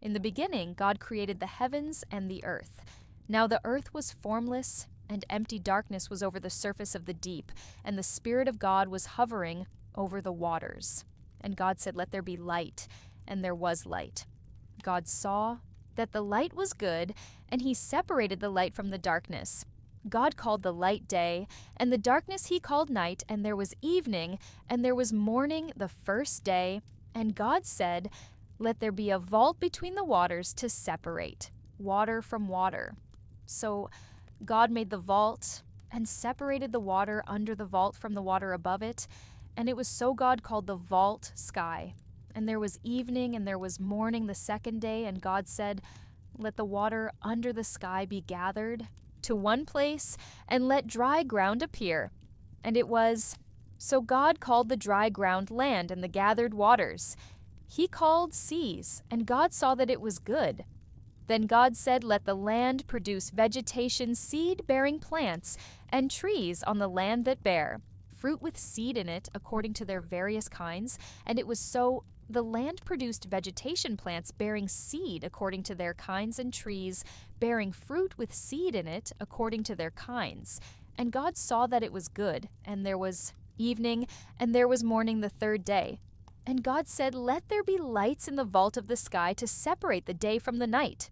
In the beginning, God created the heavens and the earth. Now the earth was formless, and empty darkness was over the surface of the deep, and the Spirit of God was hovering over the waters. And God said, "Let there be light," and there was light. God saw that the light was good, and he separated the light from the darkness. God called the light day, and the darkness he called night, and there was evening, and there was morning the first day. And God said, "Let there be a vault between the waters to separate water from water." So God made the vault and separated the water under the vault from the water above it, and it was so God called the vault sky. And there was evening and there was morning the second day, and God said, "Let the water under the sky be gathered to one place, and let dry ground appear." And it was. So God called the dry ground land, and the gathered waters he called seas, and God saw that it was good. Then God said, "Let the land produce vegetation, seed-bearing plants, and trees on the land that bear fruit with seed in it according to their various kinds." And it was so. The land produced vegetation plants bearing seed according to their kinds, and trees bearing fruit with seed in it according to their kinds. And God saw that it was good. And there was evening, and there was morning the third day. And God said, "Let there be lights in the vault of the sky to separate the day from the night,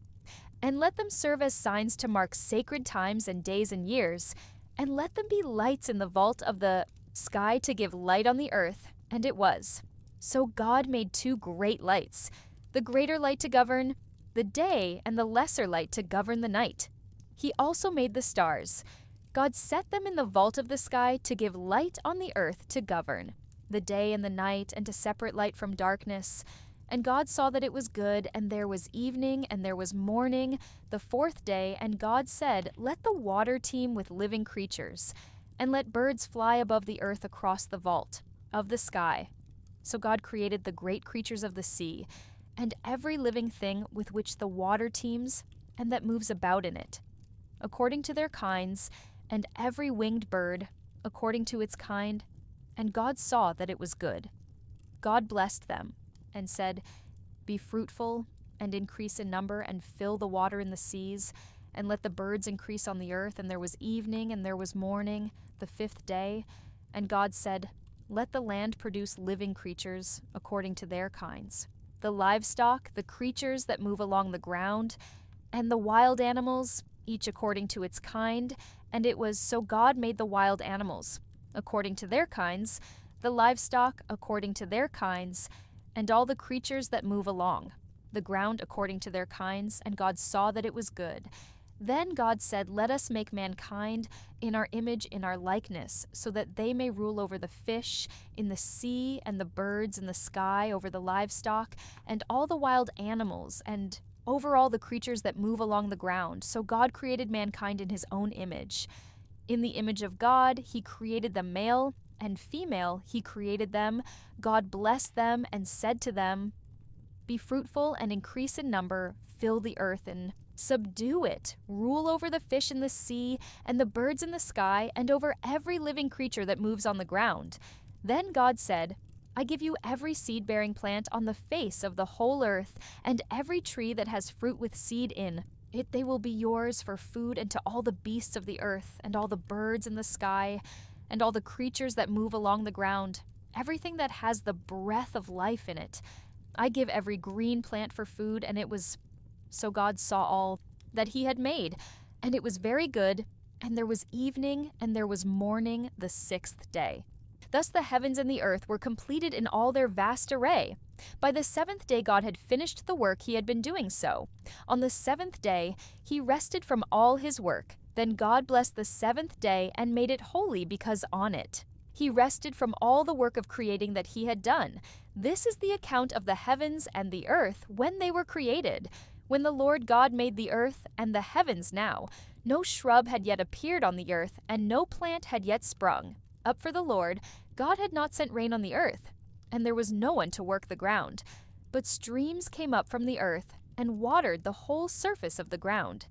and let them serve as signs to mark sacred times and days and years. And let them be lights in the vault of the sky to give light on the earth." And it was. So God made two great lights, the greater light to govern the day, and the lesser light to govern the night. He also made the stars. God set them in the vault of the sky to give light on the earth to govern the day and the night, and to separate light from darkness. And God saw that it was good, and there was evening, and there was morning the fourth day. And God said, "Let the water teem with living creatures, and let birds fly above the earth across the vault of the sky." So God created the great creatures of the sea, and every living thing with which the water teems and that moves about in it, according to their kinds, and every winged bird according to its kind. And God saw that it was good. God blessed them and said, "Be fruitful and increase in number, and fill the water in the seas, and let the birds increase on the earth." And there was evening and there was morning the fifth day. And God said, "Let the land produce living creatures according to their kinds, the livestock, the creatures that move along the ground, and the wild animals, each according to its kind." And it was so. God made the wild animals according to their kinds, the livestock according to their kinds, and all the creatures that move along the ground according to their kinds. And God saw that it was good. Then God said, "Let us make mankind in our image, in our likeness, so that they may rule over the fish in the sea, and the birds in the sky, over the livestock, and all the wild animals, and over all the creatures that move along the ground." So God created mankind in his own image. In the image of God, he created them, male and female, he created them. God blessed them and said to them, "Be fruitful and increase in number, fill the earth and subdue it, rule over the fish in the sea and the birds in the sky, and over every living creature that moves on the ground." Then God said, "I give you every seed-bearing plant on the face of the whole earth, and every tree that has fruit with seed in it. They will be yours for food, and to all the beasts of the earth, and all the birds in the sky, and all the creatures that move along the ground, everything that has the breath of life in it. I give every green plant for food." And it was. So God saw all that he had made, and it was very good. And there was evening, and there was morning the sixth day. Thus the heavens and the earth were completed in all their vast array. By the seventh day God had finished the work he had been doing. So on the seventh day he rested from all his work. Then God blessed the seventh day and made it holy, because on it he rested from all the work of creating that he had done. This is the account of the heavens and the earth when they were created. When the Lord God made the earth and the heavens now, no shrub had yet appeared on the earth, and no plant had yet sprung up, for the Lord God had not sent rain on the earth, and there was no one to work the ground. But streams came up from the earth and watered the whole surface of the ground.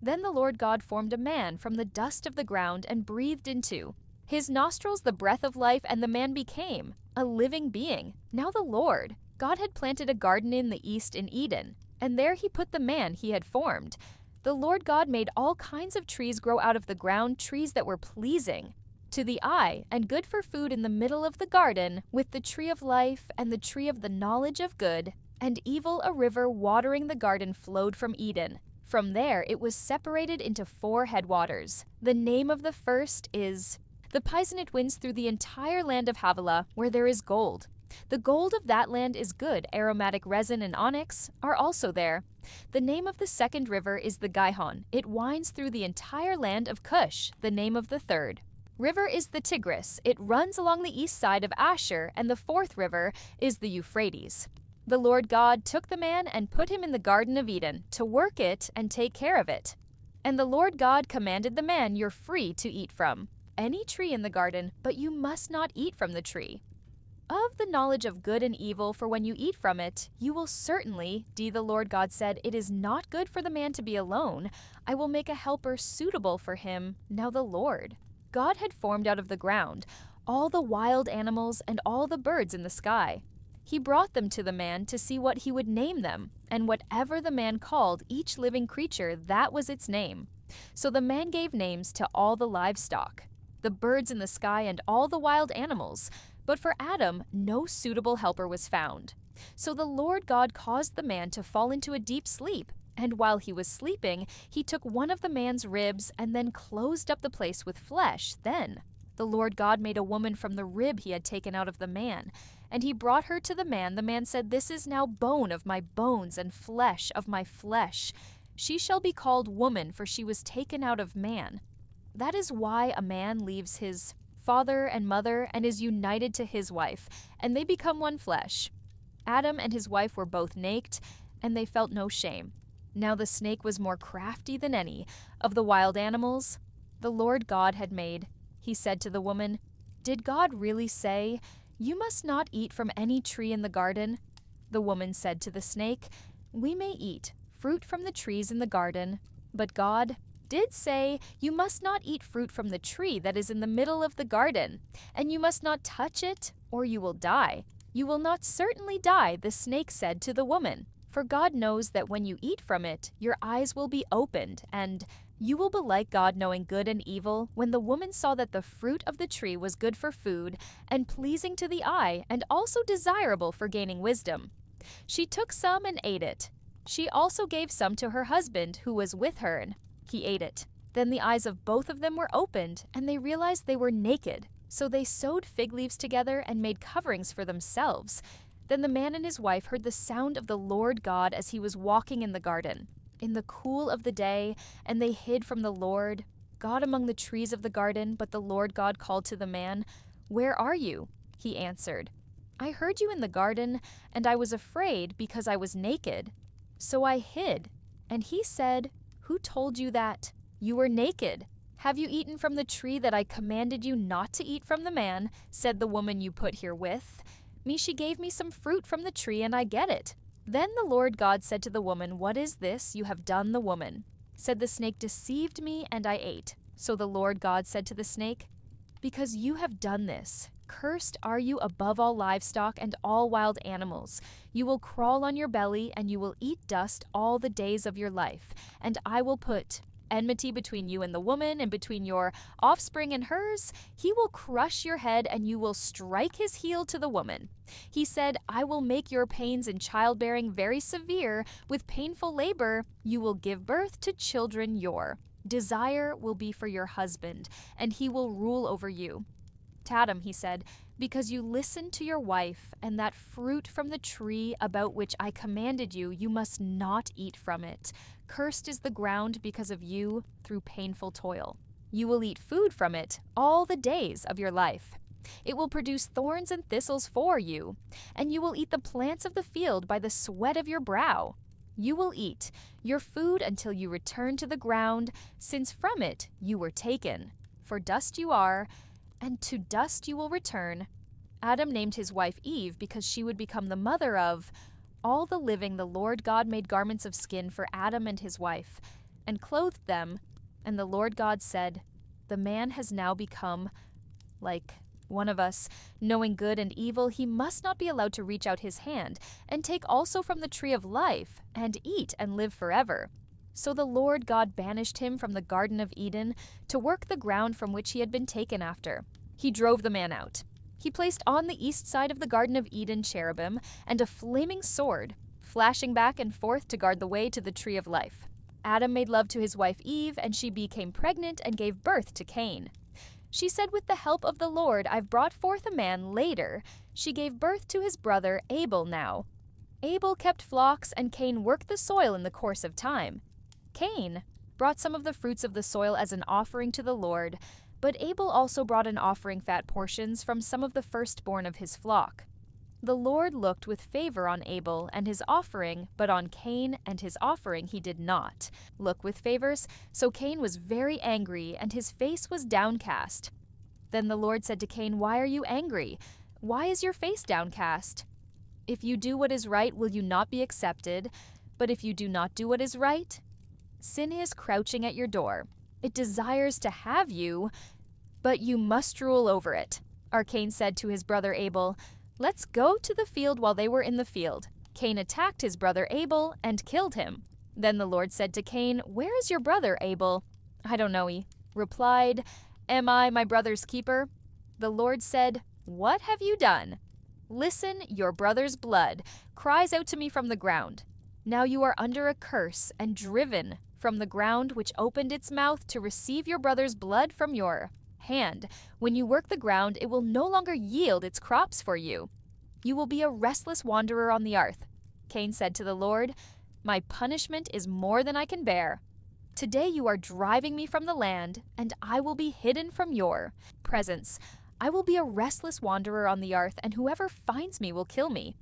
Then the Lord God formed a man from the dust of the ground and breathed into his nostrils the breath of life, and the man became a living being. Now the Lord God had planted a garden in the east in Eden, and there he put the man he had formed. The Lord God made all kinds of trees grow out of the ground, trees that were pleasing to the eye and good for food in the middle of the garden, with the tree of life and the tree of the knowledge of good and evil. A river watering the garden flowed from Eden. From there it was separated into 4 headwaters. The name of the first is... The Peisenit winds through the entire land of Havilah, where there is gold. The gold of that land is good. Aromatic resin and onyx are also there. The name of the second river is the Gihon. It winds through the entire land of Cush. The name of the third river is the Tigris. It runs along the east side of Ashur, and the 4th river is the Euphrates. The Lord God took the man and put him in the Garden of Eden to work it and take care of it. And the Lord God commanded the man, "You're free to eat from any tree in the garden, but you must not eat from the tree of the knowledge of good and evil, for when you eat from it, you will certainly," the Lord God said, "it is not good for the man to be alone. I will make a helper suitable for him." Now the Lord God had formed out of the ground all the wild animals and all the birds in the sky. He brought them to the man to see what he would name them, and whatever the man called each living creature, that was its name. So the man gave names to all the livestock, the birds in the sky, and all the wild animals. But for Adam, no suitable helper was found. So the Lord God caused the man to fall into a deep sleep, and while he was sleeping, he took one of the man's ribs and then closed up the place with flesh. Then the Lord God made a woman from the rib he had taken out of the man, and he brought her to the man. The man said, "This is now bone of my bones and flesh of my flesh. She shall be called woman, for she was taken out of man." That is why a man leaves his father and mother and is united to his wife, and they become one flesh. Adam and his wife were both naked, and they felt no shame. Now the snake was more crafty than any of the wild animals the Lord God had made. He said to the woman, "Did God really say, 'You must not eat from any tree in the garden'?" The woman said to the snake, "We may eat fruit from the trees in the garden, but God did say, 'You must not eat fruit from the tree that is in the middle of the garden, and you must not touch it, or you will die.' 'You will not certainly die,' the snake said to the woman, 'for God knows that when you eat from it, your eyes will be opened, and you will be like God, knowing good and evil.' When the woman saw that the fruit of the tree was good for food, and pleasing to the eye, and also desirable for gaining wisdom, she took some and ate it. She also gave some to her husband who was with her, and he ate it. Then the eyes of both of them were opened, and they realized they were naked. So they sewed fig leaves together and made coverings for themselves. Then the man and his wife heard the sound of the Lord God as he was walking in the garden in the cool of the day, and they hid from the Lord God among the trees of the garden. But the Lord God called to the man, "Where are you?" He answered, "I heard you in the garden, and I was afraid because I was naked. So I hid." And he said, "Who told you that you were naked? Have you eaten from the tree that I commanded you not to eat from?" "The man," said the woman you put here with me, "she gave me some fruit from the tree, and I get it." Then the Lord God said to the woman, "What is this you have done?" The woman said, "The snake deceived me, and I ate." So the Lord God said to the snake, "Because you have done this, cursed are you above all livestock and all wild animals. You will crawl on your belly, and you will eat dust all the days of your life. And I will put enmity between you and the woman, and between your offspring and hers. He will crush your head, and you will strike his heel to the woman." He said, "I will make your pains in childbearing very severe. With painful labor you will give birth to children. Your desire will be for your husband, and he will rule over you." To Adam he said, "Because you listened to your wife, and that fruit from the tree about which I commanded you, you must not eat from it. Cursed is the ground because of you through painful toil. You will eat food from it all the days of your life. It will produce thorns and thistles for you, and you will eat the plants of the field by the sweat of your brow. You will eat your food until you return to the ground, since from it you were taken. For dust you are, and to dust you will return." Adam named his wife Eve because she would become the mother of all the living. The Lord God made garments of skin for Adam and his wife, and clothed them. And the Lord God said, "The man has now become like One of us, knowing good and evil, he must not be allowed to reach out his hand and take also from the tree of life and eat and live forever. So the Lord God banished him from the Garden of Eden to work the ground from which he had been taken after. He drove the man out. He placed on the east side of the Garden of Eden cherubim and a flaming sword, flashing back and forth to guard the way to the tree of life. Adam made love to his wife Eve, and she became pregnant and gave birth to Cain. She said, "With the help of the Lord, I've brought forth a man later." She gave birth to his brother Abel now. Abel kept flocks, and Cain worked the soil in the course of time. Cain brought some of the fruits of the soil as an offering to the Lord, but Abel also brought an offering fat portions from some of the firstborn of his flock. The Lord looked with favor on Abel and his offering, but on Cain and his offering he did not look with favors. So Cain was very angry, and his face was downcast. Then the Lord said to Cain, "Why are you angry? Why is your face downcast? If you do what is right, will you not be accepted? But if you do not do what is right, sin is crouching at your door. It desires to have you, but you must rule over it." Cain said to his brother Abel, "Let's go to the field." While they were in the field, Cain attacked his brother Abel and killed him. Then the Lord said to Cain, "Where is your brother Abel?" "I don't know," he replied. "Am I my brother's keeper?" The Lord said, "What have you done?" "Listen, your brother's blood cries out to me from the ground. Now you are under a curse and driven from the ground, which opened its mouth to receive your brother's blood from your hand. When you work the ground, it will no longer yield its crops for you. You will be a restless wanderer on the earth." Cain said to the Lord, "My punishment is more than I can bear. Today you are driving me from the land, and I will be hidden from your presence. I will be a restless wanderer on the earth, and whoever finds me will kill me."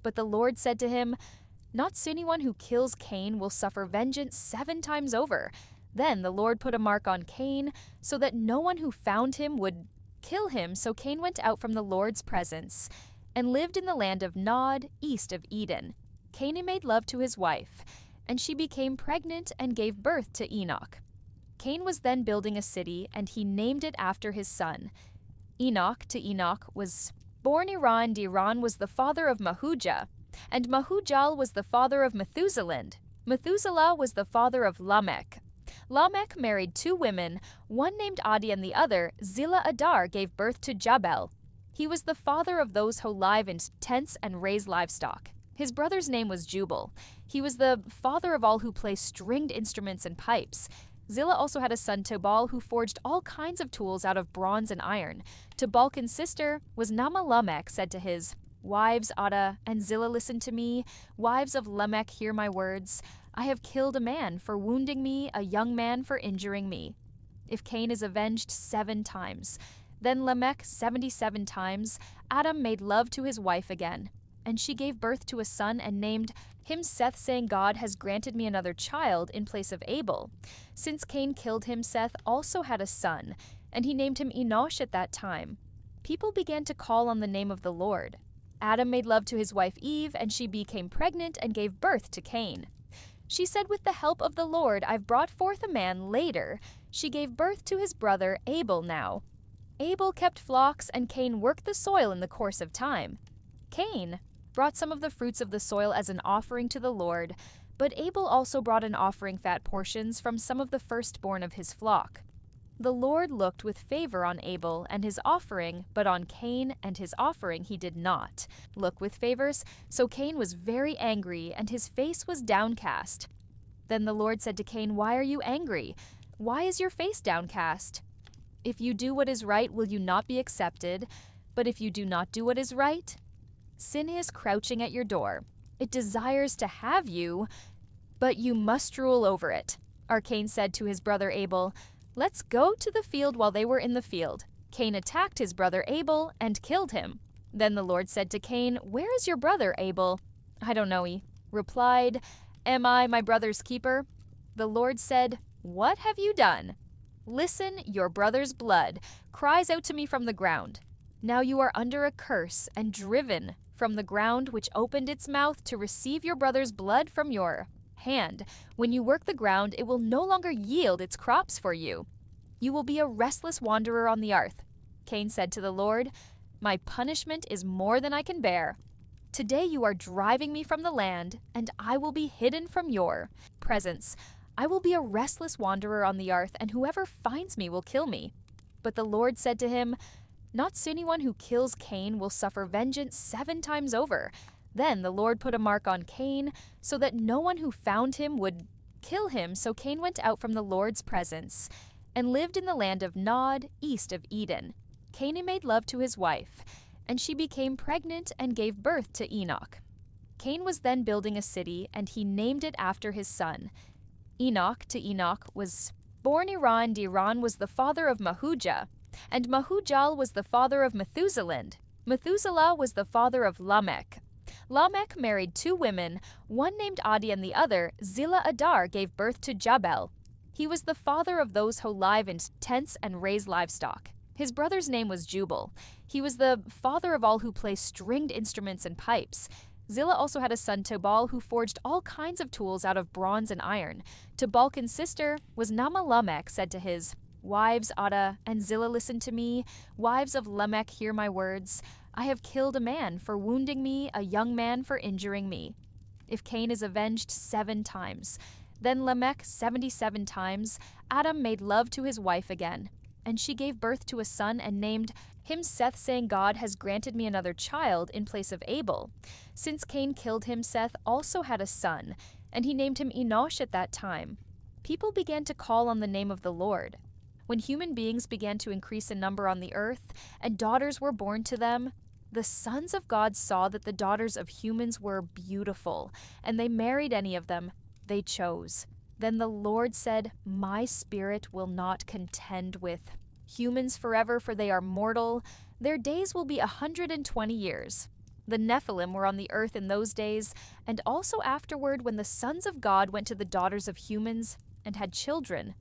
But the Lord said to him, "Not so anyone who kills Cain will suffer vengeance 7 times over." Then the Lord put a mark on Cain, so that no one who found him would kill him. So Cain went out from the Lord's presence and lived in the land of Nod, east of Eden. Cain made love to his wife, and she became pregnant and gave birth to Enoch. Cain was then building a city, and he named it after his son. Enoch to Enoch was born Iran, and Iran was the father of Mahujah, and Mahujal was the father of Methuselah. Methuselah was the father of Lamech. Lamech married 2 women, one named Adi and the other, Zillah Adar, gave birth to Jabal. He was the father of those who live in tents and raise livestock. His brother's name was Jubal. He was the father of all who play stringed instruments and pipes. Zillah also had a son, Tobal, who forged all kinds of tools out of bronze and iron. Tubalcan's sister was Nama. Lamech said to his wives, Ada and Zillah, "Listen to me. Wives of Lamech, hear my words. I have killed a man for wounding me, a young man for injuring me. If Cain is avenged 7 times, then Lamech 77 times. Adam made love to his wife again, and she gave birth to a son and named him Seth, saying, 'God has granted me another child in place of Abel.' Since Cain killed him, Seth also had a son, and he named him Enosh at that time. People began to call on the name of the Lord. Adam made love to his wife Eve, and she became pregnant and gave birth to Cain. She said, 'With the help of the Lord, I've brought forth a man later.' She gave birth to his brother Abel now. Abel kept flocks, and Cain worked the soil in the course of time. Cain brought some of the fruits of the soil as an offering to the Lord, but Abel also brought an offering fat portions from some of the firstborn of his flock. The Lord looked with favor on Abel and his offering, but on Cain and his offering he did not look with favors. So Cain was very angry, and his face was downcast. Then the Lord said to Cain, "Why are you angry? Why is your face downcast? If you do what is right, will you not be accepted? But if you do not do what is right, sin is crouching at your door. It desires to have you, but you must rule over it." Cain said to his brother Abel, "Let's go to the field." While they were in the field, Cain attacked his brother Abel and killed him. Then the Lord said to Cain, "Where is your brother Abel?" "I don't know," he replied. "Am I my brother's keeper?" The Lord said, "What have you done?" "Listen, your brother's blood cries out to me from the ground. Now you are under a curse and driven from the ground, which opened its mouth to receive your brother's blood from your hand. When you work the ground, it will no longer yield its crops for you. You will be a restless wanderer on the earth. Cain said to the Lord, "My punishment is more than I can bear. Today you are driving me from the land, and I will be hidden from your presence. I will be a restless wanderer on the earth, and whoever finds me will kill me." But the Lord said to him, "Not so anyone who kills Cain will suffer vengeance 7 times over." Then the Lord put a mark on Cain, so that no one who found him would kill him. So Cain went out from the Lord's presence and lived in the land of Nod, east of Eden. Cain made love to his wife, and she became pregnant and gave birth to Enoch. Cain was then building a city, and he named it after his son. Enoch to Enoch was born Iran, and Iran was the father of Mahujah, and Mahujal was the father of Methuselah. Methuselah was the father of Lamech. Lamech married 2 women, one named Adi and the other, Zillah Adar, gave birth to Jabal. He was the father of those who live in tents and raise livestock. His brother's name was Jubal. He was the father of all who play stringed instruments and pipes. Zillah also had a son, Tubal, who forged all kinds of tools out of bronze and iron. Tubal's sister was Nama. Lamech said to his wives, Ada and Zillah, "Listen to me. Wives of Lamech, hear my words. I have killed a man for wounding me, a young man for injuring me. If Cain is avenged 7 times, then Lamech 77 times, Adam made love to his wife again. And she gave birth to a son and named him Seth, saying, 'God has granted me another child in place of Abel.' Since Cain killed him, Seth also had a son, and he named him Enosh at that time. People began to call on the name of the Lord. When human beings began to increase in number on the earth, and daughters were born to them, the sons of God saw that the daughters of humans were beautiful, and they married any of them they chose. Then the Lord said, 'My spirit will not contend with humans forever, for they are mortal. Their days will be 120 years. The Nephilim were on the earth in those days, and also afterward when the sons of God went to the daughters of humans and had children.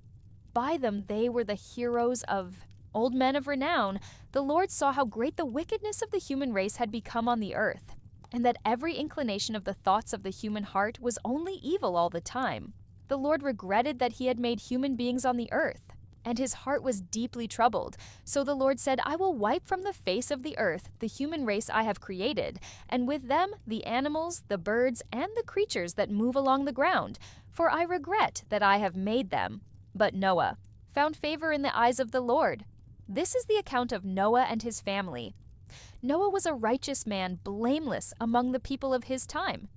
By them they were the heroes of old men of renown. The Lord saw how great the wickedness of the human race had become on the earth, and that every inclination of the thoughts of the human heart was only evil all the time. The Lord regretted that he had made human beings on the earth, and his heart was deeply troubled. So the Lord said, 'I will wipe from the face of the earth the human race I have created, and with them the animals, the birds, and the creatures that move along the ground, for I regret that I have made them.' But Noah found favor in the eyes of the Lord. This is the account of Noah and his family. Noah was a righteous man, blameless among the people of his time,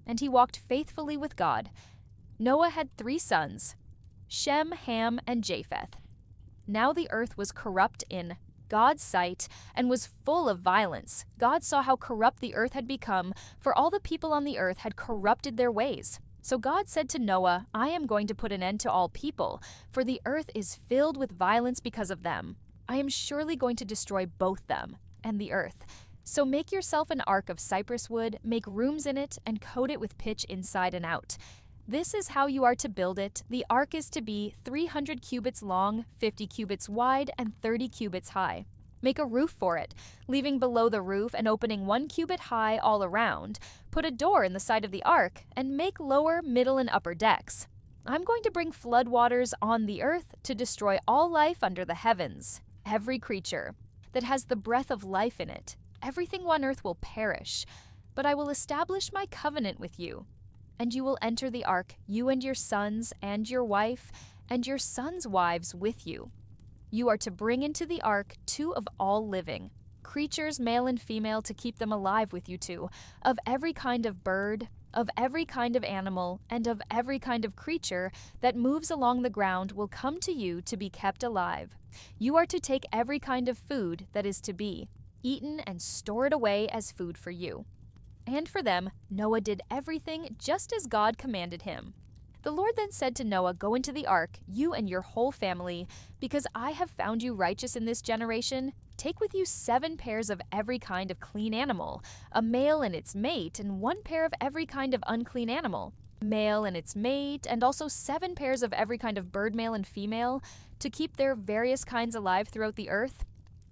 and he walked faithfully with God. Noah had 3 sons, Shem, Ham, and Japheth. Now the earth was corrupt in God's sight and was full of violence. God saw how corrupt the earth had become, for all the people on the earth had corrupted their ways. So God said to Noah, 'I am going to put an end to all people, for the earth is filled with violence because of them. I am surely going to destroy both them and the earth. So make yourself an ark of cypress wood, make rooms in it, and coat it with pitch inside and out. This is how you are to build it. The ark is to be 300 cubits long, 50 cubits wide, and 30 cubits high. Make a roof for it, leaving below the roof an opening 1 cubit high all around. Put a door in the side of the ark, and make lower, middle, and upper decks. I'm going to bring flood waters on the earth to destroy all life under the heavens. Every creature that has the breath of life in it, everything on earth will perish. But I will establish my covenant with you. And you will enter the ark, you and your sons and your wife, and your sons' wives with you. You are to bring into the ark 2 of all living creatures, male and female, to keep them alive with you 2, of every kind of bird, of every kind of animal, and of every kind of creature that moves along the ground will come to you to be kept alive. You are to take every kind of food that is to be eaten and store it away as food for you. And for them, Noah did everything just as God commanded him. The Lord then said to Noah, 'Go into the ark, you and your whole family, because I have found you righteous in this generation. Take with you 7 pairs of every kind of clean animal, a male and its mate, and 1 pair of every kind of unclean animal, male and its mate, and also 7 pairs of every kind of bird, male and female, to keep their various kinds alive throughout the earth.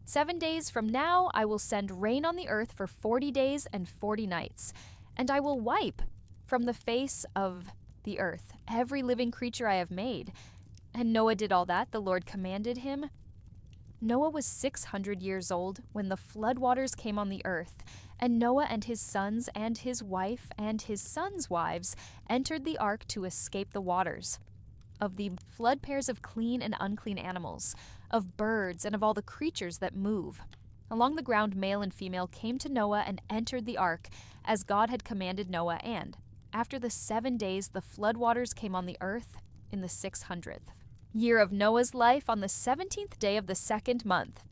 7 days from now I will send rain on the earth for 40 days and 40 nights, and I will wipe from the face of the earth every living creature I have made.' And Noah did all that the Lord commanded him. Noah was 600 years old when the floodwaters came on the earth, and Noah and his sons and his wife and his sons' wives entered the ark to escape the waters. Of the flood pairs of clean and unclean animals, of birds, and of all the creatures that move. Along the ground, male and female came to Noah and entered the ark, as God had commanded Noah, and after the 7 days the floodwaters came on the earth in the 600th year of Noah's life, on the 17th day of the 2nd month.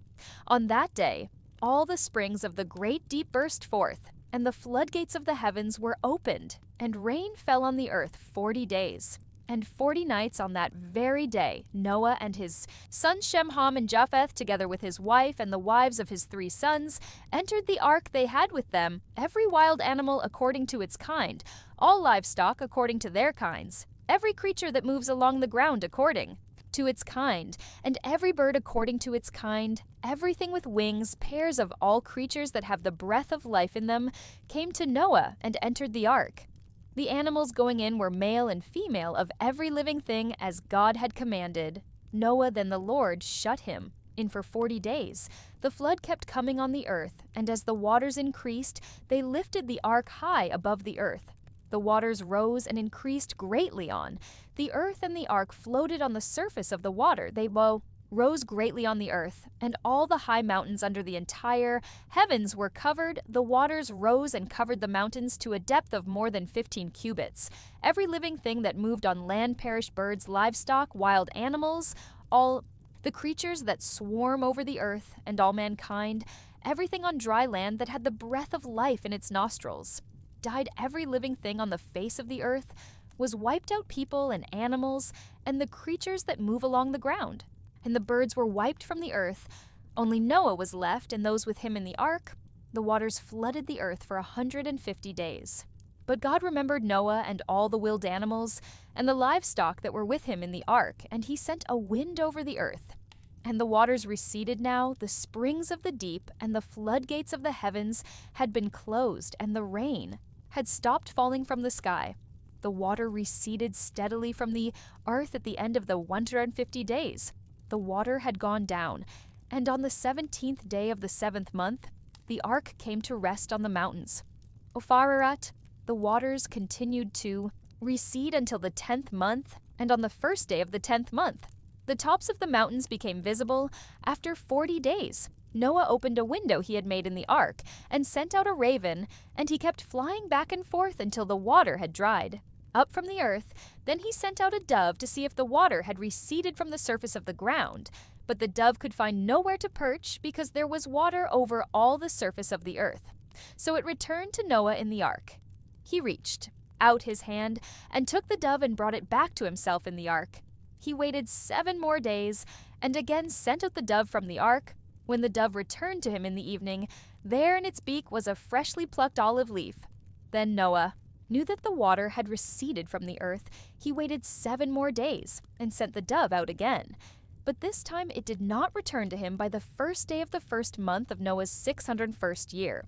On that day, all the springs of the great deep burst forth, and the floodgates of the heavens were opened, and rain fell on the earth 40 days. And 40 nights on that very day, Noah and his sons Shem, Ham, and Japheth, together with his wife and the wives of his 3 sons, entered the ark they had with them, every wild animal according to its kind, all livestock according to their kinds, every creature that moves along the ground according to its kind, and every bird according to its kind, everything with wings, pairs of all creatures that have the breath of life in them, came to Noah and entered the ark. The animals going in were male and female of every living thing as God had commanded. Noah then the Lord shut him in for 40 days. The flood kept coming on the earth, and as the waters increased, they lifted the ark high above the earth. The waters rose and increased greatly on the earth, and the ark floated on the surface of the water. They rose greatly on the earth, and all the high mountains under the entire heavens were covered. The waters rose and covered the mountains to a depth of more than 15 cubits. Every living thing that moved on land perished, birds, livestock, wild animals, all the creatures that swarm over the earth, and all mankind, everything on dry land that had the breath of life in its nostrils. Died every living thing on the face of the earth, was wiped out people and animals, and the creatures that move along the ground. And the birds were wiped from the earth. Only Noah was left, and those with him in the ark. The waters flooded the earth for 150 days. But God remembered Noah and all the wild animals, and the livestock that were with him in the ark, and he sent a wind over the earth. And the waters receded now, the springs of the deep, and the floodgates of the heavens had been closed, and the rain had stopped falling from the sky. The water receded steadily from the earth at the end of the 150 days. The water had gone down, and on the 17th day of the 7th month, the ark came to rest on the mountains. Opharat, the waters continued to recede until the 10th month, and on the 1st day of the 10th month, the tops of the mountains became visible after 40 days. Noah opened a window he had made in the ark and sent out a raven, and he kept flying back and forth until the water had dried up from the earth. Then he sent out a dove to see if the water had receded from the surface of the ground. But the dove could find nowhere to perch because there was water over all the surface of the earth. So it returned to Noah in the ark. He reached out his hand and took the dove and brought it back to himself in the ark. He waited 7 more days and again sent out the dove from the ark. When the dove returned to him in the evening, there in its beak was a freshly plucked olive leaf. Then Noah knew that the water had receded from the earth. He waited 7 more days and sent the dove out again. But this time it did not return to him by the 1st day of the 1st month of Noah's 601st year.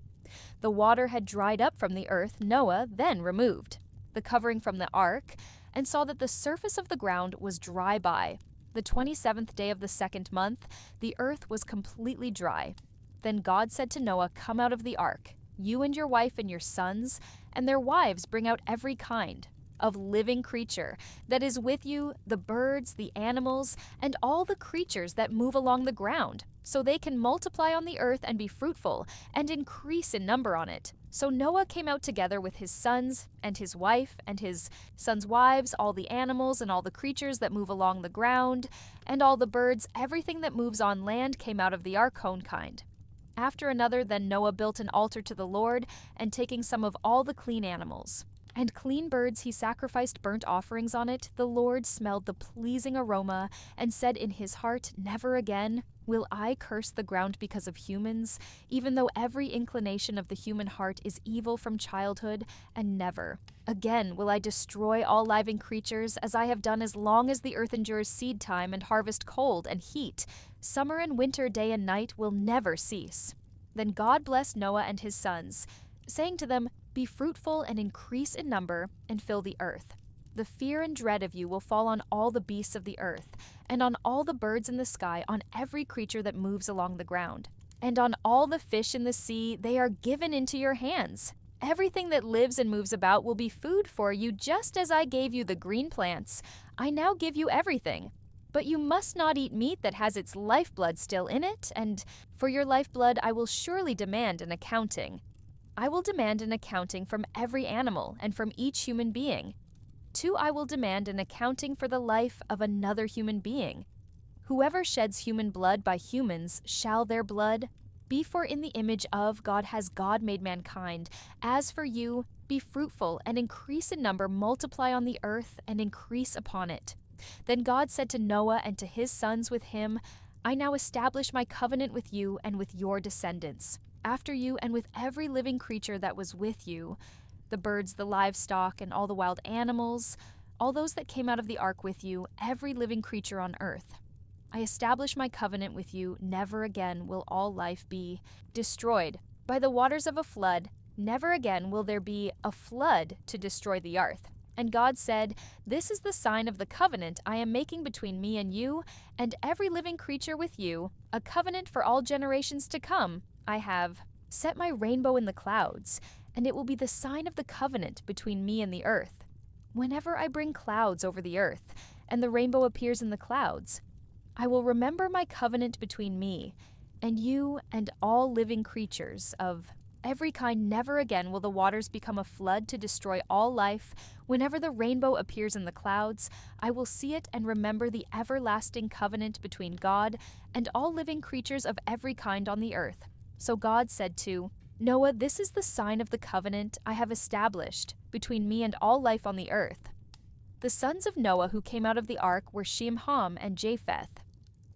The water had dried up from the earth. Noah then removed the covering from the ark and saw that the surface of the ground was dry by the 27th day of the 2nd month. The earth was completely dry. Then God said to Noah, "Come out of the ark, you and your wife and your sons, and their wives bring out every kind of living creature that is with you, the birds, the animals, and all the creatures that move along the ground, so they can multiply on the earth and be fruitful and increase in number on it." So Noah came out together with his sons and his wife and his sons' wives, all the animals and all the creatures that move along the ground, and all the birds, everything that moves on land came out of the ark, own kind. After another, then Noah built an altar to the Lord, and taking some of all the clean animals and clean birds, he sacrificed burnt offerings on it. The Lord smelled the pleasing aroma and said in his heart, "Never again will I curse the ground because of humans, even though every inclination of the human heart is evil from childhood, and never again will I destroy all living creatures, as I have done as long as the earth endures seed time and harvest, cold and heat. Summer and winter, day and night will never cease." Then God blessed Noah and his sons, saying to them, "Be fruitful and increase in number and fill the earth." the fear and dread of you will fall on all the beasts of the earth, and on all the birds in the sky, on every creature that moves along the ground. And on all the fish in the sea, they are given into your hands. Everything that lives and moves about will be food for you, just as I gave you the green plants. I now give you everything. But you must not eat meat that has its lifeblood still in it, and for your lifeblood I will surely demand an accounting. I will demand an accounting from every animal and from each human being. Too, I will demand an accounting for the life of another human being. Whoever sheds human blood by humans shall their blood be, for in the image of God has God made mankind. As for you, be fruitful and increase in number, multiply on the earth and increase upon it. Then God said to Noah and to his sons with him, I now establish my covenant with you and with your descendants, after you, and with every living creature that was with you, the birds, the livestock, and all the wild animals, all those that came out of the ark with you, every living creature on earth. I establish my covenant with you. Never again will all life be destroyed by the waters of a flood. Never again will there be a flood to destroy the earth. And God said, This is the sign of the covenant I am making between me and you, and every living creature with you, a covenant for all generations to come. I have set my rainbow in the clouds, and it will be the sign of the covenant between me and the earth. Whenever I bring clouds over the earth, and the rainbow appears in the clouds, I will remember my covenant between me and you and all living creatures of every kind. Never again will the waters become a flood to destroy all life. Whenever the rainbow appears in the clouds, I will see it and remember the everlasting covenant between God and all living creatures of every kind on the earth. So God said to Noah, This is the sign of the covenant I have established between me and all life on the earth. The sons of Noah who came out of the ark were Shem, Ham, and Japheth.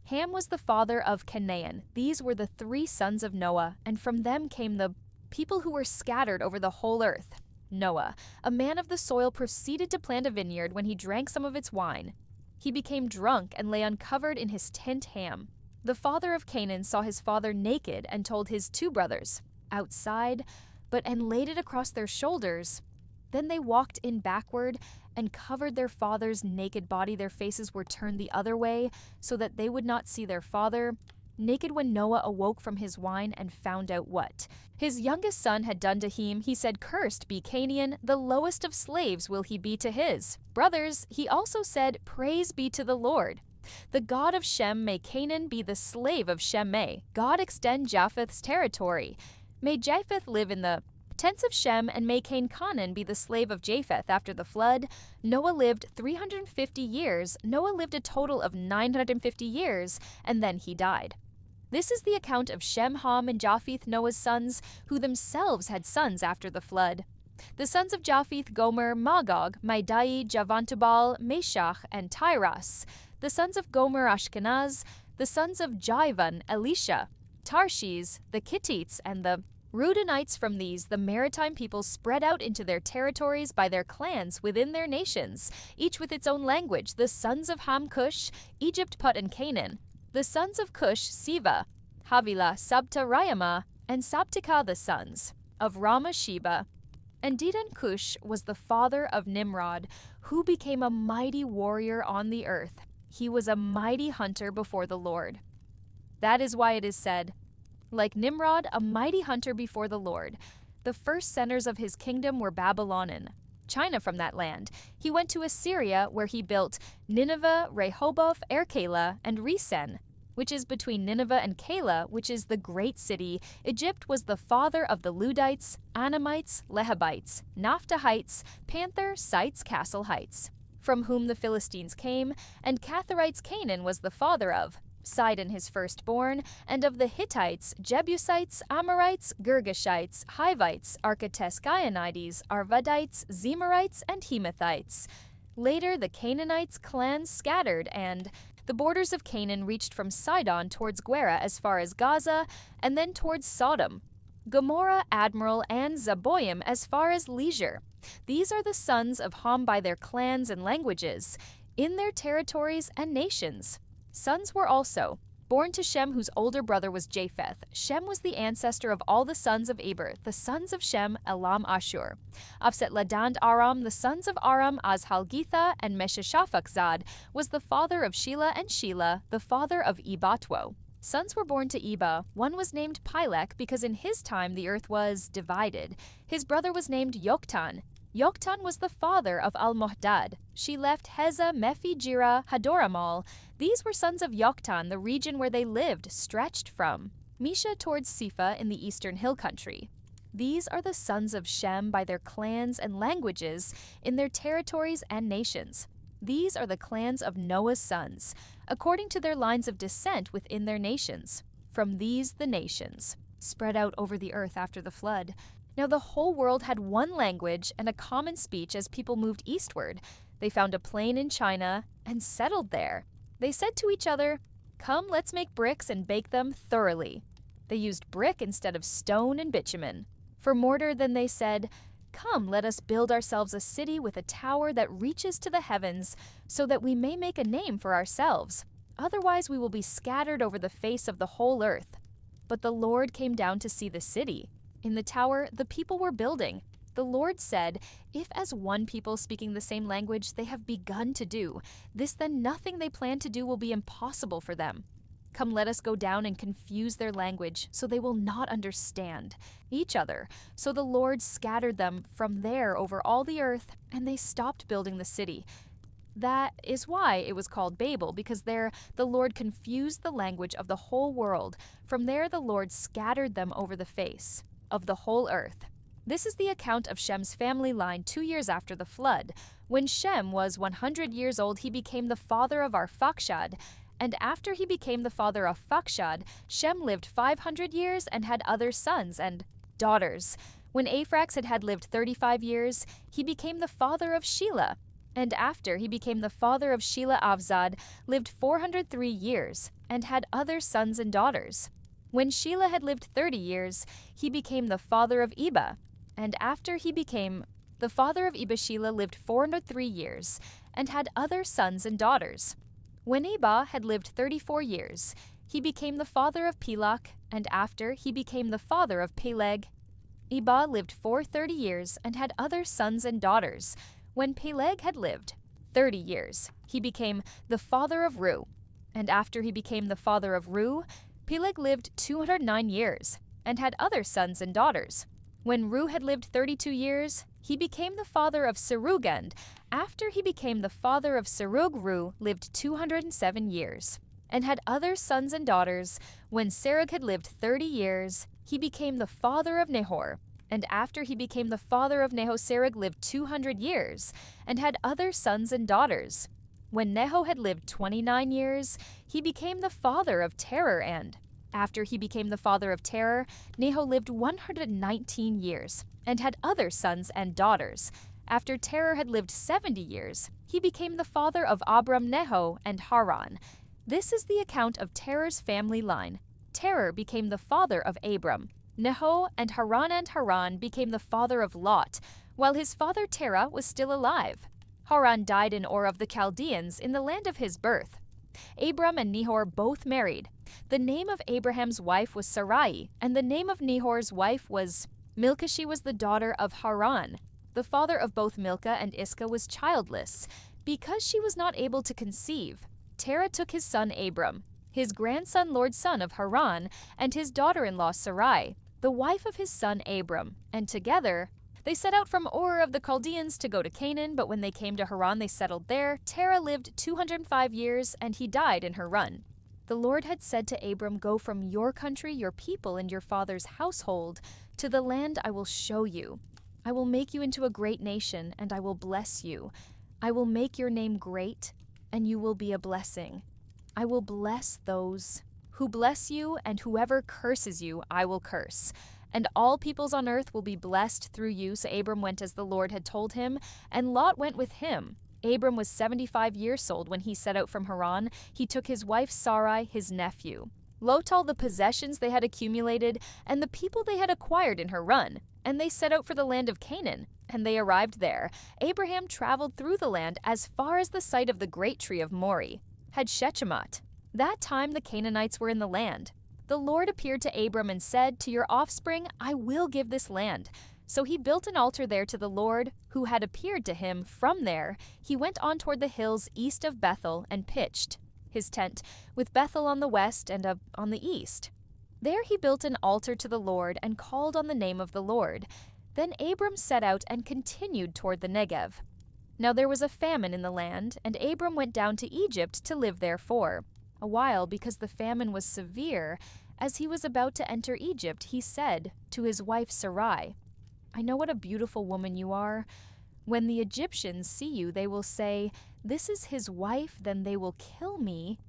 Ham was the father of Canaan. These were the 3 sons of Noah, and from them came the people who were scattered over the whole earth. Noah, a man of the soil, proceeded to plant a vineyard when he drank some of its wine. He became drunk and lay uncovered in his tent. Ham, the father of Canaan, saw his father naked and told his 2 brothers, outside, and laid it across their shoulders. Then they walked in backward and covered their father's naked body. Their faces were turned the other way so that they would not see their father. Naked when Noah awoke from his wine and found out what his youngest son had done to him, he said, Cursed be Canaan, the lowest of slaves will he be to his brothers. He also said, Praise be to the Lord, the God of Shem. May Canaan be the slave of Shem. May God extend Japheth's territory. May Japheth live in the tents of Shem, and may Canaan be the slave of Japheth. After the flood, Noah lived 350 years. Noah lived a total of 950 years, and then he died. This is the account of Shem, Ham, and Japheth, Noah's sons, who themselves had sons after the flood. The sons of Japheth, Gomer, Magog, Madai, Javantubal, Meshach, and Tyras. The sons of Gomer, Ashkenaz. The sons of Javan, Elisha, Tarshish, the Kittites, and the Reubenites. From these, the maritime peoples spread out into their territories by their clans within their nations, each with its own language. The sons of Ham, Cush, Egypt, Put, and Canaan. The sons of Cush, Siva, Havilah, Sabta, Raama, and Sabtika. The sons of Rama, Sheba. And Dedan. Cush was the father of Nimrod, who became a mighty warrior on the earth. He was a mighty hunter before the Lord. That is why it is said, Like Nimrod, a mighty hunter before the Lord. The first centers of his kingdom were Babylon and China. From that land, he went to Assyria, where he built Nineveh, Rehoboth, Erkela, and Resen, which is between Nineveh and Calah, which is the great city. Egypt was the father of the Ludites, Anamites, Lehabites, Naphtahites, Panther, Sites, Castle Heights, from whom the Philistines came, and Catharites. Canaan was the father of Sidon, his firstborn, and of the Hittites, Jebusites, Amorites, Girgashites, Hivites, Architeschianides, Arvadites, Zemarites, and Hemathites. Later, the Canaanites' clans scattered, and the borders of Canaan reached from Sidon towards Gerar as far as Gaza, and then towards Sodom, Gomorrah, Admiral, and Zeboim as far as Leisure. These are the sons of Ham by their clans and languages, in their territories and nations. Sons were also Born to Shem, whose older brother was Japheth, Shem was the ancestor of all the sons of Eber, the sons of Shem, Elam, Ashur. Offset Ladan, Aram, the sons of Aram, Azhalgitha, and Mesheshaphaxad, was the father of Shelah, and Shelah, the father of Ebatwo. Sons were born to Eba. One was named Pilek because in his time the earth was divided. His brother was named Yoktan. Yoktan was the father of Almohdad. She left Heza, Mephi, Jira, Hadoramal. These were sons of Yoktan, the region where they lived, stretched from Misha towards Sifa in the eastern hill country. These are the sons of Shem by their clans and languages, in their territories and nations. These are the clans of Noah's sons, according to their lines of descent within their nations. From these the nations spread out over the earth after the flood. Now the whole world had one language and a common speech as people moved eastward. They found a plain in China and settled there. They said to each other, "Come, let's make bricks and bake them thoroughly." They used brick instead of stone and bitumen. For mortar, then they said, "Come, let us build ourselves a city with a tower that reaches to the heavens, so that we may make a name for ourselves. Otherwise we will be scattered over the face of the whole earth." But the Lord came down to see the city. In the tower, the people were building. The Lord said, "If as one people speaking the same language they have begun to do, this then nothing they plan to do will be impossible for them. Come, let us go down and confuse their language, so they will not understand each other." So the Lord scattered them from there over all the earth, and they stopped building the city. That is why it was called Babel, because there the Lord confused the language of the whole world. From there the Lord scattered them over the face of the whole earth. This is the account of Shem's family line 2 years after the flood. When Shem was 100 years old, he became the father of Arphaxad. And after he became the father of Arphaxad, Shem lived 500 years and had other sons and daughters. When Arphaxad had lived 35 years, he became the father of Shelah. And after he became the father of Shelah, Avzad lived 403 years and had other sons and daughters. When Shelah had lived 30 years, he became the father of Eba. And after he became the father of Eba, Shelah lived 403 years and had other sons and daughters. When Eba had lived 34 years, he became the father of Pelach, and after he became the father of Peleg. Eba lived 430 years and had other sons and daughters. When Peleg had lived 30 years, he became the father of Ru. And after he became the father of Ru, Peleg lived 209 years and had other sons and daughters. When Ru had lived 32 years, he became the father of Serug, and after he became the father of Serug, Ru lived 207 years and had other sons and daughters. When Serug had lived 30 years, he became the father of Nahor. And after he became the father of Nahor, Serug lived 200 years and had other sons and daughters. When Neho had lived 29 years, he became the father of Terah, and after he became the father of Terah, Neho lived 119 years and had other sons and daughters. After Terah had lived 70 years, he became the father of Abram, Neho, and Haran. This is the account of Terah's family line. Terah became the father of Abram. Neho and Haran became the father of Lot, while his father Terah was still alive. Haran died in Ur of the Chaldeans in the land of his birth. Abram and Nahor both married. The name of Abraham's wife was Sarai, and the name of Nahor's wife was Milcah. She was the daughter of Haran. The father of both Milcah and Iscah was childless. Because she was not able to conceive, Terah took his son Abram, his grandson Lord's son of Haran, and his daughter-in-law Sarai, the wife of his son Abram, and together they set out from Ur of the Chaldeans to go to Canaan, but when they came to Haran they settled there. Terah lived 205 years, and he died in Haran. The Lord had said to Abram, "Go from your country, your people, and your father's household to the land I will show you. I will make you into a great nation, and I will bless you. I will make your name great, and you will be a blessing. I will bless those who bless you, and whoever curses you, I will curse. And all peoples on earth will be blessed through you." So Abram went as the Lord had told him, and Lot went with him. Abram was 75 years old when he set out from Haran. He took his wife Sarai, his nephew, Lot, all the possessions they had accumulated, and the people they had acquired in Haran, and they set out for the land of Canaan. And they arrived there. Abraham traveled through the land as far as the site of the great tree of Moreh, had Shechemot. That time the Canaanites were in the land. The Lord appeared to Abram and said, "To your offspring I will give this land." So he built an altar there to the Lord, who had appeared to him. From there, he went on toward the hills east of Bethel and pitched his tent, with Bethel on the west and on the east. There he built an altar to the Lord and called on the name of the Lord. Then Abram set out and continued toward the Negev. Now there was a famine in the land, and Abram went down to Egypt to live there for a while, because the famine was severe. As he was about to enter Egypt, he said to his wife Sarai, "I know what a beautiful woman you are. When the Egyptians see you, they will say, 'This is his wife,' then they will kill me,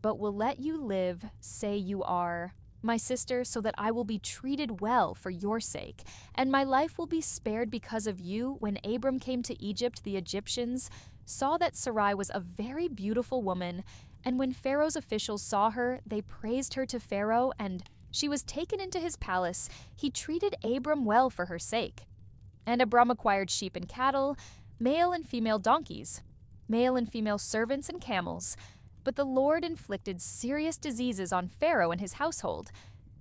but will let you live, say you are my sister, so that I will be treated well for your sake, and my life will be spared because of you." When Abram came to Egypt, the Egyptians saw that Sarai was a very beautiful woman, and when Pharaoh's officials saw her, they praised her to Pharaoh, and she was taken into his palace. He treated Abram well for her sake. And Abram acquired sheep and cattle, male and female donkeys, male and female servants and camels. But the Lord inflicted serious diseases on Pharaoh and his household.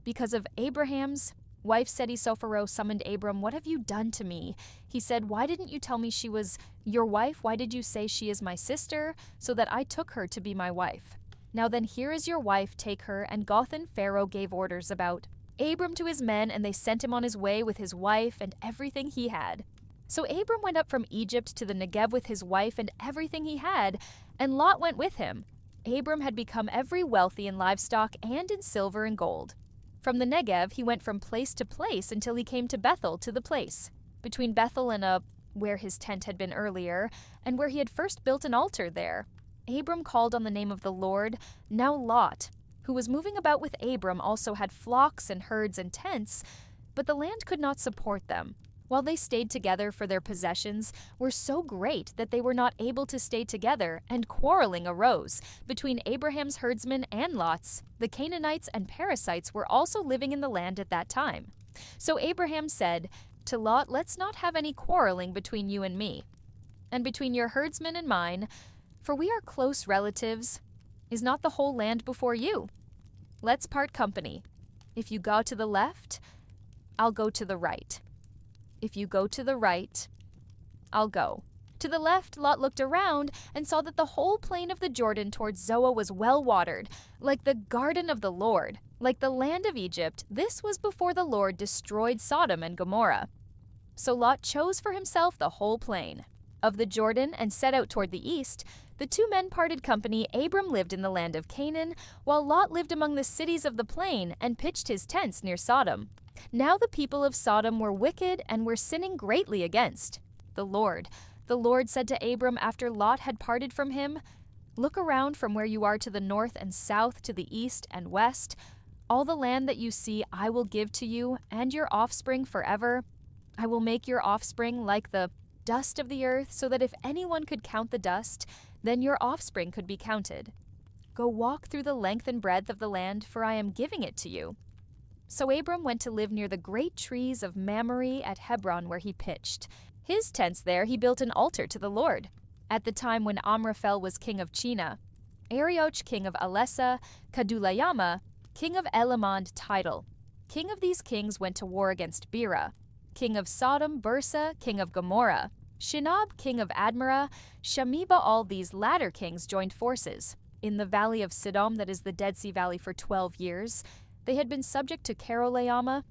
Because of Abraham's wife Seti-Sophero summoned Abram, "What have you done to me?" He said, "Why didn't you tell me she was your wife? Why did you say she is my sister?" So that I took her to be my wife. Now then, here is your wife, take her. And Gothan Pharaoh gave orders about Abram to his men, and they sent him on his way with his wife and everything he had. So Abram went up from Egypt to the Negev with his wife and everything he had, and Lot went with him. Abram had become very wealthy in livestock and in silver and gold. From the Negev, he went from place to place until he came to Bethel, to the place between Bethel and where his tent had been earlier, and where he had first built an altar there. Abram called on the name of the Lord. Now Lot, who was moving about with Abram, also had flocks and herds and tents, but the land could not support them. While they stayed together, for their possessions were so great that they were not able to stay together, and quarreling arose between Abraham's herdsmen and Lot's. The Canaanites and Perizzites were also living in the land at that time. So Abraham said to Lot, "Let's not have any quarreling between you and me, and between your herdsmen and mine, for we are close relatives. Is not the whole land before you? Let's part company. If you go to the left, I'll go to the right. If you go to the right, I'll go." To the left, Lot looked around and saw that the whole plain of the Jordan towards Zoah was well watered, like the garden of the Lord, like the land of Egypt. This was before the Lord destroyed Sodom and Gomorrah. So Lot chose for himself the whole plain of the Jordan and set out toward the east. The two men parted company. Abram lived in the land of Canaan, while Lot lived among the cities of the plain and pitched his tents near Sodom. Now the people of Sodom were wicked and were sinning greatly against the Lord. The Lord said to Abram after Lot had parted from him, "Look around from where you are to the north and south, to the east and west. All the land that you see I will give to you and your offspring forever. I will make your offspring like the dust of the earth, so that if anyone could count the dust, then your offspring could be counted. Go walk through the length and breadth of the land, for I am giving it to you." So Abram went to live near the great trees of Mamre at Hebron, where he pitched his tents. There he built an altar to the Lord. At the time when Amraphel was king of China, Arioch king of Alessa, Kadulayama king of Elamond Tidal. King of these kings went to war against Bera, king of Sodom, Bursa, king of Gomorrah, Shinab, king of Admara, Shamiba. All these latter kings joined forces in the valley of Sidom, that is the Dead Sea Valley, for 12 years. They had been subject to Karalayama,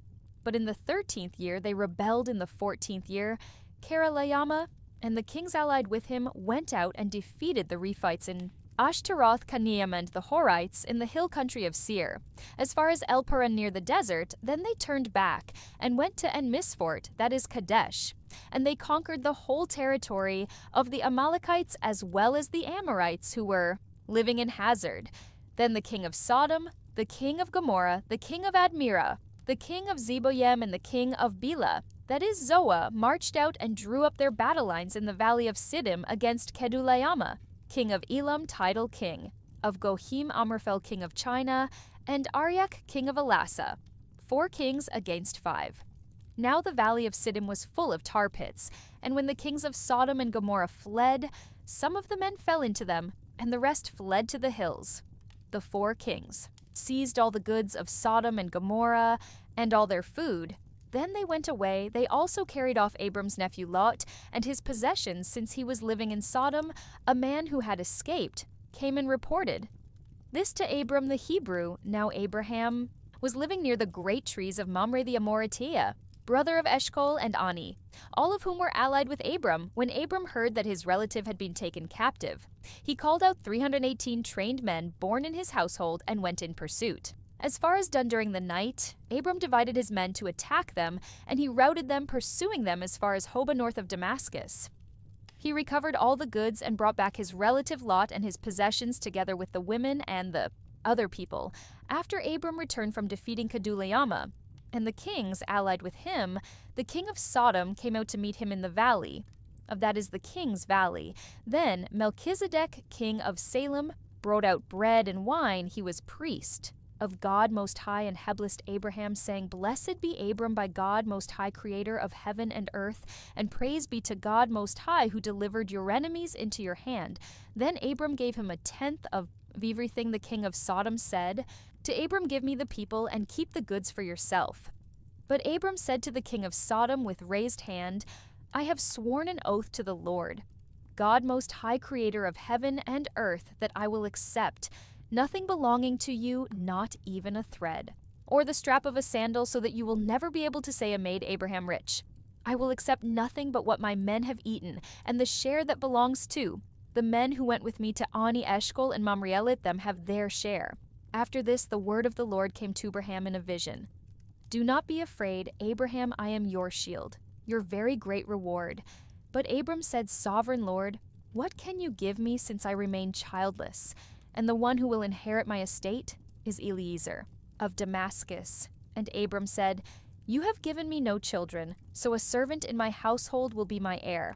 but in the 13th year they rebelled. In the 14th year, Karalayama and the kings allied with him went out and defeated the Rephites in Ashtaroth, Kaneam, and the Horites in the hill country of Seir, as far as El-Paran near the desert. Then they turned back and went to En-Misfort, that is Kadesh, and they conquered the whole territory of the Amalekites as well as the Amorites who were living in Hazard. Then the king of Sodom, the king of Gomorrah, the king of Admira, the king of Zeboyim, and the king of Bela, that is Zoah, marched out and drew up their battle lines in the valley of Siddim against Kedulayama, king of Elam, Tidal king of Gohim, Amraphel king of China, and Aryak king of Elasa, 4 kings against 5. Now the valley of Siddim was full of tar pits, and when the kings of Sodom and Gomorrah fled, some of the men fell into them, and the rest fled to the hills. the 4 kings, seized all the goods of Sodom and Gomorrah and all their food. Then they went away. They also carried off Abram's nephew Lot and his possessions, since he was living in Sodom. A man who had escaped came and reported this to Abram the Hebrew. Now Abraham was living near the great trees of Mamre the Amoritea, brother of Eshcol and Ani, all of whom were allied with Abram. When Abram heard that his relative had been taken captive, he called out 318 trained men born in his household and went in pursuit. As far as done during the night, Abram divided his men to attack them, and he routed them, pursuing them as far as Hobah north of Damascus. He recovered all the goods and brought back his relative Lot and his possessions, together with the women and the other people, after Abram returned from defeating Kedorlaomer. And the kings allied with him, the king of Sodom, came out to meet him in the valley. That is the king's valley. Then Melchizedek, king of Salem, brought out bread and wine. He was priest of God Most High, and blessed Abraham, saying, Blessed be Abram by God Most High, creator of heaven and earth, and praise be to God Most High, who delivered your enemies into your hand. Then Abram gave him 1/10 of everything the king of Sodom said. To Abram, give me the people, and keep the goods for yourself. But Abram said to the king of Sodom with raised hand, I have sworn an oath to the Lord, God Most High, creator of heaven and earth, that I will accept nothing belonging to you, not even a thread, or the strap of a sandal, so that you will never be able to say I made Abraham rich. I will accept nothing but what my men have eaten, and the share that belongs to the men who went with me to Ani, Eshcol, and Mamre, them have their share. After this, the word of the Lord came to Abraham in a vision. Do not be afraid, Abraham, I am your shield, your very great reward. But Abram said, Sovereign Lord, what can you give me, since I remain childless? And the one who will inherit my estate is Eliezer of Damascus. And Abram said, You have given me no children, so a servant in my household will be my heir.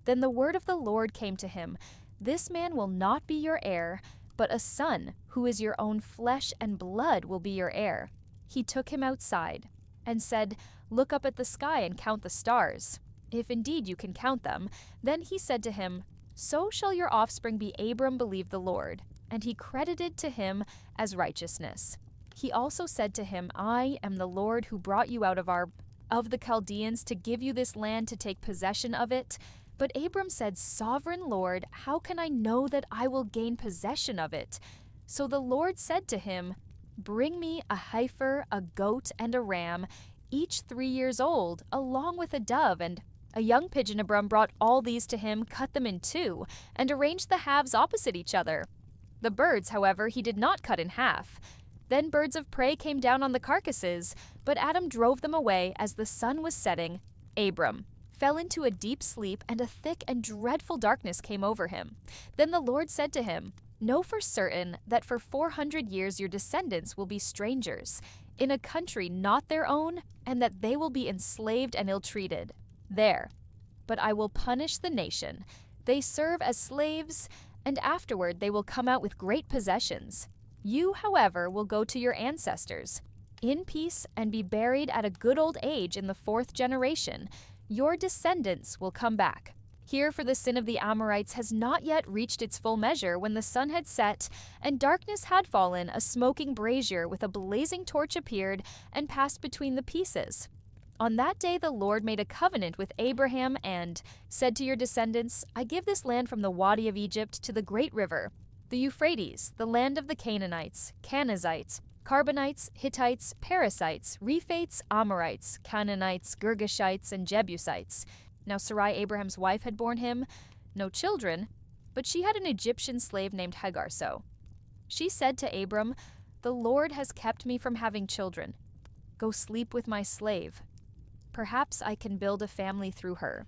Then the word of the Lord came to him, This man will not be your heir, but a son, who is your own flesh and blood, will be your heir. He took him outside and said, Look up at the sky and count the stars, if indeed you can count them. Then he said to him, So shall your offspring be. Abram believed the Lord, and he credited to him as righteousness. He also said to him, I am the Lord who brought you out of the Chaldeans to give you this land to take possession of it. But Abram said, Sovereign Lord, how can I know that I will gain possession of it? So the Lord said to him, Bring me a heifer, a goat, and a ram, each 3 years old, along with a dove. And a young pigeon. Abram brought all these to him, cut them in 2, and arranged the halves opposite each other. The birds, however, he did not cut in half. Then birds of prey came down on the carcasses, but Adam drove them away as the sun was setting. Abram fell into a deep sleep, and a thick and dreadful darkness came over him. Then the Lord said to him, Know for certain that for 400 years your descendants will be strangers, in a country not their own, and that they will be enslaved and ill-treated there. But I will punish the nation. They serve as slaves, and afterward they will come out with great possessions. You, however, will go to your ancestors in peace and be buried at a good old age in the 4th generation. Your descendants will come back. Here, for the sin of the Amorites has not yet reached its full measure. When the sun had set and darkness had fallen, a smoking brazier with a blazing torch appeared and passed between the pieces. On that day the Lord made a covenant with Abraham and said to your descendants, I give this land from the Wadi of Egypt to the great river, the Euphrates, the land of the Canaanites, Kenizzites, Carbonites, Hittites, Perizzites, Rephates, Amorites, Canaanites, Girgashites, and Jebusites. Now Sarai, Abraham's wife, had borne him no children, but she had an Egyptian slave named Hagar. So she said to Abram, The Lord has kept me from having children. Go sleep with my slave. Perhaps I can build a family through her.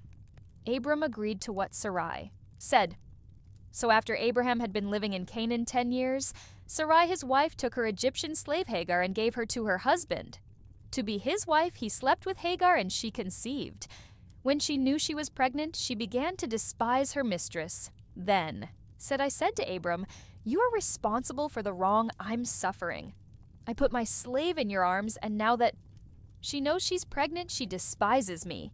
Abram agreed to what Sarai said. So after Abraham had been living in Canaan 10 years, Sarai his wife took her Egyptian slave Hagar and gave her to her husband. To be his wife, he slept with Hagar, and she conceived. When she knew she was pregnant, she began to despise her mistress. Then I said to Abram, You are responsible for the wrong I'm suffering. I put my slave in your arms, and now that she knows she's pregnant, she despises me.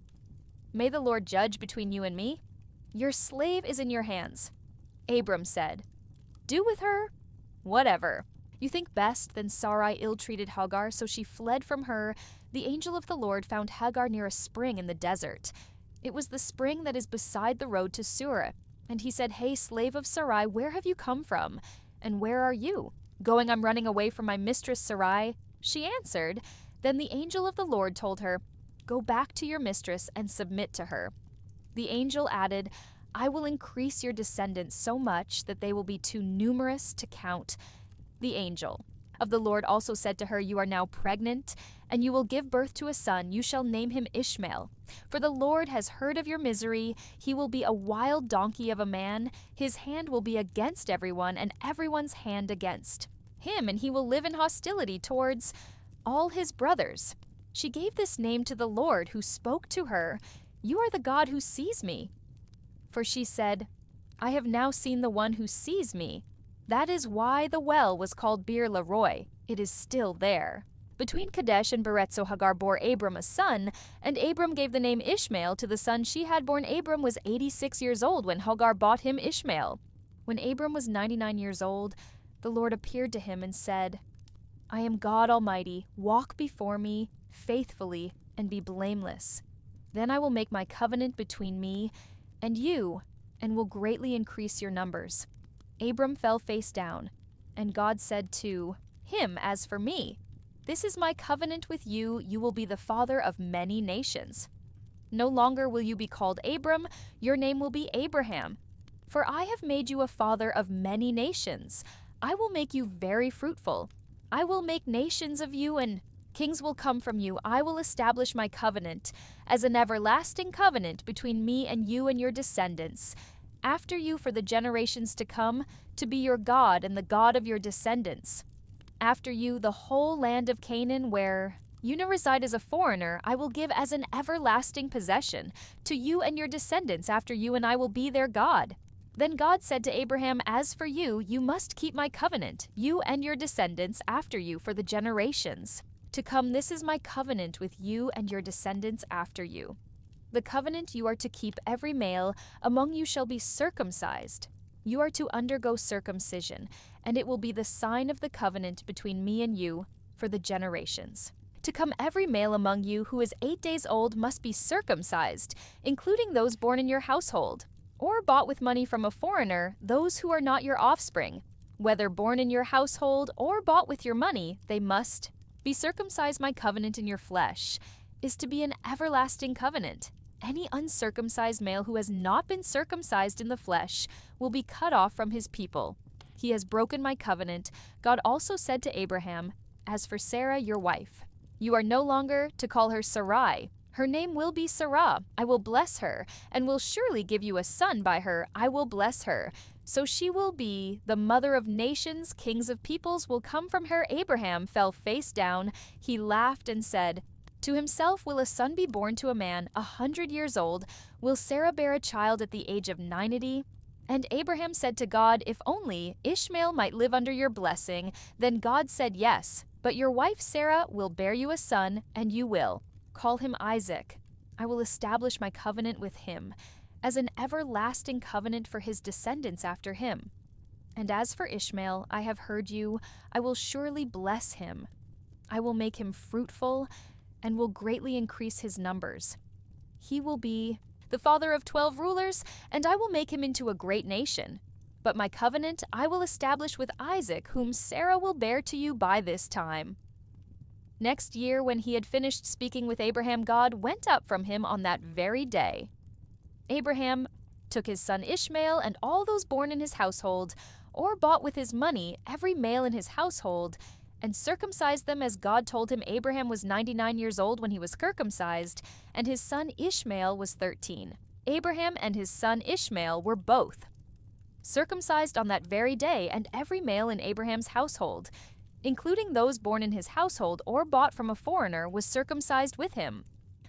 May the Lord judge between you and me. Your slave is in your hands. Abram said, Do with her whatever. You think best, then Sarai ill-treated Hagar, so she fled from her. The angel of the Lord found Hagar near a spring in the desert. It was the spring that is beside the road to Shur. And he said, "Hey, slave of Sarai, where have you come from? And where are you?" "Going, I'm running away from my mistress Sarai," she answered. Then the angel of the Lord told her, "Go back to your mistress and submit to her." The angel added, "I will increase your descendants so much that they will be too numerous to count." The angel of the Lord also said to her, "You are now pregnant, and you will give birth to a son. You shall name him Ishmael. For the Lord has heard of your misery. He will be a wild donkey of a man. His hand will be against everyone, and everyone's hand against him, and he will live in hostility towards all his brothers." She gave this name to the Lord, who spoke to her, "You are the God who sees me." For she said, "I have now seen the one who sees me." That is why the well was called Beer Laroy. It is still there. Between Kadesh and Beretzo, Hagar bore Abram a son, and Abram gave the name Ishmael to the son she had born. Abram was 86 years old when Hagar bought him Ishmael. When Abram was 99 years old, the Lord appeared to him and said, "I am God Almighty. Walk before me faithfully and be blameless. Then I will make my covenant between me and you, and will greatly increase your numbers." Abram fell face down, and God said to him, "As for me, this is my covenant with you. You will be the father of many nations. No longer will you be called Abram, your name will be Abraham. For I have made you a father of many nations. I will make you very fruitful. I will make nations of you, and kings will come from you. I will establish my covenant as an everlasting covenant between me and you and your descendants after you for the generations to come, to be your God and the God of your descendants. After you, the whole land of Canaan, where you now reside as a foreigner, I will give as an everlasting possession to you and your descendants after you, and I will be their God." Then God said to Abraham, "As for you, you must keep my covenant, you and your descendants after you for the generations to come. This is my covenant with you and your descendants after you. The covenant you are to keep: every male among you shall be circumcised. You are to undergo circumcision, and it will be the sign of the covenant between me and you for the generations. To come, every male among you who is 8 days old must be circumcised, including those born in your household, or bought with money from a foreigner, those who are not your offspring. Whether born in your household or bought with your money, they must be circumcised. My covenant in your flesh is to be an everlasting covenant. Any uncircumcised male who has not been circumcised in the flesh will be cut off from his people. He has broken my covenant." God also said to Abraham, "As for Sarah, your wife, you are no longer to call her Sarai. Her name will be Sarah. I will bless her, and will surely give you a son by her. I will bless her. So she will be the mother of nations. Kings of peoples will come from her." Abraham fell face down. He laughed and said, "To himself will a son be born to a man 100 years old? Will Sarah bear a child at the age of 90? And Abraham said to God, "If only Ishmael might live under your blessing." Then God said, "Yes, but your wife Sarah will bear you a son, and you will call him Isaac. I will establish my covenant with him as an everlasting covenant for his descendants after him. And as for Ishmael, I have heard you. I will surely bless him. I will make him fruitful and will greatly increase his numbers. He will be the father of 12 rulers, and I will make him into a great nation. But my covenant I will establish with Isaac, whom Sarah will bear to you by this time." Next year, when he had finished speaking with Abraham, God went up from him on that very day. Abraham took his son Ishmael and all those born in his household, or bought with his money, every male in his household, and circumcised them as God told him. Abraham was 99 years old when he was circumcised, and his son Ishmael was 13. Abraham and his son Ishmael were both circumcised on that very day, and every male in Abraham's household, including those born in his household or bought from a foreigner, was circumcised with him.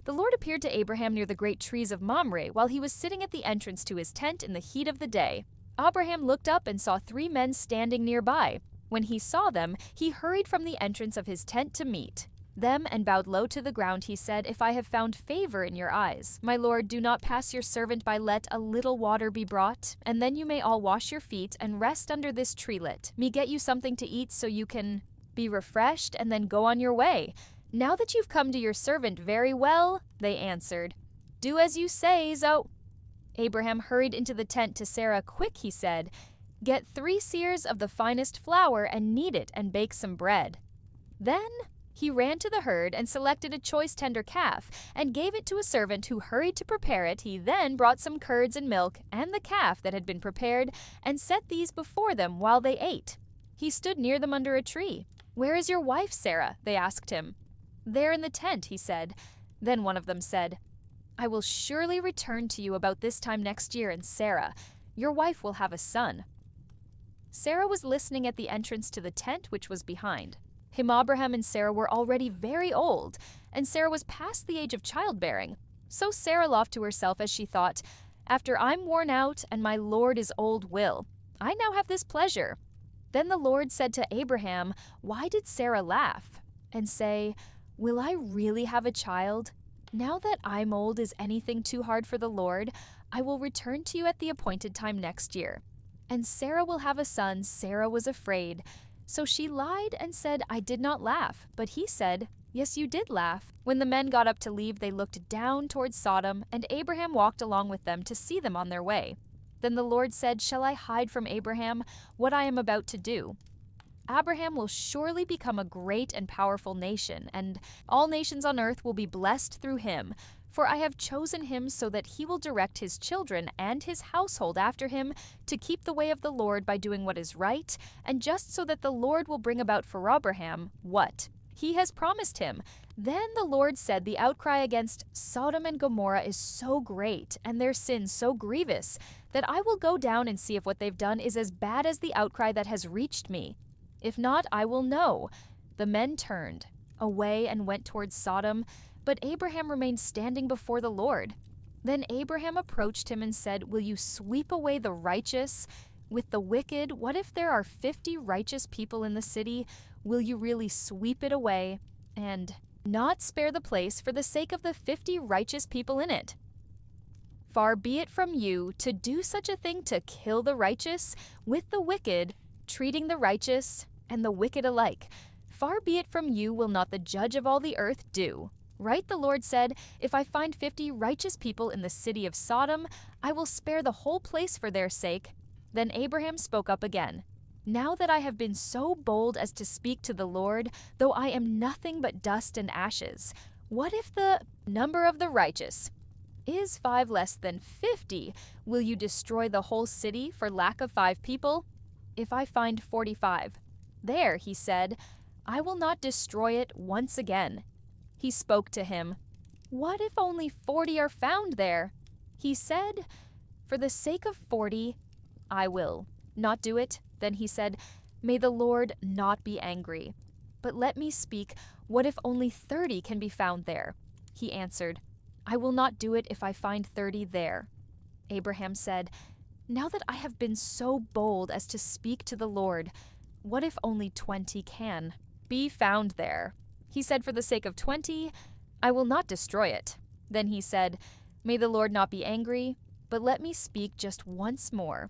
The Lord appeared to Abraham near the great trees of Mamre while he was sitting at the entrance to his tent in the heat of the day. Abraham looked up and saw 3 men standing nearby. When he saw them, he hurried from the entrance of his tent to meet them and bowed low to the ground, he said, "If I have found favor in your eyes, my lord, do not pass your servant by. Let a little water be brought, and then you may all wash your feet and rest under this treelet. Me get you something to eat so you can be refreshed and then go on your way." "Now that you've come to your servant, very well," they answered. "Do as you say, Abraham hurried into the tent to Sarah. "Quick," he said, "get 3 seers of the finest flour and knead it and bake some bread." Then he ran to the herd and selected a choice tender calf and gave it to a servant who hurried to prepare it. He then brought some curds and milk and the calf that had been prepared and set these before them while they ate. He stood near them under a tree. "Where is your wife, Sarah?" they asked him. "There in the tent," he said. Then one of them said, "I will surely return to you about this time next year, and Sarah, your wife, will have a son." Sarah was listening at the entrance to the tent, which was behind. Abraham and Sarah were already very old, and Sarah was past the age of childbearing. So Sarah laughed to herself as she thought, "After I'm worn out and my Lord is old, I now have this pleasure." Then the Lord said to Abraham, "Why did Sarah laugh and say, 'Will I really have a child?' Now that I'm old, is anything too hard for the Lord? I will return to you at the appointed time next year. And Sarah will have a son." Sarah was afraid. So she lied and said, "I did not laugh." But he said, "Yes, you did laugh." When the men got up to leave, they looked down towards Sodom, and Abraham walked along with them to see them on their way. Then the Lord said, "Shall I hide from Abraham what I am about to do? Abraham will surely become a great and powerful nation, and all nations on earth will be blessed through him. For I have chosen him so that he will direct his children and his household after him to keep the way of the Lord by doing what is right, and just so that the Lord will bring about for Abraham what he has promised him." Then the Lord said, "The outcry against Sodom and Gomorrah is so great, and their sin so grievous, that I will go down and see if what they've done is as bad as the outcry that has reached me. If not, I will know." The men turned away and went towards Sodom, but Abraham remained standing before the Lord. Then Abraham approached him and said, "Will you sweep away the righteous with the wicked? What if there are 50 righteous people in the city? Will you really sweep it away and not spare the place for the sake of the 50 righteous people in it? Far be it from you to do such a thing, to kill the righteous with the wicked, treating the righteous and the wicked alike. Far be it from you, will not the judge of all the earth do? Right?" The Lord said, "If I find 50 righteous people in the city of Sodom, I will spare the whole place for their sake." Then Abraham spoke up again. "Now that I have been so bold as to speak to the Lord, though I am nothing but dust and ashes, what if the number of the righteous is 5 less than 50? Will you destroy the whole city for lack of 5 people? If I find 45, there," he said, "I will not destroy it once again." He spoke to him, "What if only 40 are found there?" He said, "For the sake of 40, I will not do it." Then he said, "May the Lord not be angry, but let me speak. What if only 30 can be found there?" He answered, "I will not do it if I find 30 there." Abraham said, "Now that I have been so bold as to speak to the Lord, what if only 20 can be found there?" He said, "For the sake of 20, I will not destroy it." Then he said, "May the Lord not be angry, but let me speak just once more.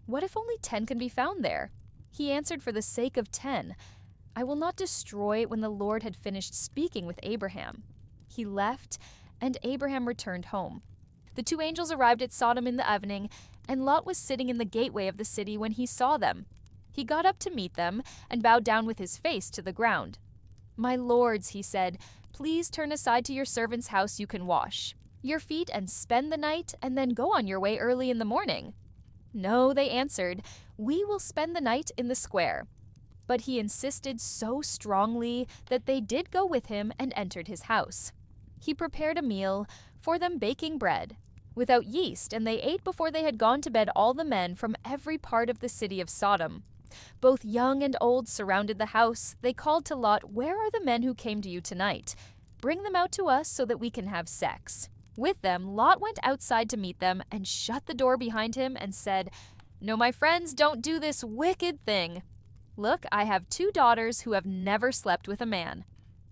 What if only 10 can be found there?" He answered, "For the sake of 10, I will not destroy it." When the Lord had finished speaking with Abraham, he left, and Abraham returned home. The 2 angels arrived at Sodom in the evening, and Lot was sitting in the gateway of the city when he saw them. He got up to meet them and bowed down with his face to the ground. "My lords," he said, "please turn aside to your servant's house. You can wash your feet and spend the night, and then go on your way early in the morning." "No," they answered, "we will spend the night in the square." But he insisted so strongly that they did go with him and entered his house. He prepared a meal for them, baking bread without yeast, and they ate before they had gone to bed, all the men from every part of the city of Sodom. Both young and old surrounded the house. They called to Lot, "Where are the men who came to you tonight? Bring them out to us so that we can have sex." With them, Lot went outside to meet them and shut the door behind him and said, "No, my friends, don't do this wicked thing. Look, I have 2 daughters who have never slept with a man.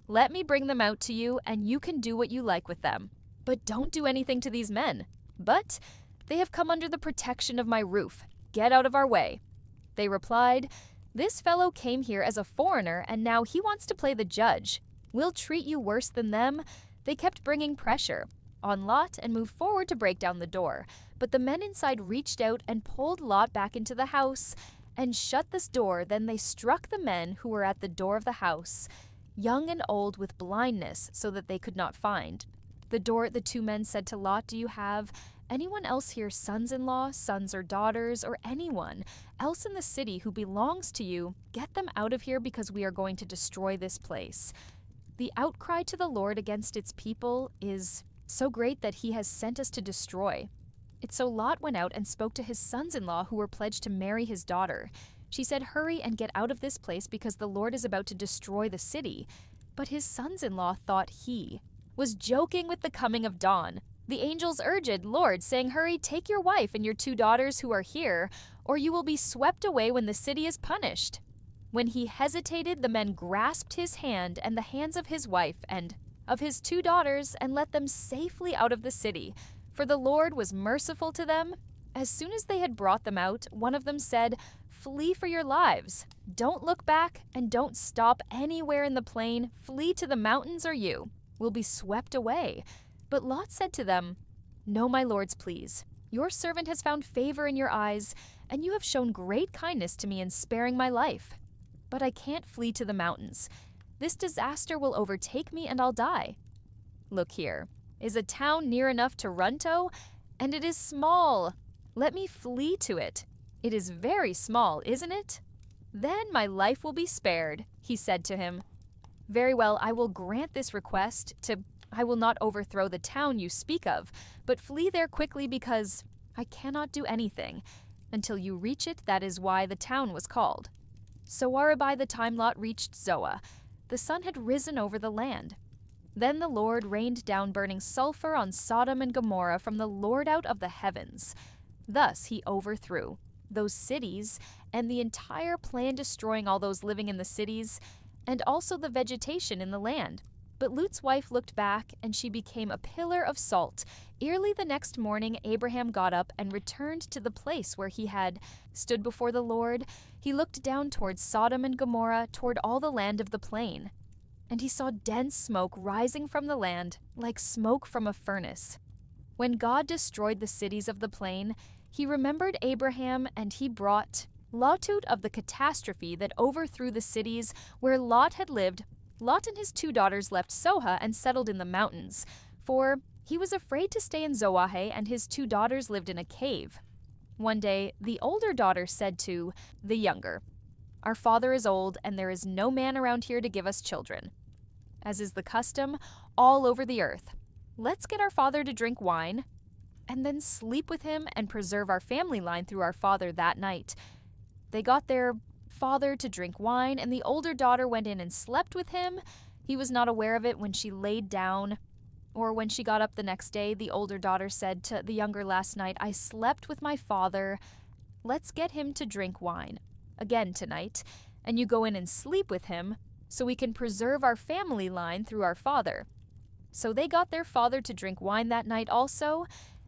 Let me bring them out to you, and you can do what you like with them. But don't do anything to these men. But they have come under the protection of my roof. Get out of our way." They replied, "This fellow came here as a foreigner, and now he wants to play the judge. We'll treat you worse than them." They kept bringing pressure on Lot and moved forward to break down the door. But the men inside reached out and pulled Lot back into the house and shut this door. Then they struck the men who were at the door of the house, young and old with blindness, so that they could not find. The two men said to Lot, "Do you have anyone else here, sons-in-law, sons or daughters, or anyone else in the city who belongs to you? Get them out of here, because we are going to destroy this place." The outcry to the Lord against its people is so great that he has sent us to destroy. So Lot went out and spoke to his sons-in-law who were pledged to marry his daughter. She said, "Hurry and get out of this place, because the Lord is about to destroy the city." But his sons-in-law thought he was joking with the coming of dawn. The angels urged Lord, saying, "Hurry, take your wife and your 2 daughters who are here, or you will be swept away when the city is punished." When he hesitated, the men grasped his hand and the hands of his wife and of his 2 daughters and let them safely out of the city, for the Lord was merciful to them. As soon as they had brought them out, one of them said, "Flee for your lives. Don't look back and don't stop anywhere in the plain. Flee to the mountains, or you will be swept away." But Lot said to them, "No, my lords, please. Your servant has found favor in your eyes, and you have shown great kindness to me in sparing my life. But I can't flee to the mountains. This disaster will overtake me and I'll die. Look here, is a town near enough to run to? And it is small. Let me flee to it. It is very small, isn't it? Then my life will be spared," he said to him. "Very well, I will grant this request. I will not overthrow the town you speak of, but flee there quickly, because I cannot do anything until you reach it. That is why the town was called." So by the time Lot reached Zoah, the sun had risen over the land. Then the Lord rained down burning sulfur on Sodom and Gomorrah from the Lord out of the heavens. Thus he overthrew those cities and the entire plan, destroying all those living in the cities and also the vegetation in the land. But Lot's wife looked back, and she became a pillar of salt. Early the next morning, Abraham got up and returned to the place where he had stood before the Lord. He looked down toward Sodom and Gomorrah, toward all the land of the plain. And he saw dense smoke rising from the land, like smoke from a furnace. When God destroyed the cities of the plain, he remembered Abraham, and he brought Lot out of the catastrophe that overthrew the cities where Lot had lived. Lot and his 2 daughters left Soha and settled in the mountains, for he was afraid to stay in Zoar, and his 2 daughters lived in a cave. One day, the older daughter said to the younger, "Our father is old, and there is no man around here to give us children, as is the custom all over the earth. Let's get our father to drink wine, and then sleep with him and preserve our family line through our father that night." They got their father to drink wine, and the older daughter went in and slept with him. He was not aware of it when she laid down, or when she got up the next day. The older daughter said to the younger last night, "I slept with my father. Let's get him to drink wine again tonight, and you go in and sleep with him so we can preserve our family line through our father." So they got their father to drink wine that night also,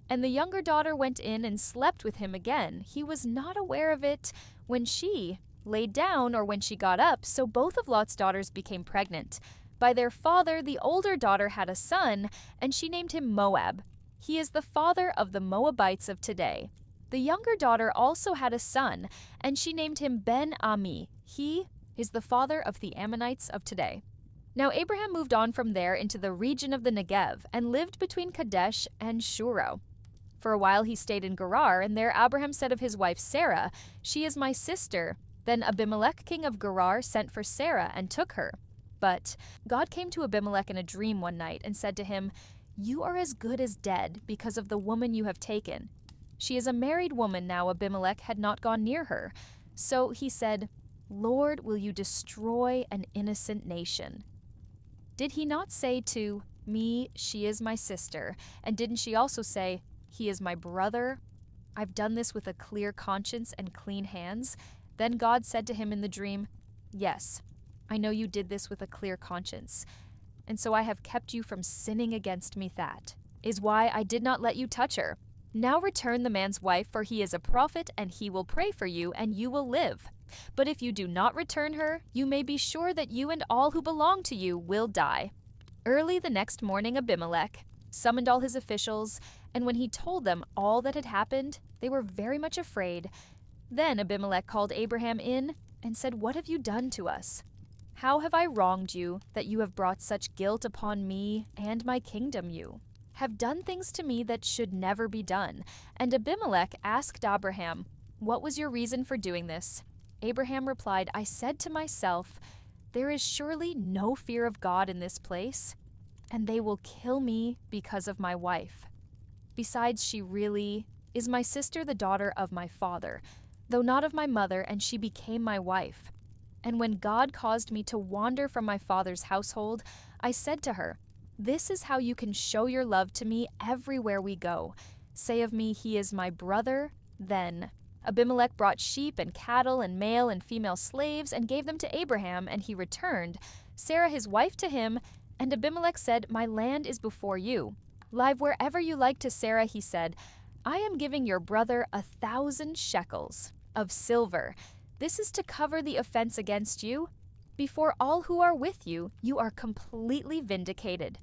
and the younger daughter went in and slept with him again. He was not aware of it when she laid down or when she got up, so both of Lot's daughters became pregnant. By their father, the older daughter had a son, and she named him Moab. He is the father of the Moabites of today. The younger daughter also had a son, and she named him Ben-Ami. He is the father of the Ammonites of today. Now Abraham moved on from there into the region of the Negev and lived between Kadesh and Shuro. For a while he stayed in Gerar, and there Abraham said of his wife Sarah, "She is my sister." Then Abimelech, king of Gerar, sent for Sarah and took her. But God came to Abimelech in a dream one night and said to him, "You are as good as dead because of the woman you have taken. She is a married woman now." Abimelech had not gone near her. So he said, "Lord, will you destroy an innocent nation?" Did he not say to me, "She is my sister"? And didn't she also say, "He is my brother"? I've done this with a clear conscience and clean hands. Then God said to him in the dream, "Yes, I know you did this with a clear conscience. and so I have kept you from sinning against me. That is why I did not let you touch her. Now return the man's wife, for he is a prophet, and he will pray for you, and you will live. But if you do not return her, you may be sure that you and all who belong to you will die." Early the next morning, Abimelech summoned all his officials, and when he told them all that had happened, they were very much afraid. Then Abimelech called Abraham in and said, "What have you done to us? How have I wronged you that you have brought such guilt upon me and my kingdom? You have done things to me that should never be done." And Abimelech asked Abraham, "What was your reason for doing this?" Abraham replied, "I said to myself, there is surely no fear of God in this place, and they will kill me because of my wife. Besides, she really is my sister, the daughter of my father, though not of my mother, and she became my wife. And when God caused me to wander from my father's household, I said to her, 'This is how you can show your love to me everywhere we go. Say of me, he is my brother.' Then Abimelech brought sheep and cattle and male and female slaves and gave them to Abraham, and he returned Sarah his wife to him. And Abimelech said, 'My land is before you. Live wherever you like to Sarah,' he said. 'I am giving your brother 1,000 shekels of silver. This is to cover the offense against you. Before all who are with you, you are completely vindicated.'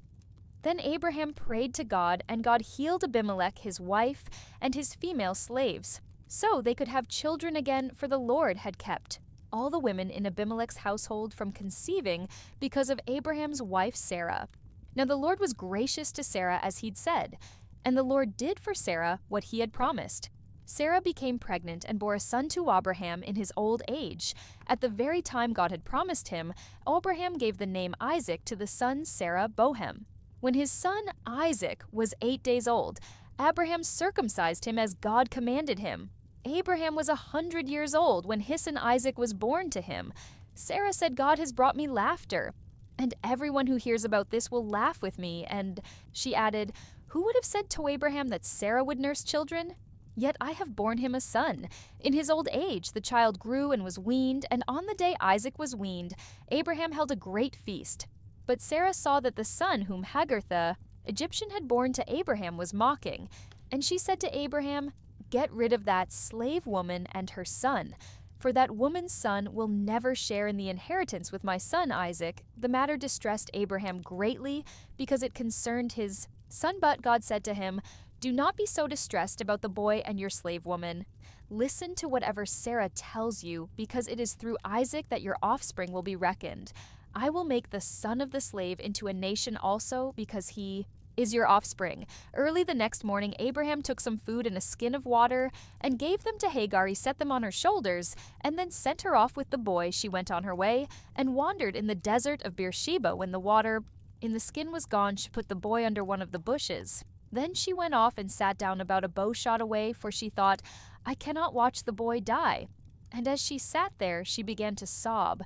Then Abraham prayed to God, and God healed Abimelech, his wife, and his female slaves. So they could have children again, for the Lord had kept all the women in Abimelech's household from conceiving because of Abraham's wife Sarah. Now the Lord was gracious to Sarah as he'd said, and the Lord did for Sarah what he had promised. Sarah became pregnant and bore a son to Abraham in his old age. At the very time God had promised him, Abraham gave the name Isaac to the son Sarah Bohem. When his son Isaac was 8 days old, Abraham circumcised him as God commanded him. Abraham was 100 years old when his son Isaac was born to him. Sarah said, "God has brought me laughter, and everyone who hears about this will laugh with me." And she added, "Who would have said to Abraham that Sarah would nurse children? Yet I have borne him a son." In his old age the child grew and was weaned, and on the day Isaac was weaned, Abraham held a great feast. But Sarah saw that the son whom Hagar the Egyptian had borne to Abraham was mocking, and she said to Abraham, "Get rid of that slave woman and her son, for that woman's son will never share in the inheritance with my son Isaac." The matter distressed Abraham greatly because it concerned his son, but God said to him, "Do not be so distressed about the boy and your slave woman. Listen to whatever Sarah tells you, because it is through Isaac that your offspring will be reckoned. I will make the son of the slave into a nation also, because he is your offspring." Early the next morning, Abraham took some food and a skin of water and gave them to Hagar. He set them on her shoulders and then sent her off with the boy. She went on her way and wandered in the desert of Beersheba. When the water in the skin was gone, she put the boy under one of the bushes. Then she went off and sat down about a bow shot away, for she thought, "I cannot watch the boy die." And as she sat there, she began to sob.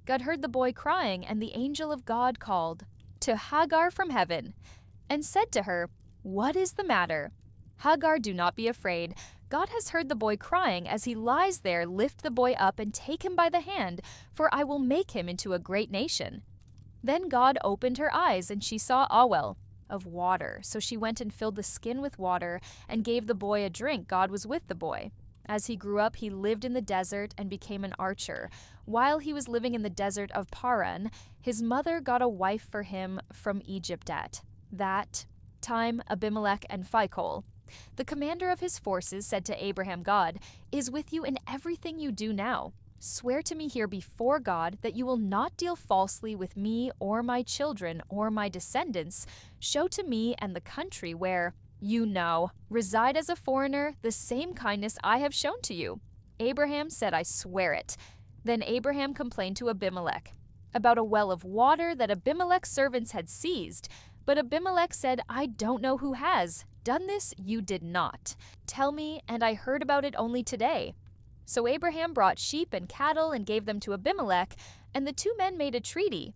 God heard the boy crying, and the angel of God called to Hagar from heaven and said to her, "What is the matter? Hagar, do not be afraid. God has heard the boy crying. As he lies there, lift the boy up and take him by the hand, for I will make him into a great nation." Then God opened her eyes, and she saw a well of water. So she went and filled the skin with water and gave the boy a drink. God was with the boy. As he grew up, he lived in the desert and became an archer. While he was living in the desert of Paran, his mother got a wife for him from Egypt at that time, Abimelech and Phicol. The commander of his forces said to Abraham, "God is with you in everything you do now. Swear to me here before God that you will not deal falsely with me or my children or my descendants. Show to me and the country where you now reside as a foreigner the same kindness I have shown to you." Abraham said, "I swear it." Then Abraham complained to Abimelech about a well of water that Abimelech's servants had seized. But Abimelech said, "I don't know who has done this. You did not tell me, and I heard about it only today." So Abraham brought sheep and cattle and gave them to Abimelech, and the two men made a treaty.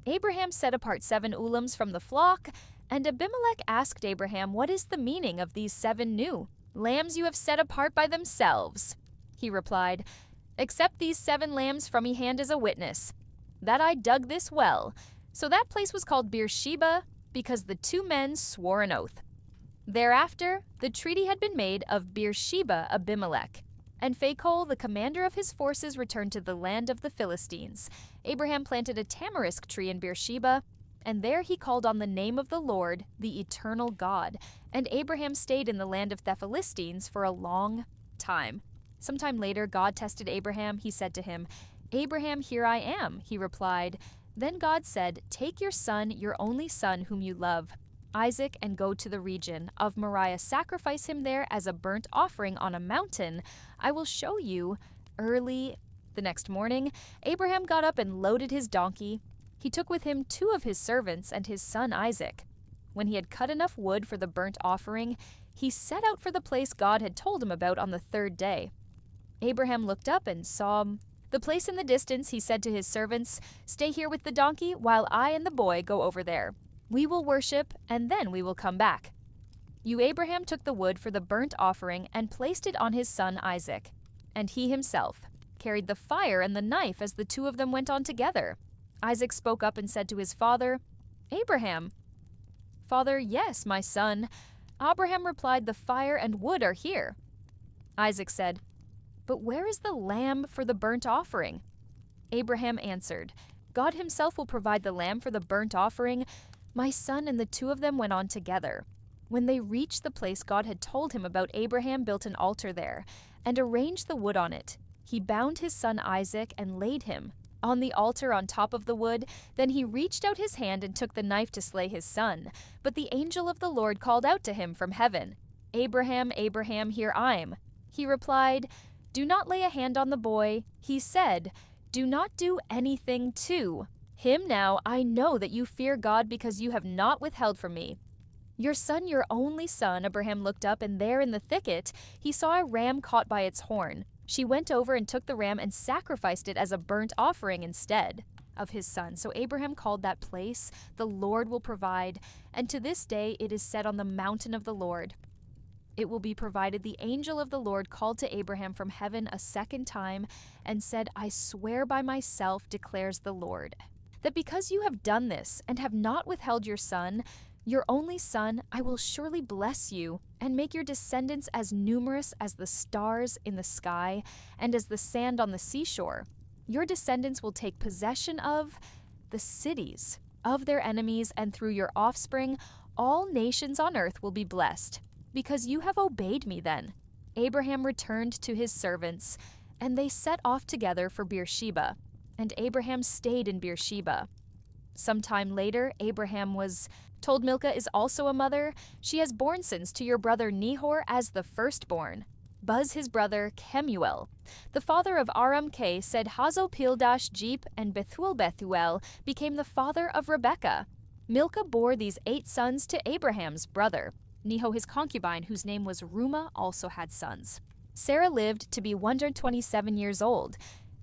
Abraham set apart 7 ulams from the flock, and Abimelech asked Abraham, "What is the meaning of these 7 new lambs you have set apart by themselves?" He replied, "Accept these 7 lambs from me hand as a witness that I dug this well. So that place was called Beersheba because the two men swore an oath. Thereafter, the treaty had been made of Beersheba Abimelech. And Phicol, the commander of his forces, returned to the land of the Philistines. Abraham planted a tamarisk tree in Beersheba, and there he called on the name of the Lord, the eternal God. And Abraham stayed in the land of the Philistines for a long time. Sometime later, God tested Abraham. He said to him, "Abraham, here I am," he replied. Then God said, "Take your son, your only son whom you love, Isaac, and go to the region of Moriah. Sacrifice him there as a burnt offering on a mountain I will show you." Early the next morning, Abraham got up and loaded his donkey. He took with him 2 of his servants and his son Isaac. When he had cut enough wood for the burnt offering, he set out for the place God had told him about on the 3rd day. Abraham looked up and saw the place in the distance. He said to his servants, "Stay here with the donkey while I and the boy go over there. We will worship, and then we will come back." Abraham took the wood for the burnt offering and placed it on his son Isaac, and he himself carried the fire and the knife as the 2 of them went on together. Isaac spoke up and said to his father, "Abraham." "Father, yes, my son." Abraham replied, "The fire and wood are here." Isaac said, "But where is the lamb for the burnt offering?" Abraham answered, "God himself will provide the lamb for the burnt offering." My son and the 2 of them went on together. When they reached the place God had told him about, Abraham built an altar there and arranged the wood on it. He bound his son Isaac and laid him on the altar on top of the wood. Then he reached out his hand and took the knife to slay his son. But the angel of the Lord called out to him from heaven, "Abraham, Abraham, here I am." He replied, "Do not lay a hand on the boy." He said, "Do not do anything to him now. I know that you fear God because you have not withheld from me your son, your only son." Abraham looked up, and there in the thicket he saw a ram caught by its horn. She went over and took the ram and sacrificed it as a burnt offering instead of his son. So Abraham called that place, "The Lord will provide," and to this day it is said, "On the mountain of the Lord it will be provided." The angel of the Lord called to Abraham from heaven a second time and said, "I swear by myself, declares the Lord, that because you have done this and have not withheld your son, your only son, I will surely bless you and make your descendants as numerous as the stars in the sky and as the sand on the seashore. Your descendants will take possession of the cities of their enemies, and through your offspring, all nations on earth will be blessed, because you have obeyed me." Then Abraham returned to his servants, and they set off together for Beersheba, and Abraham stayed in Beersheba. Sometime later, Abraham was told, "Milcah is also a mother. She has borne sons to your brother Nahor as the firstborn. Buz his brother, Kemuel, the father of Aram-K, said Hazo Pildash Jeep, and Bethuel became the father of Rebekah. Milcah bore these 8 sons to Abraham's brother. Neho, his concubine, whose name was Ruma, also had sons. Sarah lived to be 127 years old.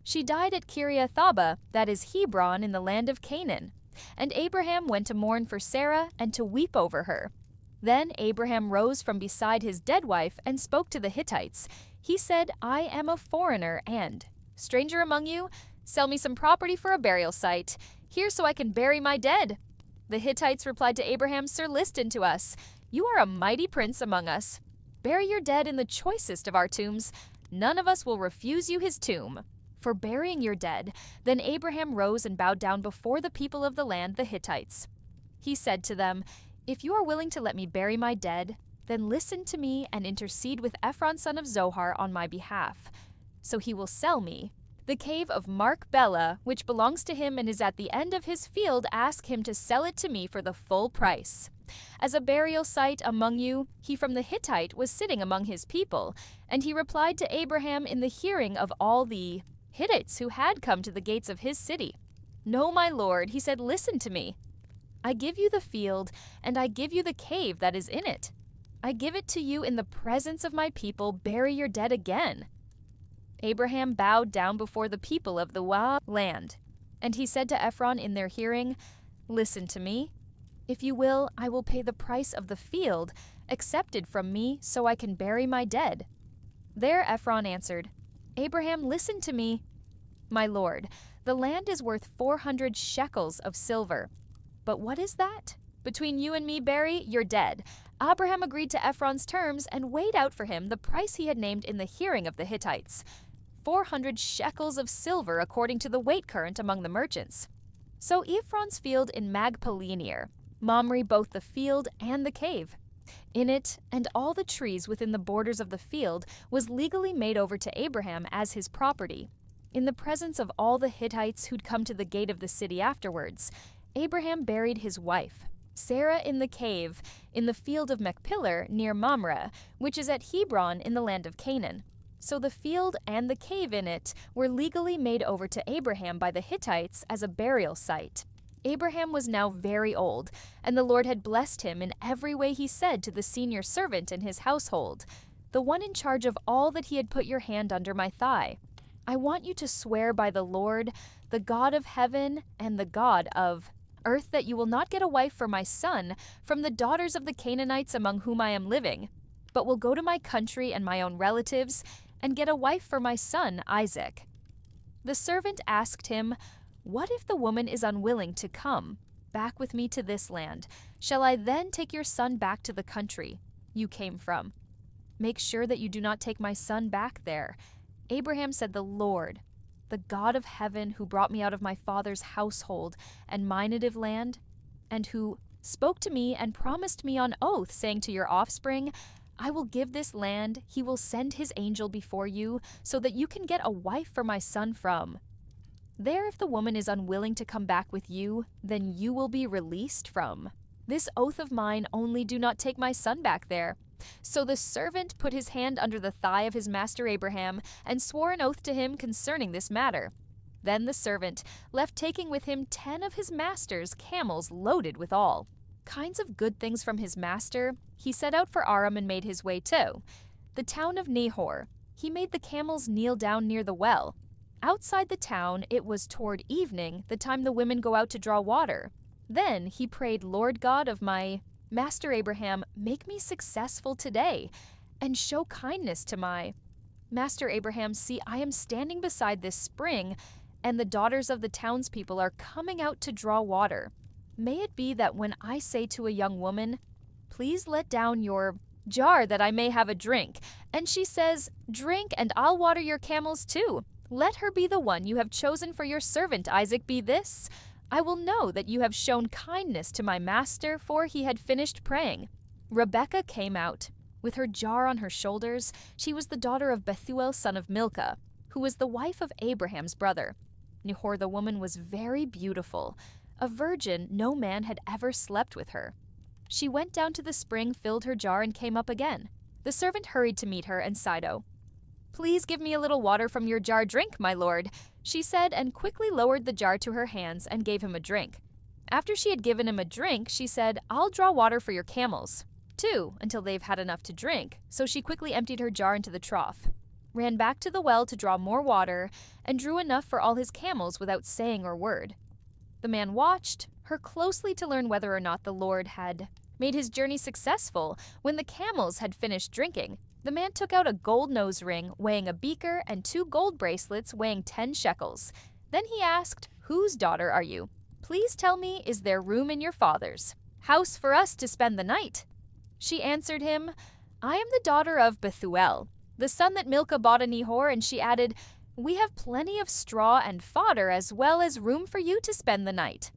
She died at Kiriath-Arba, that is Hebron, in the land of Canaan. And Abraham went to mourn for Sarah and to weep over her. Then Abraham rose from beside his dead wife and spoke to the Hittites. He said, "I am a foreigner and stranger among you. Sell me some property for a burial site here so I can bury my dead." The Hittites replied to Abraham, "Sir, listen to us. You are a mighty prince among us. Bury your dead in the choicest of our tombs. None of us will refuse you his tomb for burying your dead." Then Abraham rose and bowed down before the people of the land, the Hittites. He said to them, "If you are willing to let me bury my dead, then listen to me and intercede with Ephron son of Zohar on my behalf. So he will sell me the cave of Machpelah, which belongs to him and is at the end of his field. Ask him to sell it to me for the full price. As a burial site among you." He from the Hittite was sitting among his people, and he replied to Abraham in the hearing of all the Hittites who had come to the gates of his city, "No, my lord," he said, "listen to me. I give you the field, and I give you the cave that is in it. I give it to you in the presence of my people. Bury your dead again." Abraham bowed down before the people of the land, and he said to Ephron in their hearing, "Listen to me. If you will, I will pay the price of the field accepted from me so I can bury my dead." There Ephron answered, "Abraham, listen to me. My lord, The land is worth 400 shekels of silver. But what is that? Between you and me, Barry, you're dead. Abraham agreed to Ephron's terms and weighed out for him the price he had named in the hearing of the Hittites. 400 shekels of silver according to the weight current among the merchants. So Ephron's field in Magpelene, Mamre both the field and the cave. In it, and all the trees within the borders of the field, was legally made over to Abraham as his property. In the presence of all the Hittites who'd come to the gate of the city afterwards, Abraham buried his wife, Sarah, in the cave, in the field of Machpelah near Mamre, which is at Hebron in the land of Canaan. So the field and the cave in it were legally made over to Abraham by the Hittites as a burial site. Abraham was now very old, and the Lord had blessed him in every way he said to the senior servant in his household, the one in charge of all that he had put your hand under my thigh. I want you to swear by the Lord, the God of heaven and the God of earth, that you will not get a wife for my son from the daughters of the Canaanites among whom I am living, but will go to my country and my own relatives and get a wife for my son Isaac. The servant asked him, What if the woman is unwilling to come back with me to this land? Shall I then take your son back to the country you came from? Make sure that you do not take my son back there. Abraham said, The Lord, the God of heaven, who brought me out of my father's household and my native land, and who spoke to me and promised me on oath, saying to your offspring, I will give this land, he will send his angel before you, so that you can get a wife for my son from. There, if the woman is unwilling to come back with you, then you will be released from. This oath of mine, only do not take my son back there. So the servant put his hand under the thigh of his master Abraham and swore an oath to him concerning this matter. Then the servant left, taking with him 10 of his master's camels loaded with all kinds of good things from his master. He set out for Aram and made his way to the town of Nahor. He made the camels kneel down near the well. Outside the town, it was toward evening, the time the women go out to draw water. Then he prayed, Lord God of my master Abraham, make me successful today, and show kindness to my master Abraham. See, I am standing beside this spring, and the daughters of the townspeople are coming out to draw water. May it be that when I say to a young woman, Please let down your jar that I may have a drink, and she says, Drink, and I'll water your camels too. Let her be the one you have chosen for your servant Isaac be this. I will know that you have shown kindness to my master, for he had finished praying. Rebekah came out, with her jar on her shoulders. She was the daughter of Bethuel son of Milcah, who was the wife of Abraham's brother. Nahor the woman was very beautiful. A virgin, no man had ever slept with her. She went down to the spring, filled her jar, and came up again. The servant hurried to meet her and Sidon. Please give me a little water from your jar. Drink, my lord, she said, and quickly lowered the jar to her hands and gave him a drink. After she had given him a drink, she said, I'll draw water for your camels, too, until they've had enough to drink. So she quickly emptied her jar into the trough, ran back to the well to draw more water, and drew enough for all his camels without saying a word. The man watched her closely to learn whether or not the Lord had made his journey successful. When the camels had finished drinking, the man took out a gold nose ring weighing a beaker and 2 gold bracelets weighing 10 shekels. Then he asked, Whose daughter are you? Please tell me, is there room in your father's house for us to spend the night? She answered him, I am the daughter of Bethuel, the son that Milcah bought in Nahor. And she added, We have plenty of straw and fodder, as well as room for you to spend the night.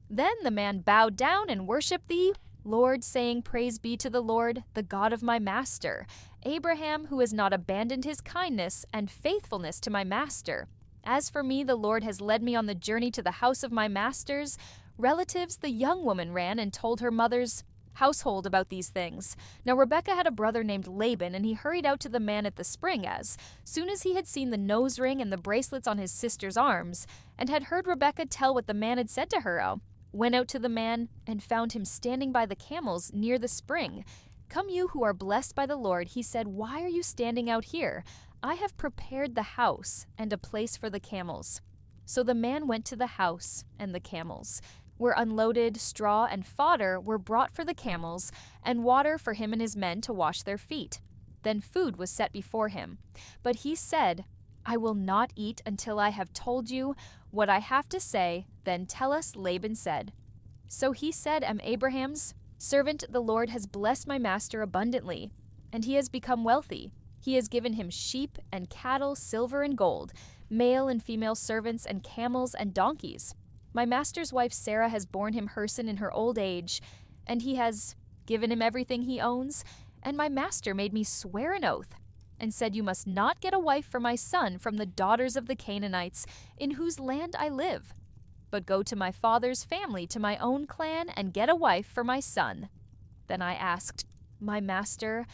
Then the man bowed down and worshipped the Lord, saying, Praise be to the Lord, the God of my master, Abraham, who has not abandoned his kindness and faithfulness to my master. As for me, the Lord has led me on the journey to the house of my master's relatives. The young woman ran and told her mother's household about these things. Now Rebekah had a brother named Laban, and he hurried out to the man at the spring as soon as he had seen the nose ring and the bracelets on his sister's arms, and had heard Rebekah tell what the man had said to her, went out to the man and found him standing by the camels near the spring. Come, you who are blessed by the Lord, he said, Why are you standing out here? I have prepared the house and a place for the camels. So the man went to the house, and the camels were unloaded. Straw and fodder were brought for the camels, and water for him and his men to wash their feet. Then food was set before him. But he said, I will not eat until I have told you what I have to say. Then tell us, Laban said. So he said, Am Abraham's servant, the Lord has blessed my master abundantly, and he has become wealthy. He has given him sheep and cattle, silver and gold, male and female servants, and camels and donkeys. My master's wife Sarah has borne him Herson in her old age, and he has given him everything he owns. And my master made me swear an oath, and said, You must not get a wife for my son from the daughters of the Canaanites, in whose land I live, but go to my father's family, to my own clan, and get a wife for my son. Then I asked, My master,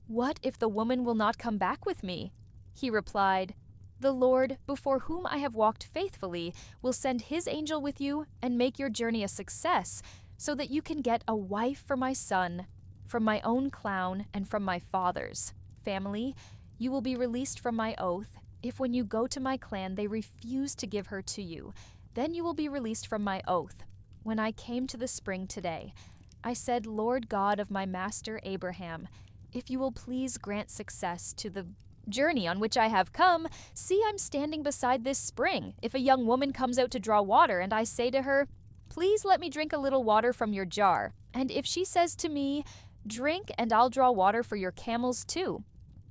what if the woman will not come back with me? He replied, The Lord, before whom I have walked faithfully, will send his angel with you and make your journey a success, so that you can get a wife for my son from my own clan and from my father's family. You will be released from my oath if when you go to my clan they refuse to give her to you. Then you will be released from my oath. When I came to the spring today, I said, Lord God of my master Abraham, if you will please grant success to the journey on which I have come, see, I'm standing beside this spring. If a young woman comes out to draw water, and I say to her, Please let me drink a little water from your jar, and if she says to me, Drink, and I'll draw water for your camels too,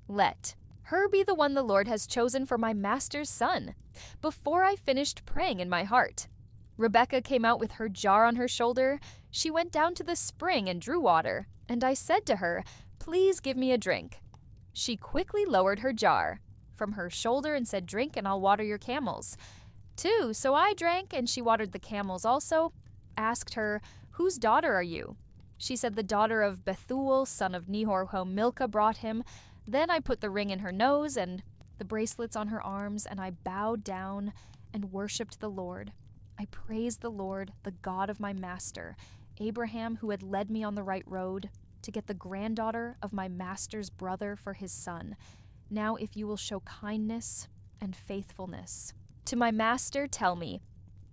let her be the one the Lord has chosen for my master's son. Before I finished praying in my heart, Rebekah came out with her jar on her shoulder. She went down to the spring and drew water, and I said to her, Please give me a drink. She quickly lowered her jar from her shoulder and said, Drink, and I'll water your camels too. So I drank, and she watered the camels also. Asked her, Whose daughter are you? She said, The daughter of Bethuel, son of Nahor, whom Milcah brought him. Then I put the ring in her nose and the bracelets on her arms, and I bowed down and worshipped the Lord. I praised the Lord, the God of my master, Abraham, who had led me on the right road to get the granddaughter of my master's brother for his son. Now if you will show kindness and faithfulness to my master, tell me.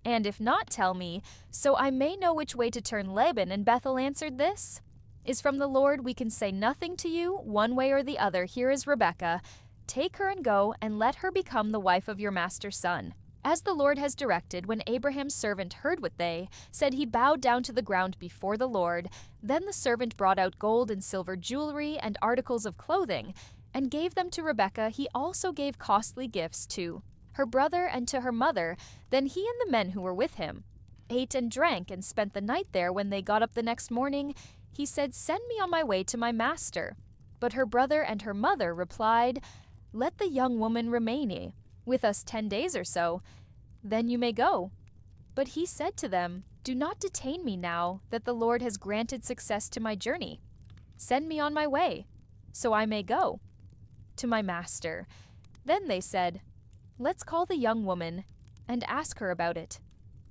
And if not, tell me, so I may know which way to turn. Laban and Bethuel answered, This is from the Lord. We can say nothing to you, one way or the other. Here is Rebekah. Take her and go, and let her become the wife of your master's son. As the Lord has directed, when Abraham's servant heard what they said, he bowed down to the ground before the Lord. Then the servant brought out gold and silver jewelry and articles of clothing, and gave them to Rebekah. He also gave costly gifts to her brother and to her mother. Then he and the men who were with him ate and drank and spent the night there. When they got up the next morning, he said, Send me on my way to my master. But her brother and her mother replied, Let the young woman remain with us 10 days or so, then you may go. But he said to them, Do not detain me now that the Lord has granted success to my journey. Send me on my way, so I may go to my master. Then they said, Let's call the young woman and ask her about it.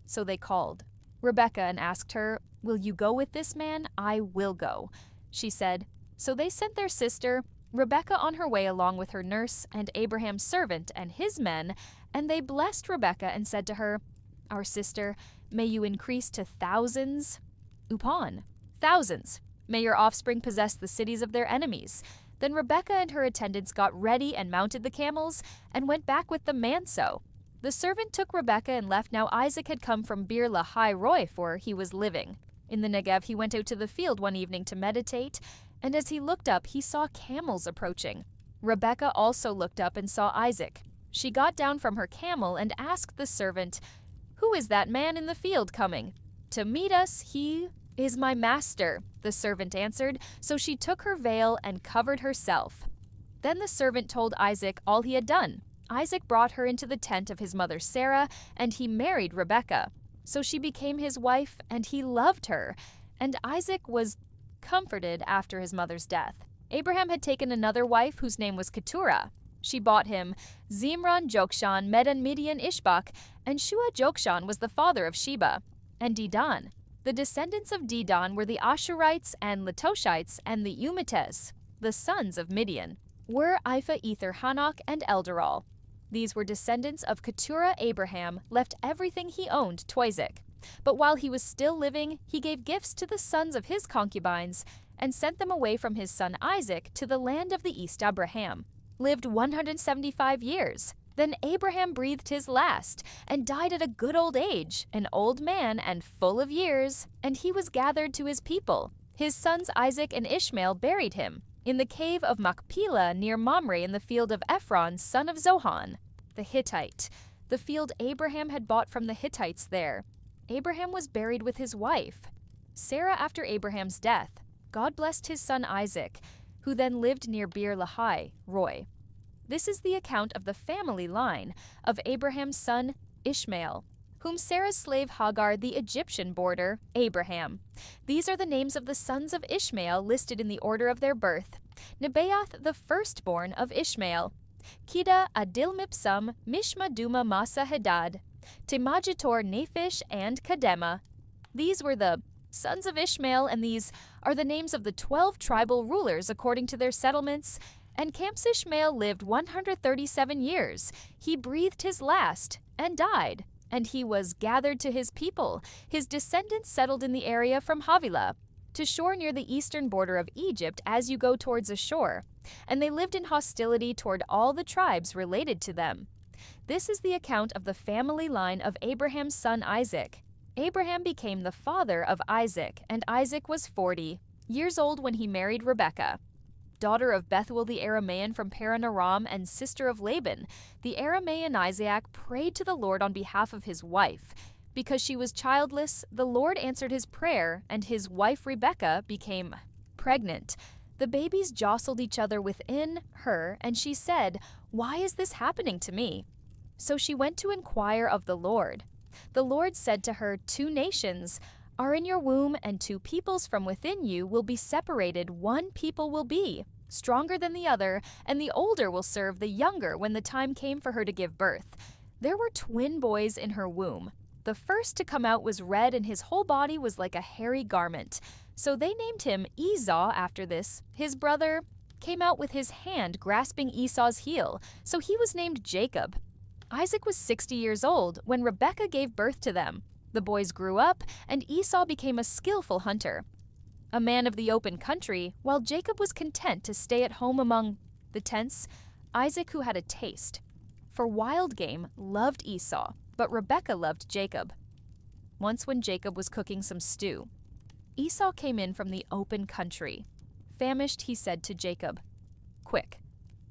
So they called Rebekah and asked her, Will you go with this man? I will go, she said. So they sent their sister Rebekah on her way along with her nurse and Abraham's servant and his men, and they blessed Rebekah and said to her, Our sister, may you increase to thousands upon thousands. May your offspring possess the cities of their enemies. Then Rebekah and her attendants got ready and mounted the camels and went back with the manso. The servant took Rebekah and left. Now Isaac had come from Beer Lahai Roi, for he was living in the Negev. He went out to the field one evening to meditate, and as he looked up, he saw camels approaching. Rebekah also looked up and saw Isaac. She got down from her camel and asked the servant, Who is that man in the field coming to meet us? He is my master, the servant answered. So she took her veil and covered herself. Then the servant told Isaac all he had done. Isaac brought her into the tent of his mother Sarah, and he married Rebekah. So she became his wife, and he loved her. And Isaac was comforted after his mother's death. Abraham had taken another wife whose name was Keturah. She bought him Zimran, Jokshan, Medan, Midian, Ishbak, and Shua Jokshan was the father of Sheba, and Dedan. The descendants of Dedan were the Ashurites and Letoshites, and the Umites, the sons of Midian, were Ipha, Ether, Hanok, and Eldaral. These were descendants of Keturah. Abraham left everything he owned to Isaac. But while he was still living, he gave gifts to the sons of his concubines and sent them away from his son Isaac to the land of the East. Abraham lived 175 years Then Abraham breathed his last, and died at a good old age, an old man and full of years, and he was gathered to his people. His sons Isaac and Ishmael buried him in the cave of Machpelah near Mamre in the field of Ephron, son of Zohan, the Hittite, the field Abraham had bought from the Hittites there. Abraham was buried with his wife, Sarah. After Abraham's death, God blessed his son Isaac, who then lived near Beer Lahai, Roy. This is the account of the family line of Abraham's son Ishmael, whom Sarah's slave Hagar the Egyptian bore Abraham. These are the names of the sons of Ishmael listed in the order of their birth. Nebaioth, the firstborn of Ishmael. Kedah, Adilmipsam, Mishma Duma Masa Hadad, Temajitor Nephish, and Kadema. These were the sons of Ishmael, and these are the names of the 12 tribal rulers according to their settlements. And Camps Ishmael lived 137 years. He breathed his last and died, and he was gathered to his people. His descendants settled in the area from Havilah to shore near the eastern border of Egypt as you go towards Ashur, and they lived in hostility toward all the tribes related to them. This is the account of the family line of Abraham's son Isaac. Abraham became the father of Isaac, and Isaac was 40 years old when he married Rebekah, daughter of Bethuel the Aramean from Paran-aram and sister of Laban. The Aramean Isaac prayed to the Lord on behalf of his wife. Because she was childless, the Lord answered his prayer, and his wife Rebekah became pregnant. The babies jostled each other within her, and she said, "Why is this happening to me?" So she went to inquire of the Lord. The Lord said to her, "2 nations are in your womb, and 2 peoples from within you will be separated. One people will be stronger than the other, and the older will serve the younger when the time came for her to give birth." There were twin boys in her womb. The first to come out was red, and his whole body was like a hairy garment. So they named him Esau after this. His brother came out with his hand grasping Esau's heel, so he was named Jacob. Isaac was 60 years old when Rebekah gave birth to them. The boys grew up, and Esau became a skillful hunter, a man of the open country, while Jacob was content to stay at home among the tents. Isaac, who had a taste for wild game, loved Esau, but Rebekah loved Jacob. Once when Jacob was cooking some stew, Esau came in from the open country. Famished, he said to Jacob, "Quick,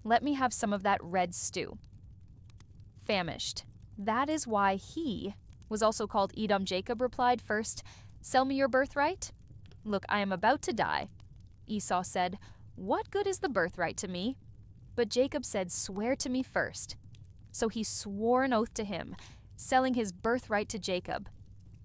let me have some of that red stew." Famished. That is why he was also called Edom. Jacob replied, "First, sell me your birthright." "Look, I am about to die." Esau said, "What good is the birthright to me?" But Jacob said, "Swear to me first." So he swore an oath to him, selling his birthright to Jacob.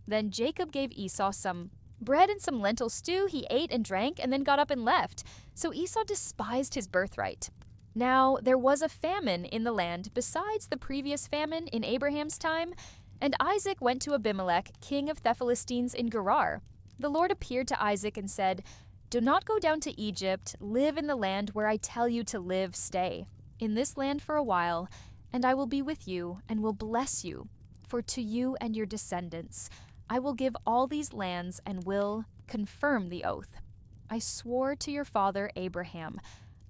Then Jacob gave Esau some bread and some lentil stew. He ate and drank and then got up and left. So Esau despised his birthright. Now there was a famine in the land besides the previous famine in Abraham's time, and Isaac went to Abimelech, king of the Philistines in Gerar. The Lord appeared to Isaac and said, "Do not go down to Egypt. Live in the land where I tell you to live. Stay in this land for a while, and I will be with you and will bless you. For to you and your descendants I will give all these lands and will confirm the oath. I swore to your father Abraham,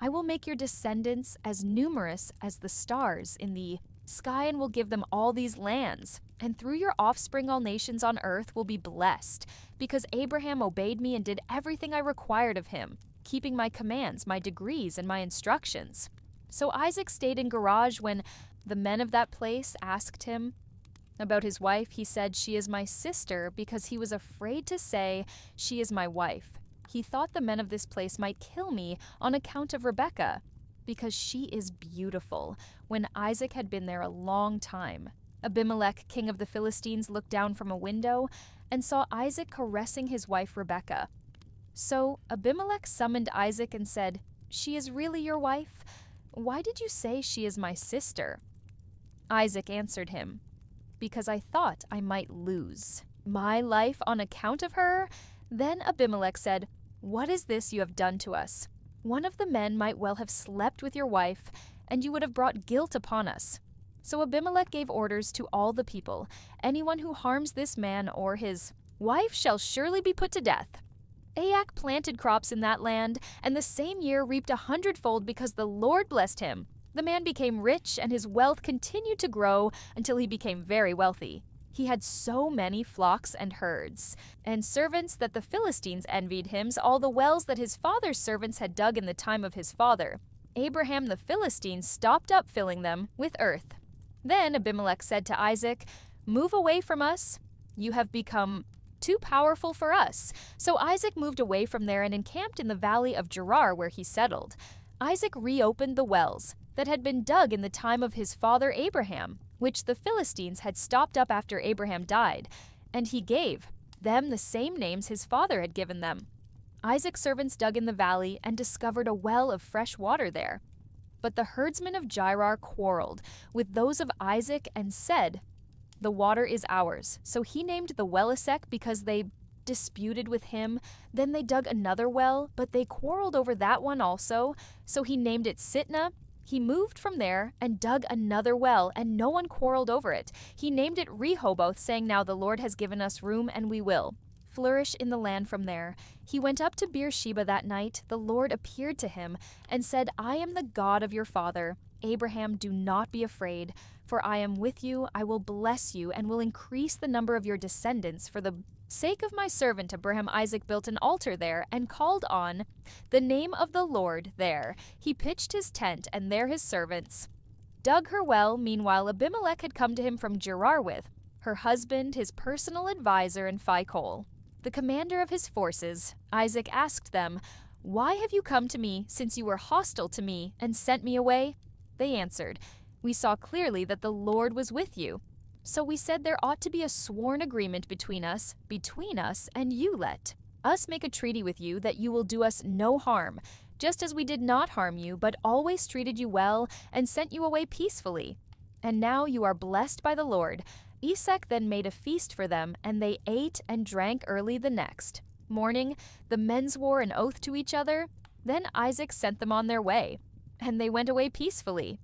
I will make your descendants as numerous as the stars in the sky and will give them all these lands. And through your offspring all nations on earth will be blessed, because Abraham obeyed me and did everything I required of him, keeping my commands, my decrees, and my instructions." So Isaac stayed in Gerar. When the men of that place asked him about his wife, he said, "She is my sister," because he was afraid to say, "She is my wife." He thought the men of this place might kill me on account of Rebekah, because she is beautiful, when Isaac had been there a long time. Abimelech, king of the Philistines, looked down from a window and saw Isaac caressing his wife Rebekah. So Abimelech summoned Isaac and said, "She is really your wife? Why did you say she is my sister?" Isaac answered him, "Because I thought I might lose my life on account of her." Then Abimelech said, "What is this you have done to us? One of the men might well have slept with your wife, and you would have brought guilt upon us." So Abimelech gave orders to all the people, "Anyone who harms this man or his wife shall surely be put to death." Aak planted crops in that land, and the same year reaped 100-fold because the Lord blessed him. The man became rich, and his wealth continued to grow until he became very wealthy. He had so many flocks and herds, and servants that the Philistines envied him all the wells that his father's servants had dug in the time of his father. Abraham the Philistine stopped up filling them with earth. Then Abimelech said to Isaac, "Move away from us. You have become too powerful for us." So Isaac moved away from there and encamped in the valley of Gerar, where he settled. Isaac reopened the wells that had been dug in the time of his father Abraham, which the Philistines had stopped up after Abraham died, and he gave them the same names his father had given them. Isaac's servants dug in the valley and discovered a well of fresh water there. But the herdsmen of Gerar quarreled with those of Isaac and said, "The water is ours." So he named the well Esek because they disputed with him. Then they dug another well, but they quarreled over that one also. So he named it Sitnah. He moved from there and dug another well, and no one quarreled over it. He named it Rehoboth, saying, "Now the Lord has given us room, and we will flourish in the land from there." He went up to Beersheba that night. The Lord appeared to him and said, "I am the God of your father Abraham. Do not be afraid, for I am with you. I will bless you and will increase the number of your descendants. For the sake of my servant Abraham, Isaac built an altar there and called on the name of the Lord there. He pitched his tent, and there his servants dug her well. Meanwhile, Abimelech had come to him from Gerar with her husband, his personal advisor, and Phicol, the commander of his forces. Isaac asked them, "Why have you come to me, since you were hostile to me, and sent me away?" They answered, "We saw clearly that the Lord was with you. So we said there ought to be a sworn agreement between us, and you let us make a treaty with you that you will do us no harm, just as we did not harm you, but always treated you well and sent you away peacefully. And now you are blessed by the Lord." Isaac then made a feast for them, and they ate and drank early the next morning. The men swore an oath to each other. Then Isaac sent them on their way, and they went away peacefully.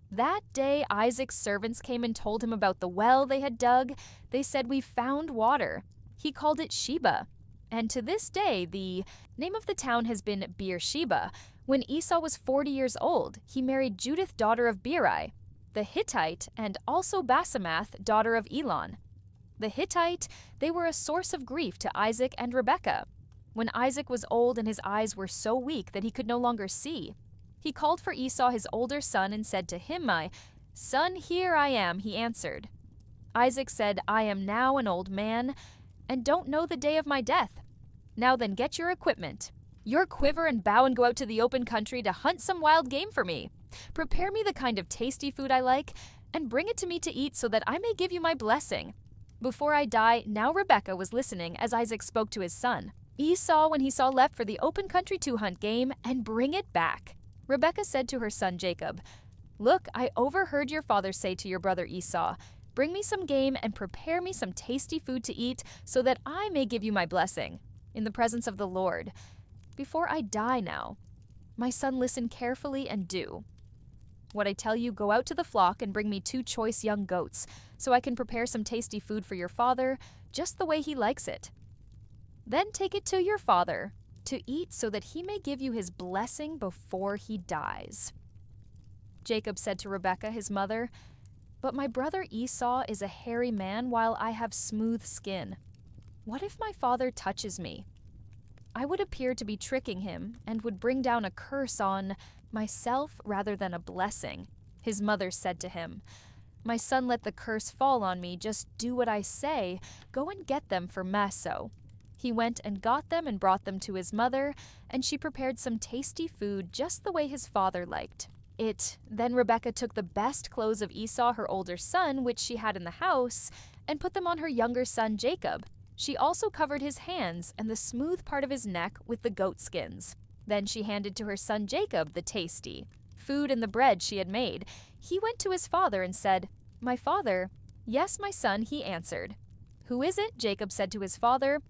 That day Isaac's servants came and told him about the well they had dug. They said, "We found water." He called it Sheba, and to this day the name of the town has been Beersheba. When Esau was 40 years old, he married Judith, daughter of Beeri, the Hittite, and also Basemath, daughter of Elon. The Hittite, they were a source of grief to Isaac and Rebekah. When Isaac was old and his eyes were so weak that he could no longer see, he called for Esau, his older son, and said to him, "My son, here I am," he answered. Isaac said, "I am now an old man, and don't know the day of my death. Now then, get your equipment, your quiver and bow, and go out to the open country to hunt some wild game for me. Prepare me the kind of tasty food I like, and bring it to me to eat so that I may give you my blessing." Before I die, now Rebekah was listening as Isaac spoke to his son Esau when he saw left for the open country to hunt game and bring it back. Rebekah said to her son Jacob, "Look, I overheard your father say to your brother Esau, 'Bring me some game and prepare me some tasty food to eat so that I may give you my blessing in the presence of the Lord. Before I die now, my son, listen carefully and do what I tell you. Go out to the flock and bring me 2 choice young goats so I can prepare some tasty food for your father just the way he likes it. Then take it to your father to eat so that he may give you his blessing before he dies." Jacob said to Rebekah, his mother, "But my brother Esau is a hairy man while I have smooth skin. What if my father touches me? I would appear to be tricking him and would bring down a curse on myself rather than a blessing." His mother said to him, "My son, let the curse fall on me. Just do what I say. Go and get them for Maso." He went and got them and brought them to his mother, and she prepared some tasty food just the way his father liked it. Then Rebekah took the best clothes of Esau, her older son, which she had in the house, and put them on her younger son Jacob. She also covered his hands and the smooth part of his neck with the goat skins. Then she handed to her son Jacob the tasty food and the bread she had made. He went to his father and said, "My father." "Yes, my son," he answered. "Who is it?" Jacob said to his father.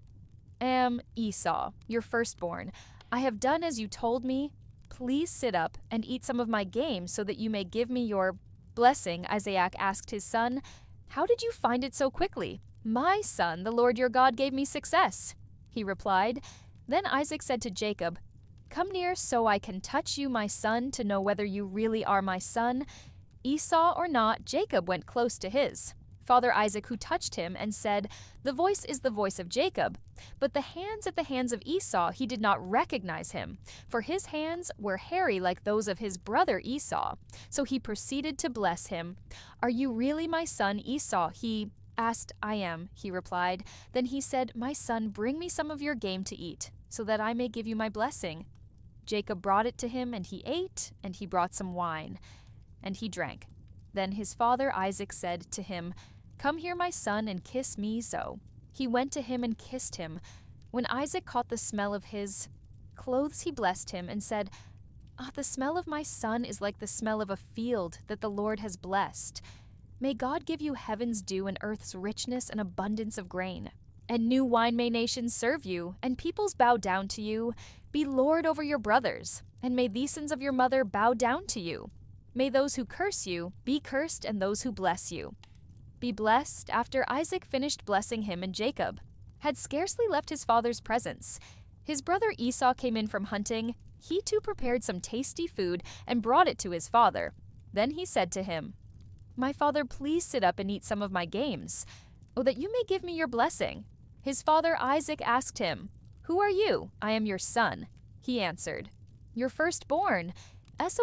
"Am Esau, your firstborn. I have done as you told me. Please sit up and eat some of my game so that you may give me your blessing." Isaac asked his son, "How did you find it so quickly?" "My son, the Lord your God gave me success," he replied. Then Isaac said to Jacob, "Come near so I can touch you, my son, to know whether you really are my son." Esau or not, Jacob went close to his. Father Isaac, who touched him, and said, "The voice is the voice of Jacob." But the hands at the hands of Esau, he did not recognize him, for his hands were hairy like those of his brother Esau. So he proceeded to bless him. "Are you really my son Esau?" He asked. "I am," he replied. Then he said, "My son, bring me some of your game to eat, so that I may give you my blessing." Jacob brought it to him, and he ate, and he brought some wine, and he drank. Then his father Isaac said to him, "Come here, my son, and kiss me so." He went to him and kissed him. When Isaac caught the smell of his clothes, he blessed him and said, "The smell of my son is like the smell of a field that the Lord has blessed. May God give you heaven's dew and earth's richness and abundance of grain. And new wine may nations serve you, and peoples bow down to you. Be lord over your brothers, and may the sons of your mother bow down to you. May those who curse you be cursed, and those who bless you be blessed." After Isaac finished blessing him, and Jacob had scarcely left his father's presence, his brother Esau came in from hunting. He too prepared some tasty food and brought it to his father. Then he said to him, "My father, please sit up and eat some of my games, that you may give me your blessing." His father Isaac asked him, "Who are you?" "I am your son," he answered, "your firstborn." Esau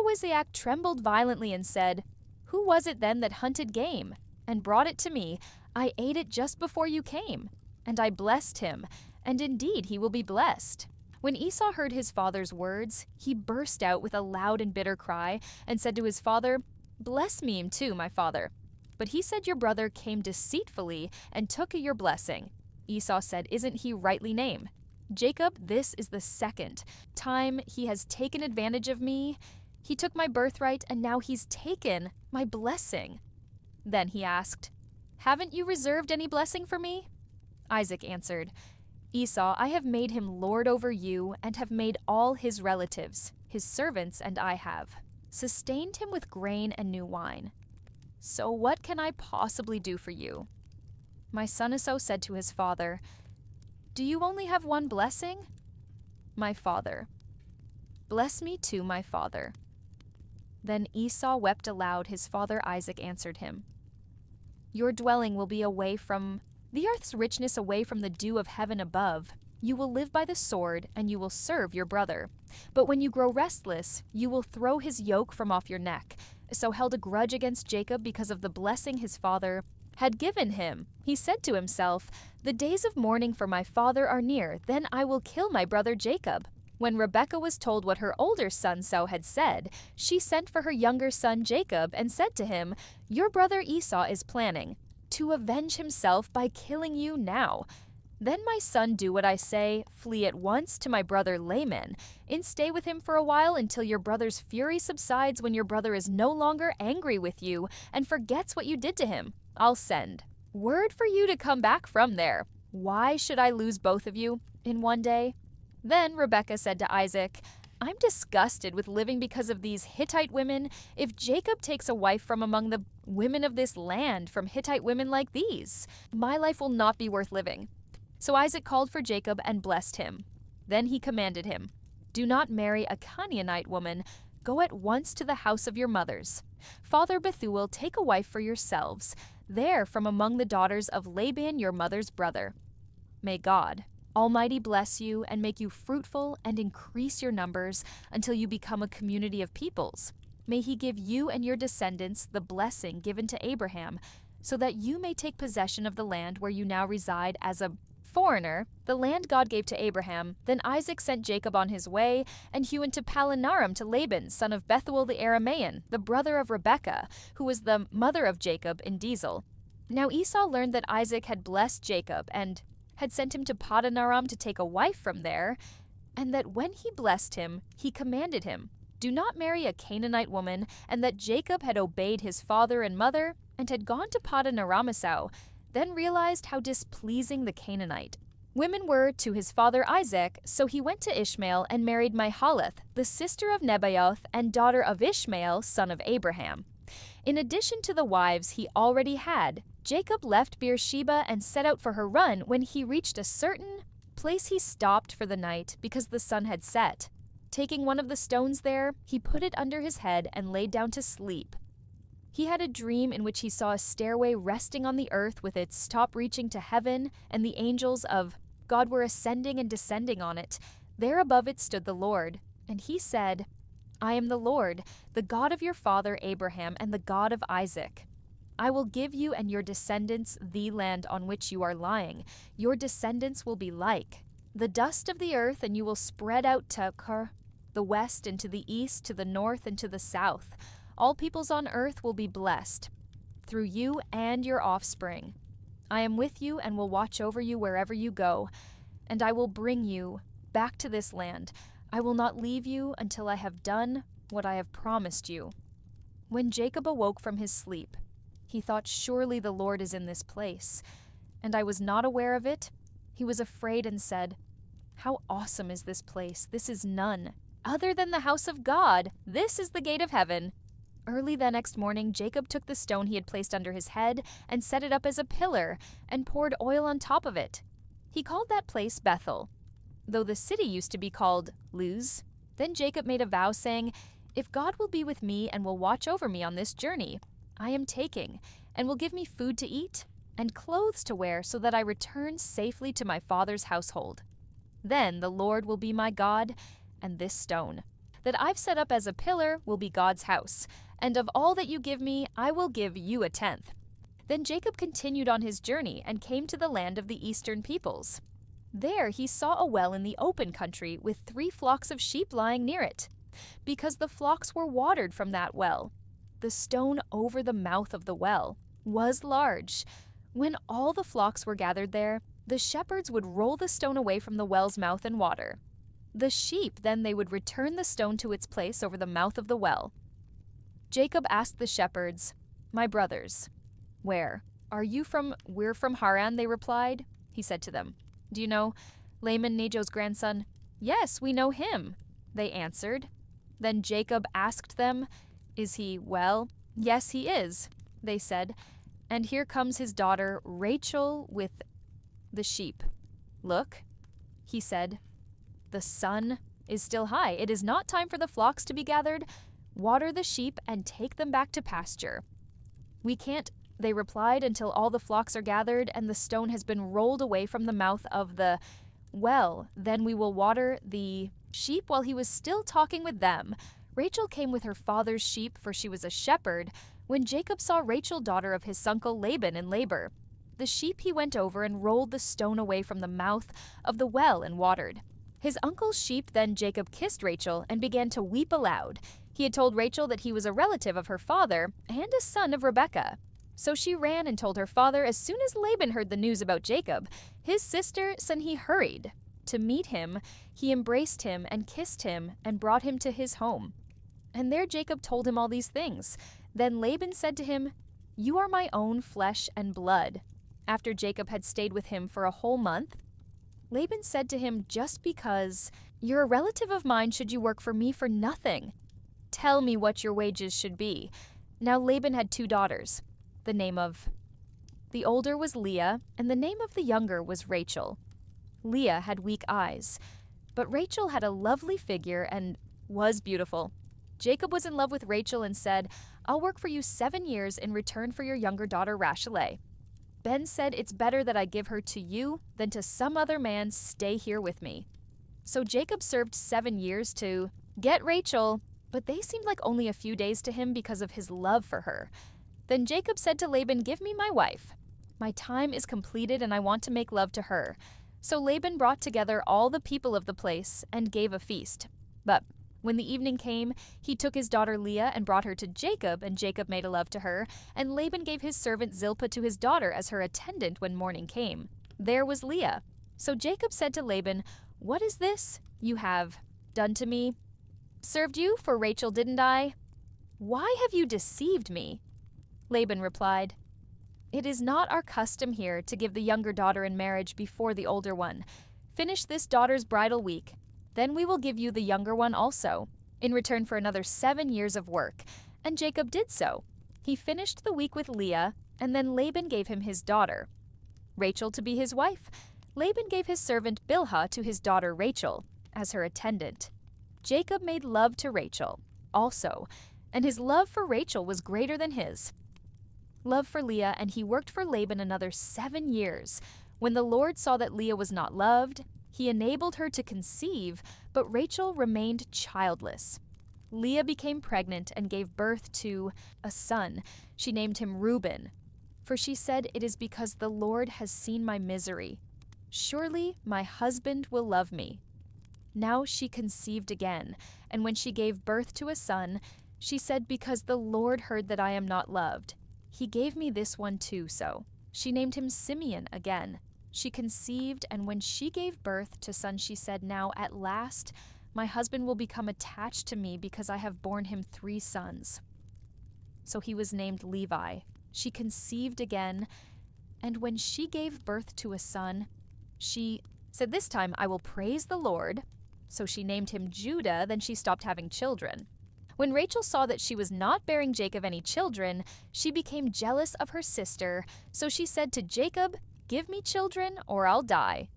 trembled violently and said, "Who was it then that hunted game and brought it to me? I ate it just before you came, and I blessed him, and indeed he will be blessed." When Esau heard his father's words, he burst out with a loud and bitter cry and said to his father, "Bless me too, my father." But he said, "Your brother came deceitfully and took your blessing." Esau said, "Isn't he rightly named Jacob? This is the second time he has taken advantage of me. He took my birthright, and now he's taken my blessing." Then he asked, "Haven't you reserved any blessing for me?" Isaac answered, "Esau, I have made him lord over you, and have made all his relatives his servants, and I have sustained him with grain and new wine. So what can I possibly do for you?" My son Esau said to his father, "Do you only have one blessing?" "My father." "Bless me too, my father." Then Esau wept aloud. His father Isaac answered him, "Your dwelling will be away from the earth's richness, away from the dew of heaven above. You will live by the sword, and you will serve your brother. But when you grow restless, you will throw his yoke from off your neck." So held a grudge against Jacob because of the blessing his father had given him. He said to himself, "The days of mourning for my father are near, then I will kill my brother Jacob." When Rebekah was told what her older son Esau had said, she sent for her younger son Jacob and said to him, "Your brother Esau is planning to avenge himself by killing you now. Then, my son, do what I say. Flee at once to my brother Laban, and stay with him for a while until your brother's fury subsides, when your brother is no longer angry with you and forgets what you did to him. I'll send word for you to come back from there. Why should I lose both of you in one day?" Then Rebekah said to Isaac, "I'm disgusted with living because of these Hittite women. If Jacob takes a wife from among the women of this land, from Hittite women like these, my life will not be worth living." So Isaac called for Jacob and blessed him. Then he commanded him, "Do not marry a Canaanite woman. Go at once to the house of your mothers. Father Bethuel, take a wife for yourselves, there from among the daughters of Laban your mother's brother. May God Almighty bless you and make you fruitful and increase your numbers until you become a community of peoples. May he give you and your descendants the blessing given to Abraham, so that you may take possession of the land where you now reside as a foreigner, the land God gave to Abraham." Then Isaac sent Jacob on his way, and he went to Palanaram to Laban, son of Bethuel the Aramean, the brother of Rebekah, who was the mother of Jacob in Diesel. Now Esau learned that Isaac had blessed Jacob and had sent him to Padanaram to take a wife from there, and that when he blessed him, he commanded him, "Do not marry a Canaanite woman," and that Jacob had obeyed his father and mother and had gone to Padanaram. Esau then realized how displeasing the Canaanite women were to his father Isaac, so he went to Ishmael and married Mahalath, the sister of Nebaioth and daughter of Ishmael, son of Abraham. In addition to the wives he already had, Jacob left Beersheba and set out for Haran. When he reached a certain place, he stopped for the night because the sun had set. Taking one of the stones there, he put it under his head and laid down to sleep. He had a dream in which he saw a stairway resting on the earth with its top reaching to heaven, and the angels of God were ascending and descending on it. There above it stood the Lord, and he said, I am the Lord, the God of your father Abraham and the God of Isaac. I will give you and your descendants the land on which you are lying. Your descendants will be like the dust of the earth, and you will spread out to the west and to the east, to the north and to the south. All peoples on earth will be blessed through you and your offspring. I am with you and will watch over you wherever you go, and I will bring you back to this land. I will not leave you until I have done what I have promised you. When Jacob awoke from his sleep, he thought, surely the Lord is in this place, and I was not aware of it. He was afraid and said, how awesome is this place! This is none other than the house of God. This is the gate of heaven. Early the next morning, Jacob took the stone he had placed under his head and set it up as a pillar and poured oil on top of it. He called that place Bethel, though the city used to be called Luz. Then Jacob made a vow, saying, if God will be with me and will watch over me on this journey I am taking, and will give me food to eat and clothes to wear, so that I return safely to my father's household, then the Lord will be my God, and this stone that I've set up as a pillar will be God's house, and of all that you give me I will give you a tenth. Then Jacob continued on his journey and came to the land of the eastern peoples. There he saw a well in the open country with 3 flocks of sheep lying near it, because the flocks were watered from that well. The stone over the mouth of the well was large. When all the flocks were gathered there, the shepherds would roll the stone away from the well's mouth and water. The sheep then they would return the stone to its place over the mouth of the well. Jacob asked the shepherds, my brothers, where are you from? We're from Haran, they replied. He said to them, do you know Laban, Nejo's grandson? Yes, we know him, they answered. Then Jacob asked them, is he well? Yes, he is, they said. And here comes his daughter Rachel with the sheep. Look, he said, the sun is still high. It is not time for the flocks to be gathered. Water the sheep and take them back to pasture. We can't, they replied, until all the flocks are gathered and the stone has been rolled away from the mouth of the well. Then we will water the sheep. While he was still talking with them, Rachel came with her father's sheep, for she was a shepherd, when Jacob saw Rachel, daughter of his uncle Laban, in labor. The sheep he went over and rolled the stone away from the mouth of the well and watered. His uncle's sheep. Then Jacob kissed Rachel and began to weep aloud. He had told Rachel that he was a relative of her father and a son of Rebekah. So she ran and told her father. As soon as Laban heard the news about Jacob, his sister, son, he hurried to meet him. He embraced him and kissed him and brought him to his home. And there Jacob told him all these things. Then Laban said to him, you are my own flesh and blood. After Jacob had stayed with him for a whole month, Laban said to him, just because you're a relative of mine, should you work for me for nothing? Tell me what your wages should be. Now Laban had 2 daughters. The name of the older was Leah, and the name of the younger was Rachel. Leah had weak eyes, but Rachel had a lovely figure and was beautiful. Jacob was in love with Rachel and said, I'll work for you 7 years in return for your younger daughter Rachel. Ben said, it's better that I give her to you than to some other man. Stay here with me. So Jacob served 7 years to get Rachel, but they seemed like only a few days to him because of his love for her. Then Jacob said to Laban, give me my wife. My time is completed and I want to make love to her. So Laban brought together all the people of the place and gave a feast. But when the evening came, he took his daughter Leah and brought her to Jacob, and Jacob made a love to her. And Laban gave his servant Zilpah to his daughter as her attendant when morning came. There was Leah. So Jacob said to Laban, what is this you have done to me? Served you for Rachel, didn't I? Why have you deceived me? Laban replied, it is not our custom here to give the younger daughter in marriage before the older one. Finish this daughter's bridal week. Then we will give you the younger one also, in return for another 7 years of work. And Jacob did so. He finished the week with Leah, and then Laban gave him his daughter, Rachel, to be his wife. Laban gave his servant Bilhah to his daughter Rachel as her attendant. Jacob made love to Rachel also, and his love for Rachel was greater than his love for Leah, and he worked for Laban another 7 years. When the Lord saw that Leah was not loved, he enabled her to conceive, but Rachel remained childless. Leah became pregnant and gave birth to a son. She named him Reuben, for she said, "It is because the Lord has seen my misery. Surely my husband will love me." Now she conceived again, and when she gave birth to a son, she said, "Because the Lord heard that I am not loved, he gave me this one too." So she named him Simeon again. She conceived, and when she gave birth to son, she said, "Now at last my husband will become attached to me because I have borne him 3 sons." So he was named Levi. She conceived again, and when she gave birth to a son, she said, "This time I will praise the Lord." So she named him Judah, then she stopped having children. When Rachel saw that she was not bearing Jacob any children, she became jealous of her sister, so she said to Jacob, "Give me children or I'll die."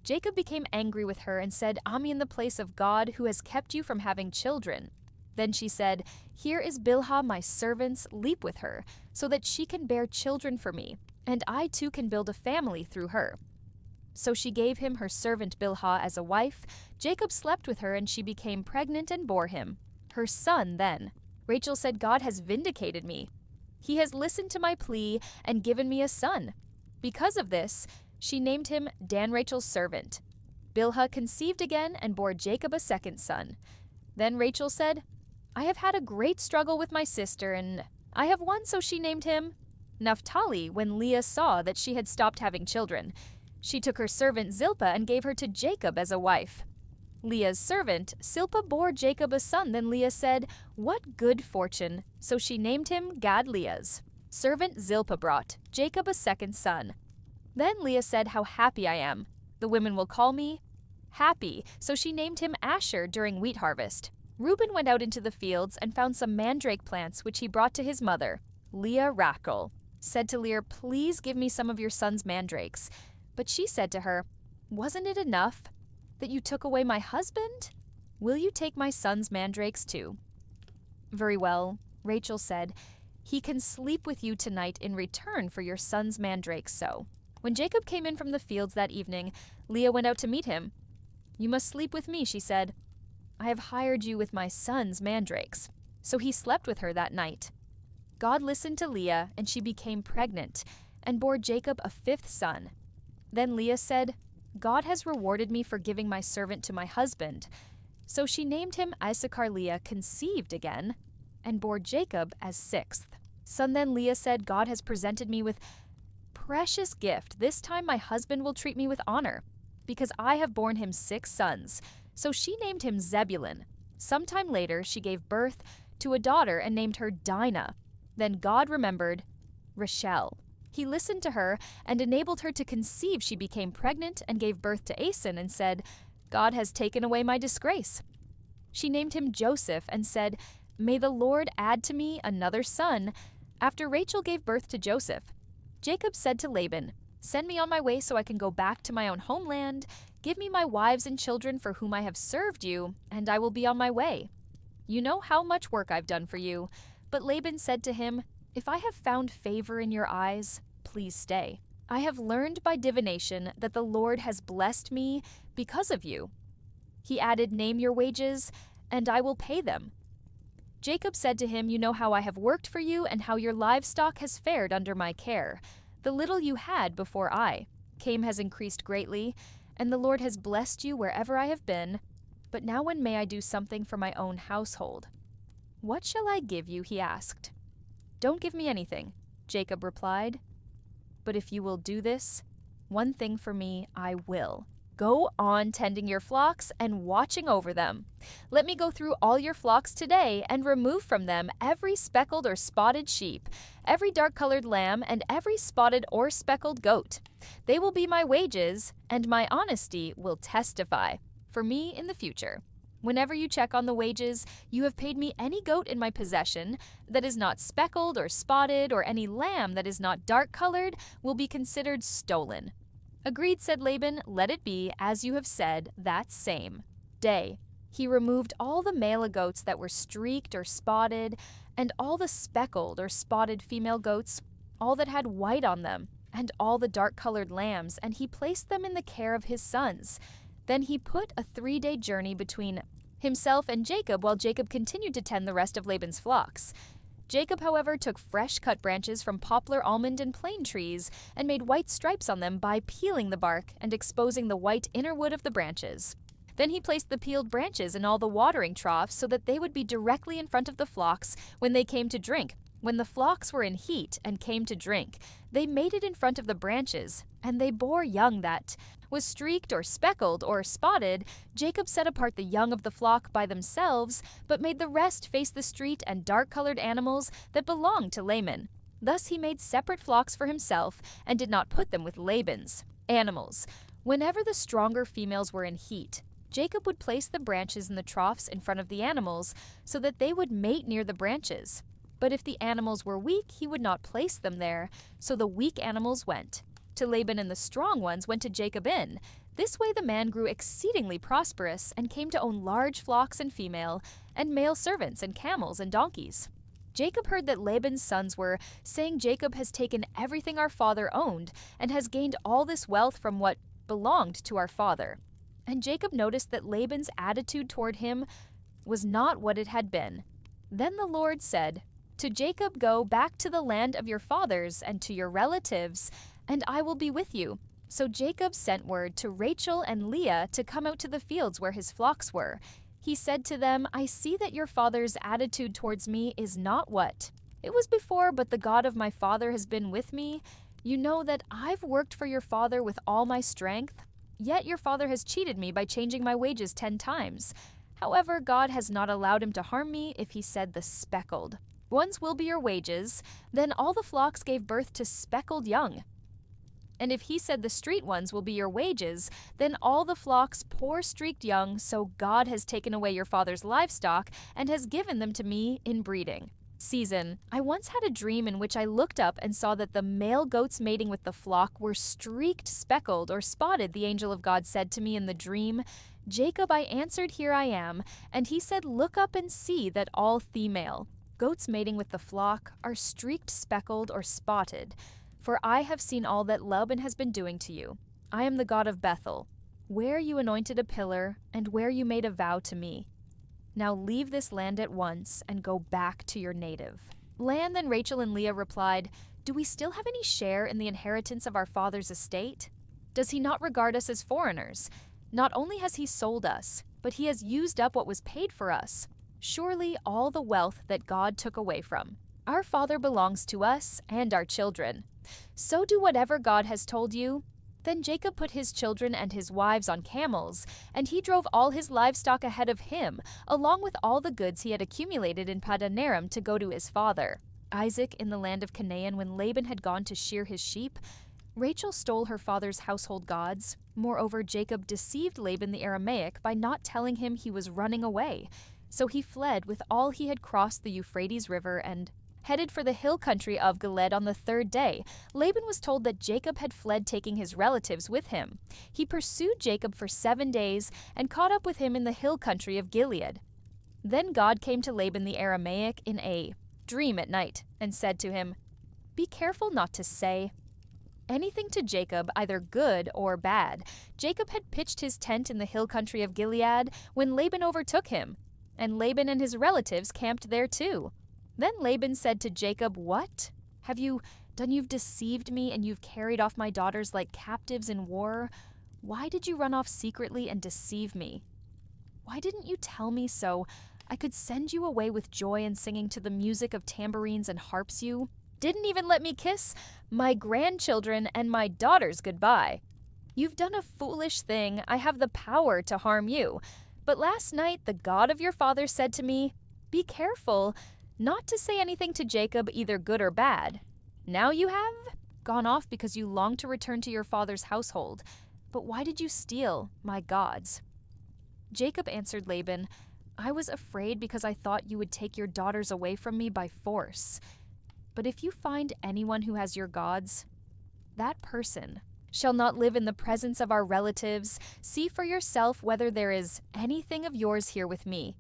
Jacob became angry with her and said, "Am I in the place of God who has kept you from having children?" Then she said, "Here is Bilhah my servant, leap with her, so that she can bear children for me, and I too can build a family through her." So she gave him her servant Bilhah as a wife. Jacob slept with her, and she became pregnant and bore him her son then. Rachel said, "God has vindicated me. He has listened to my plea and given me a son." Because of this, she named him Dan, Rachel's servant. Bilhah conceived again and bore Jacob a second son. Then Rachel said, "I have had a great struggle with my sister, and I have won," so she named him Naphtali when Leah saw that she had stopped having children. She took her servant Zilpah and gave her to Jacob as a wife. Leah's servant, Zilpah, bore Jacob a son. Then Leah said, "What good fortune!" So she named him Gad. Leah's servant Zilpah brought Jacob a second son. Then Leah said, "How happy I am! The women will call me happy." So she named him Asher during wheat harvest. Reuben went out into the fields and found some mandrake plants, which he brought to his mother. Leah Rachel said to Leah, "Please give me some of your son's mandrakes." But she said to her, "Wasn't it enough that you took away my husband? Will you take my son's mandrakes too?" "Very well," Rachel said, "he can sleep with you tonight in return for your son's mandrakes." So when Jacob came in from the fields that evening, Leah went out to meet him. "You must sleep with me," she said. "I have hired you with my son's mandrakes." So he slept with her that night. God listened to Leah, and she became pregnant and bore Jacob a 5th son. Then Leah said, "God has rewarded me for giving my servant to my husband." So she named him Issachar. Leah conceived again and bore Jacob as 6th son. Then Leah said, "God has presented me with precious gift. This time my husband will treat me with honor, because I have borne him 6 sons." So she named him Zebulun. Sometime later she gave birth to a daughter and named her Dinah. Then God remembered Rachel. He listened to her and enabled her to conceive. She became pregnant and gave birth to Asan and said, "God has taken away my disgrace." She named him Joseph and said, "May the Lord add to me another son." After Rachel gave birth to Joseph, Jacob said to Laban, "Send me on my way so I can go back to my own homeland. Give me my wives and children for whom I have served you, and I will be on my way. You know how much work I've done for you." But Laban said to him, "If I have found favor in your eyes, please stay. I have learned by divination that the Lord has blessed me because of you." He added, "Name your wages, and I will pay them." Jacob said to him, "You know how I have worked for you and how your livestock has fared under my care. The little you had before I came has increased greatly, and the Lord has blessed you wherever I have been. But now when may I do something for my own household?" "What shall I give you?" he asked. "Don't give me anything," Jacob replied. "But if you will do this, one thing for me I will. Go on tending your flocks and watching over them. Let me go through all your flocks today and remove from them every speckled or spotted sheep, every dark-colored lamb, and every spotted or speckled goat. They will be my wages, and my honesty will testify for me in the future. Whenever you check on the wages, you have paid me any goat in my possession that is not speckled or spotted, or any lamb that is not dark-colored will be considered stolen." "Agreed," said Laban. "Let it be as you have said that same day." He removed all the male goats that were streaked or spotted, and all the speckled or spotted female goats, all that had white on them, and all the dark-colored lambs, and he placed them in the care of his sons. Then he put a 3-day journey between himself and Jacob, while Jacob continued to tend the rest of Laban's flocks. Jacob, however, took fresh cut branches from poplar, almond, and plane trees and made white stripes on them by peeling the bark and exposing the white inner wood of the branches. Then he placed the peeled branches in all the watering troughs so that they would be directly in front of the flocks when they came to drink. When the flocks were in heat and came to drink, they mated in front of the branches, and they bore young that was streaked or speckled or spotted. Jacob set apart the young of the flock by themselves, but made the rest face the street and dark-colored animals that belonged to Laban. Thus he made separate flocks for himself and did not put them with Laban's animals. Whenever the stronger females were in heat, Jacob would place the branches in the troughs in front of the animals so that they would mate near the branches. But if the animals were weak, he would not place them there, so the weak animals went to Laban and the strong ones went to Jacob in. This way the man grew exceedingly prosperous and came to own large flocks and female, and male servants and camels and donkeys. Jacob heard that Laban's sons were saying, "Jacob has taken everything our father owned and has gained all this wealth from what belonged to our father." And Jacob noticed that Laban's attitude toward him was not what it had been. Then the Lord said to Jacob, "Go back to the land of your fathers and to your relatives, and I will be with you." So Jacob sent word to Rachel and Leah to come out to the fields where his flocks were. He said to them, "I see that your father's attitude towards me is not what it was before, but the God of my father has been with me. You know that I've worked for your father with all my strength, yet your father has cheated me by changing my wages 10 times. However, God has not allowed him to harm me if he said the speckled ones will be your wages." Then all the flocks gave birth to speckled young. And if he said the street ones will be your wages, then all the flocks poor streaked young, so God has taken away your father's livestock and has given them to me in breeding season. I once had a dream in which I looked up and saw that the male goats mating with the flock were streaked, speckled, or spotted. The angel of God said to me in the dream, "Jacob," I answered, "Here I am." And he said, "Look up and see that all female goats mating with the flock are streaked, speckled, or spotted. For I have seen all that Laban has been doing to you. I am the God of Bethel, where you anointed a pillar and where you made a vow to me. Now leave this land at once and go back to your native land." Then Rachel and Leah replied, "Do we still have any share in the inheritance of our father's estate? Does he not regard us as foreigners? Not only has he sold us, but he has used up what was paid for us. Surely all the wealth that God took away from our father belongs to us and our children. So do whatever God has told you." Then Jacob put his children and his wives on camels, and he drove all his livestock ahead of him, along with all the goods he had accumulated in Paddan Aram to go to his father Isaac in the land of Canaan. When Laban had gone to shear his sheep, Rachel stole her father's household gods. Moreover, Jacob deceived Laban the Aramaic by not telling him he was running away. So he fled with all he had crossed the Euphrates River and headed for the hill country of Gilead on the 3rd day. Laban was told that Jacob had fled, taking his relatives with him. He pursued Jacob for 7 days and caught up with him in the hill country of Gilead. Then God came to Laban the Aramaic in a dream at night and said to him, "Be careful not to say anything to Jacob, either good or bad." Jacob had pitched his tent in the hill country of Gilead when Laban overtook him, and Laban and his relatives camped there too. Then Laban said to Jacob, "What have you done? You've deceived me, and you've carried off my daughters like captives in war. Why did you run off secretly and deceive me? Why didn't you tell me so I could send you away with joy and singing to the music of tambourines and harps? You didn't even let me kiss my grandchildren and my daughters goodbye. You've done a foolish thing. I have the power to harm you. But last night the God of your father said to me, 'Be careful not to say anything to Jacob, either good or bad.' Now you have gone off because you long to return to your father's household. But why did you steal my gods?" Jacob answered Laban, "I was afraid because I thought you would take your daughters away from me by force. But if you find anyone who has your gods, that person shall not live in the presence of our relatives. See for yourself whether there is anything of yours here with me.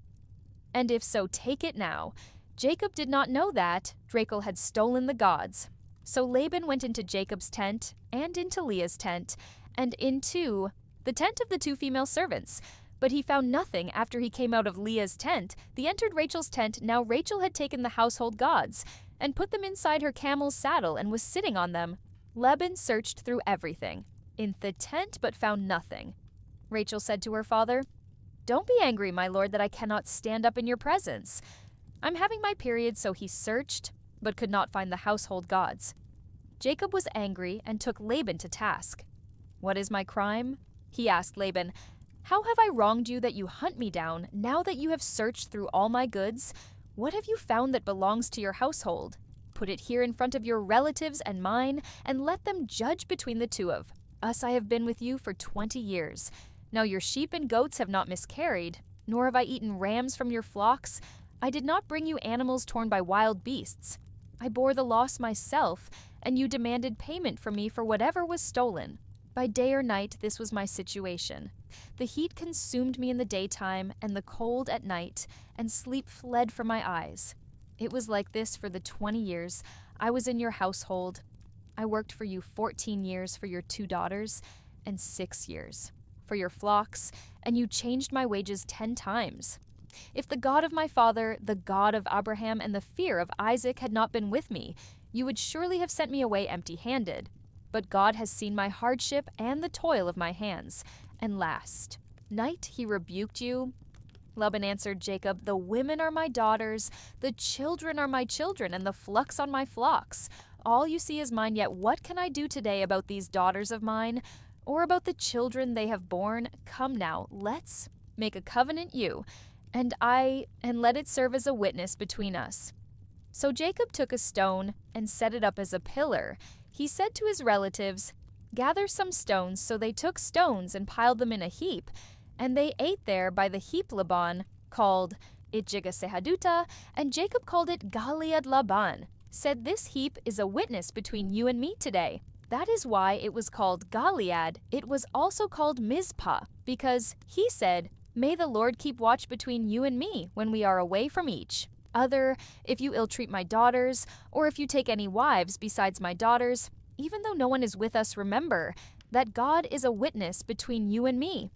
And if so, take it now. Jacob did not know that Rachel had stolen the gods. So Laban went into Jacob's tent and into Leah's tent and into the tent of the 2 female servants. But he found nothing after he came out of Leah's tent. He entered Rachel's tent. Now Rachel had taken the household gods and put them inside her camel's saddle and was sitting on them. Laban searched through everything in the tent but found nothing. Rachel said to her father, "Don't be angry, my lord, that I cannot stand up in your presence. I'm having my period." So he searched but could not find the household gods. Jacob was angry and took Laban to task. "What is my crime?" he asked Laban. "How have I wronged you that you hunt me down now that you have searched through all my goods? What have you found that belongs to your household? Put it here in front of your relatives and mine, and let them judge between the two of us. I have been with you for 20 years. Now your sheep and goats have not miscarried, nor have I eaten rams from your flocks. I did not bring you animals torn by wild beasts. I bore the loss myself, and you demanded payment from me for whatever was stolen. By day or night, this was my situation. The heat consumed me in the daytime, and the cold at night, and sleep fled from my eyes. It was like this for the 20 years I was in your household. I worked for you 14 years for your 2 daughters, and 6 years for your flocks, and you changed my wages 10 times. If the God of my father, the God of Abraham, and the fear of Isaac had not been with me, you would surely have sent me away empty-handed. But God has seen my hardship and the toil of my hands. And last night he rebuked you." Laban answered Jacob, "The women are my daughters, the children are my children, and the flocks on my flocks. All you see is mine, yet what can I do today about these daughters of mine, or about the children they have borne? Come now, let's make a covenant, you and I, and let it serve as a witness between us." So Jacob took a stone and set it up as a pillar. He said to his relatives, "Gather some stones." So they took stones and piled them in a heap, and they ate there by the heap Laban called Itjigasehaduta, and Jacob called it Galeed Laban, said, "This heap is a witness between you and me today." That is why it was called Galeed. It was also called Mizpah, because he said, "May the Lord keep watch between you and me when we are away from each other. If you ill-treat my daughters, or if you take any wives besides my daughters, even though no one is with us, remember that God is a witness between you and me."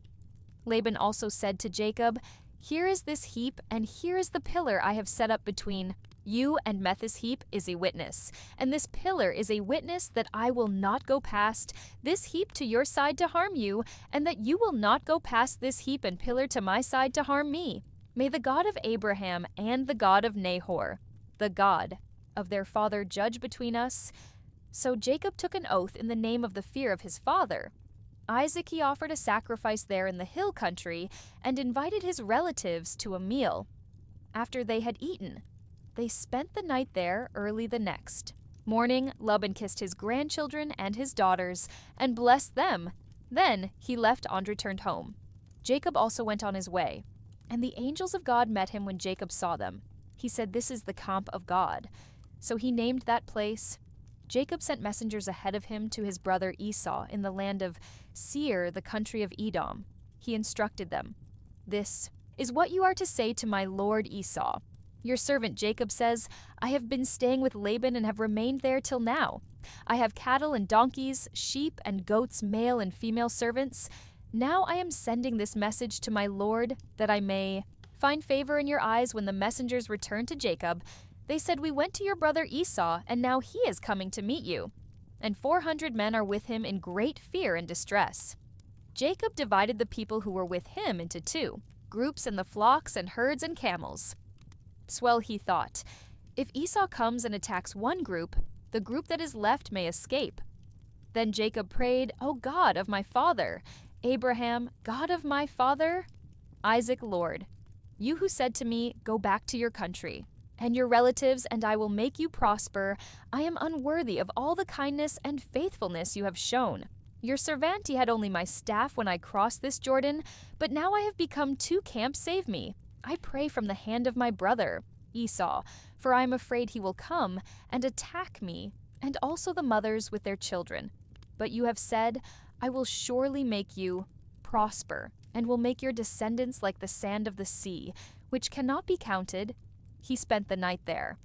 Laban also said to Jacob, "Here is this heap, and here is the pillar I have set up between you and Meth's heap is a witness, and this pillar is a witness that I will not go past this heap to your side to harm you, and that you will not go past this heap and pillar to my side to harm me. May the God of Abraham and the God of Nahor, the God of their father, judge between us." So Jacob took an oath in the name of the fear of his father. Isaac he offered a sacrifice there in the hill country and invited his relatives to a meal. After they had eaten, they spent the night there early the next morning. Laban kissed his grandchildren and his daughters and blessed them. Then he left and returned home. Jacob also went on his way, and the angels of God met him when Jacob saw them. He said, "This is the camp of God." So he named that place. Jacob sent messengers ahead of him to his brother Esau in the land of Seir, the country of Edom. He instructed them, "This is what you are to say to my lord Esau. Your servant Jacob says, I have been staying with Laban and have remained there till now. I have cattle and donkeys, sheep and goats, male and female servants. Now I am sending this message to my lord that I may find favor in your eyes." When the messengers returned to Jacob, they said, "We went to your brother Esau, and now he is coming to meet you. And 400 men are with him in great fear and distress." Jacob divided the people who were with him into 2 groups, in the flocks and herds and camels. Well, he thought, if Esau comes and attacks one group, the group that is left may escape. Then Jacob prayed, "O God of my father Abraham, God of my father Isaac, Lord, you who said to me, 'Go back to your country and your relatives, and I will make you prosper,' I am unworthy of all the kindness and faithfulness you have shown. Your servant had only my staff when I crossed this Jordan, but now I have become 2 camps. Save me, I pray, from the hand of my brother Esau, for I am afraid he will come and attack me, and also the mothers with their children." But you have said, I will surely make you prosper, and will make your descendants like the sand of the sea, which cannot be counted. He spent the night there.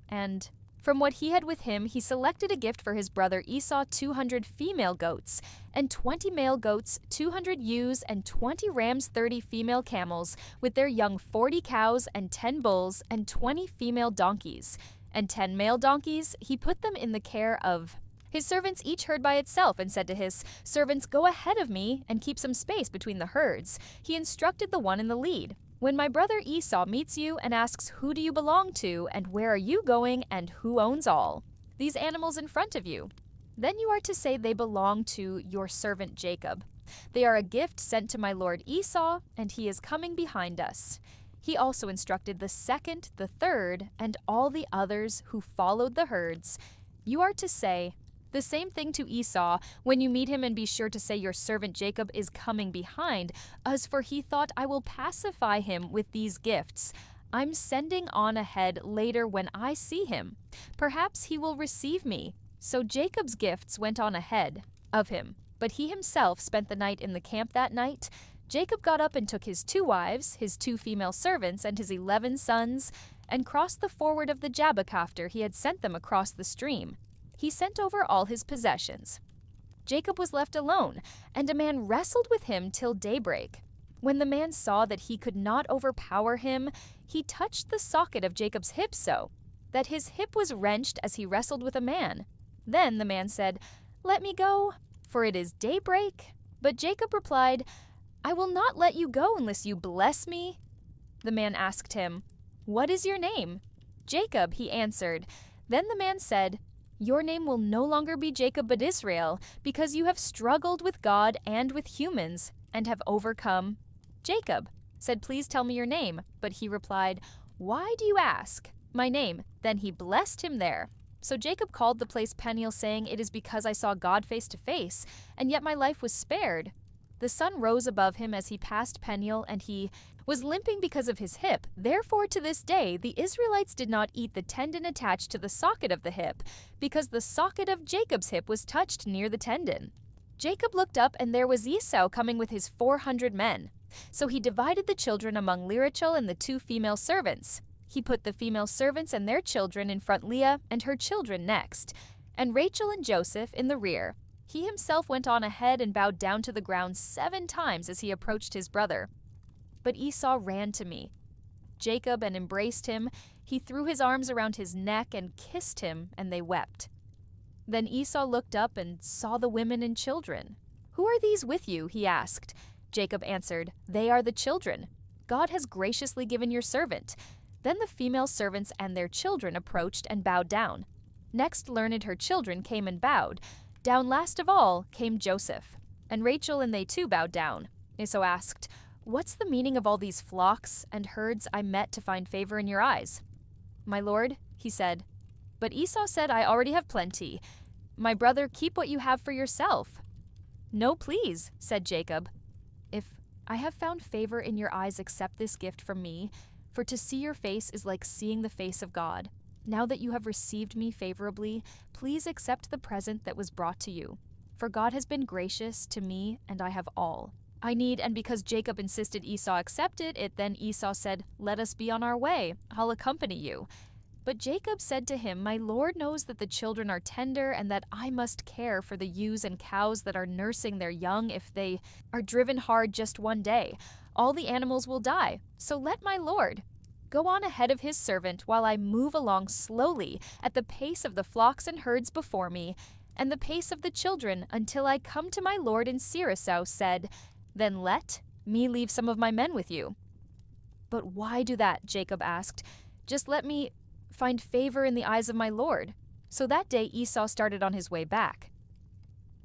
And from what he had with him, he selected a gift for his brother Esau 200 female goats, and 20 male goats, 200 ewes, and 20 rams, 30 female camels, with their young 40 cows, and 10 bulls, and 20 female donkeys. And 10 male donkeys he put them in the care of his servants, each herd by itself, and said to his servants, Go ahead of me, and keep some space between the herds. He instructed the one in the lead. When my brother Esau meets you and asks, Who do you belong to, and where are you going, and who owns all these animals in front of you? Then you are to say they belong to your servant Jacob. They are a gift sent to my lord Esau, and he is coming behind us. He also instructed the second, the third, and all the others who followed the herds. You are to say the same thing to Esau when you meet him, and be sure to say your servant Jacob is coming behind, as for he thought, I will pacify him with these gifts. I'm sending on ahead later when I see him. Perhaps he will receive me. So Jacob's gifts went on ahead of him, but he himself spent the night in the camp that night. Jacob got up and took his 2 wives, his 2 female servants, and his 11 sons, and crossed the ford of the Jabbok after he had sent them across the stream. He sent over all his possessions. Jacob was left alone, and a man wrestled with him till daybreak. When the man saw that he could not overpower him, he touched the socket of Jacob's hip so that his hip was wrenched as he wrestled with a man. Then the man said, Let me go, for it is daybreak. But Jacob replied, I will not let you go unless you bless me. The man asked him, What is your name? Jacob, he answered. Then the man said, Your name will no longer be Jacob but Israel, because you have struggled with God and with humans, and have overcome. Jacob said, Please tell me your name. But he replied, Why do you ask my name? Then he blessed him there. So Jacob called the place Peniel, saying, It is because I saw God face to face, and yet my life was spared. The sun rose above him as he passed Peniel, and he was limping because of his hip. Therefore, to this day, the Israelites did not eat the tendon attached to the socket of the hip, because the socket of Jacob's hip was touched near the tendon. Jacob looked up, and there was Esau coming with his 400 men. So he divided the children among Lirachel and the 2 female servants. He put the female servants and their children in front, Leah and her children next, and Rachel and Joseph in the rear. He himself went on ahead and bowed down to the ground 7 times as he approached his brother. But Esau ran to me, Jacob, and embraced him. He threw his arms around his neck and kissed him, and they wept. Then Esau looked up and saw the women and children. Who are these with you? He asked. Jacob answered, They are the children God has graciously given your servant. Then the female servants and their children approached and bowed down. Next Learned her children came and bowed. Down last of all came Joseph, and Rachel and they too bowed down. Esau asked, What's the meaning of all these flocks and herds I met to find favor in your eyes? My lord, he said. But Esau said, I already have plenty. My brother, keep what you have for yourself. No, please, said Jacob. If I have found favor in your eyes, accept this gift from me, for to see your face is like seeing the face of God. Now that you have received me favorably, please accept the present that was brought to you. For God has been gracious to me, and I have all I need. And because Jacob insisted Esau accept it, then Esau said, Let us be on our way. I'll accompany you. But Jacob said to him, My lord knows that the children are tender, and that I must care for the ewes and cows that are nursing their young. If they are driven hard just one day, all the animals will die. So let my lord go on ahead of his servant, while I move along slowly at the pace of the flocks and herds before me, and the pace of the children, until I come to my lord. And Esau said, Then let me leave some of my men with you. But why do that? Jacob asked. Just let me find favor in the eyes of my lord. So that day Esau started on his way back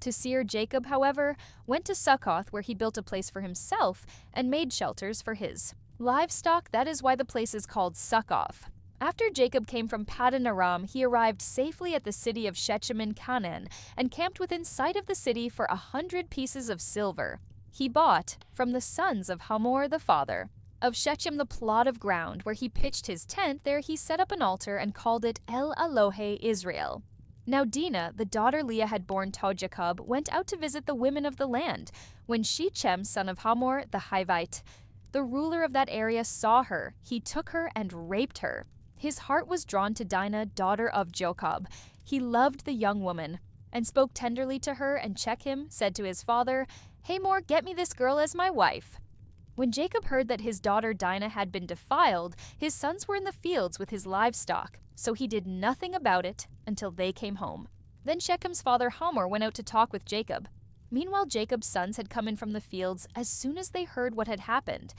to Seir. Jacob, however, went to Succoth, where he built a place for himself and made shelters for his livestock. That is why the place is called Succoth. After Jacob came from Paddan Aram, he arrived safely at the city of Shechem in Canaan, and camped within sight of the city for 100 pieces of silver. He bought from the sons of Hamor the father of Shechem the plot of ground where he pitched his tent. There he set up an altar and called it El Elohe Israel. Now Dinah, the daughter Leah had borne to Jacob, went out to visit the women of the land, when Shechem, son of Hamor, the Hivite, the ruler of that area, saw her. He took her and raped her. His heart was drawn to Dinah, daughter of Jacob. He loved the young woman, and spoke tenderly to her, and Shechem said to his father, Hamor, get me this girl as my wife. When Jacob heard that his daughter Dinah had been defiled, his sons were in the fields with his livestock, so he did nothing about it until they came home. Then Shechem's father Hamor went out to talk with Jacob. Meanwhile, Jacob's sons had come in from the fields as soon as they heard what had happened.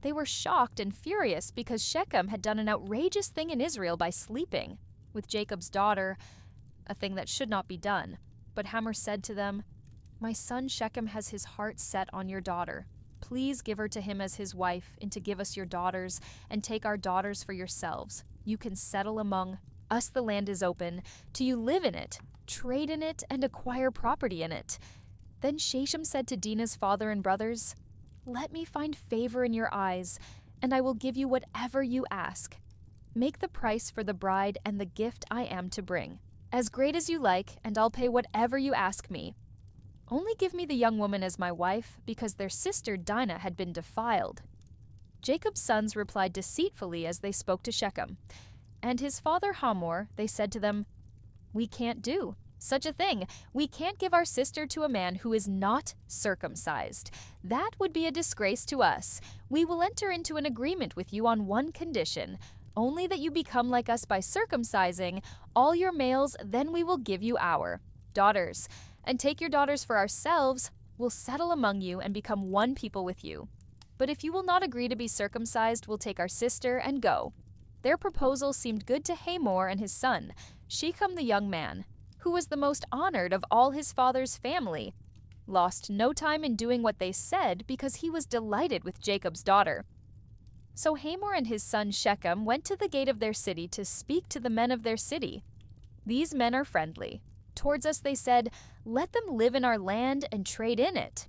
They were shocked and furious because Shechem had done an outrageous thing in Israel by sleeping with Jacob's daughter, a thing that should not be done. But Hamor said to them, My son Shechem has his heart set on your daughter. Please give her to him as his wife, and to give us your daughters, and take our daughters for yourselves. You can settle among us, the land is open, to you live in it, trade in it, and acquire property in it. Then Shechem said to Dinah's father and brothers, Let me find favor in your eyes, and I will give you whatever you ask. Make the price for the bride and the gift I am to bring, as great as you like, and I'll pay whatever you ask me. Only give me the young woman as my wife, because their sister Dinah had been defiled. Jacob's sons replied deceitfully as they spoke to Shechem. And his father Hamor, they said to them, We can't do such a thing. We can't give our sister to a man who is not circumcised. That would be a disgrace to us. We will enter into an agreement with you on one condition, only that you become like us by circumcising all your males, then we will give you our daughters. And take your daughters for ourselves, we'll settle among you and become one people with you. But if you will not agree to be circumcised, we'll take our sister and go. Their proposal seemed good to Hamor and his son, Shechem the young man, who was the most honored of all his father's family, lost no time in doing what they said because he was delighted with Jacob's daughter. So Hamor and his son Shechem went to the gate of their city to speak to the men of their city. These men are friendly. Towards us they said, Let them live in our land and trade in it.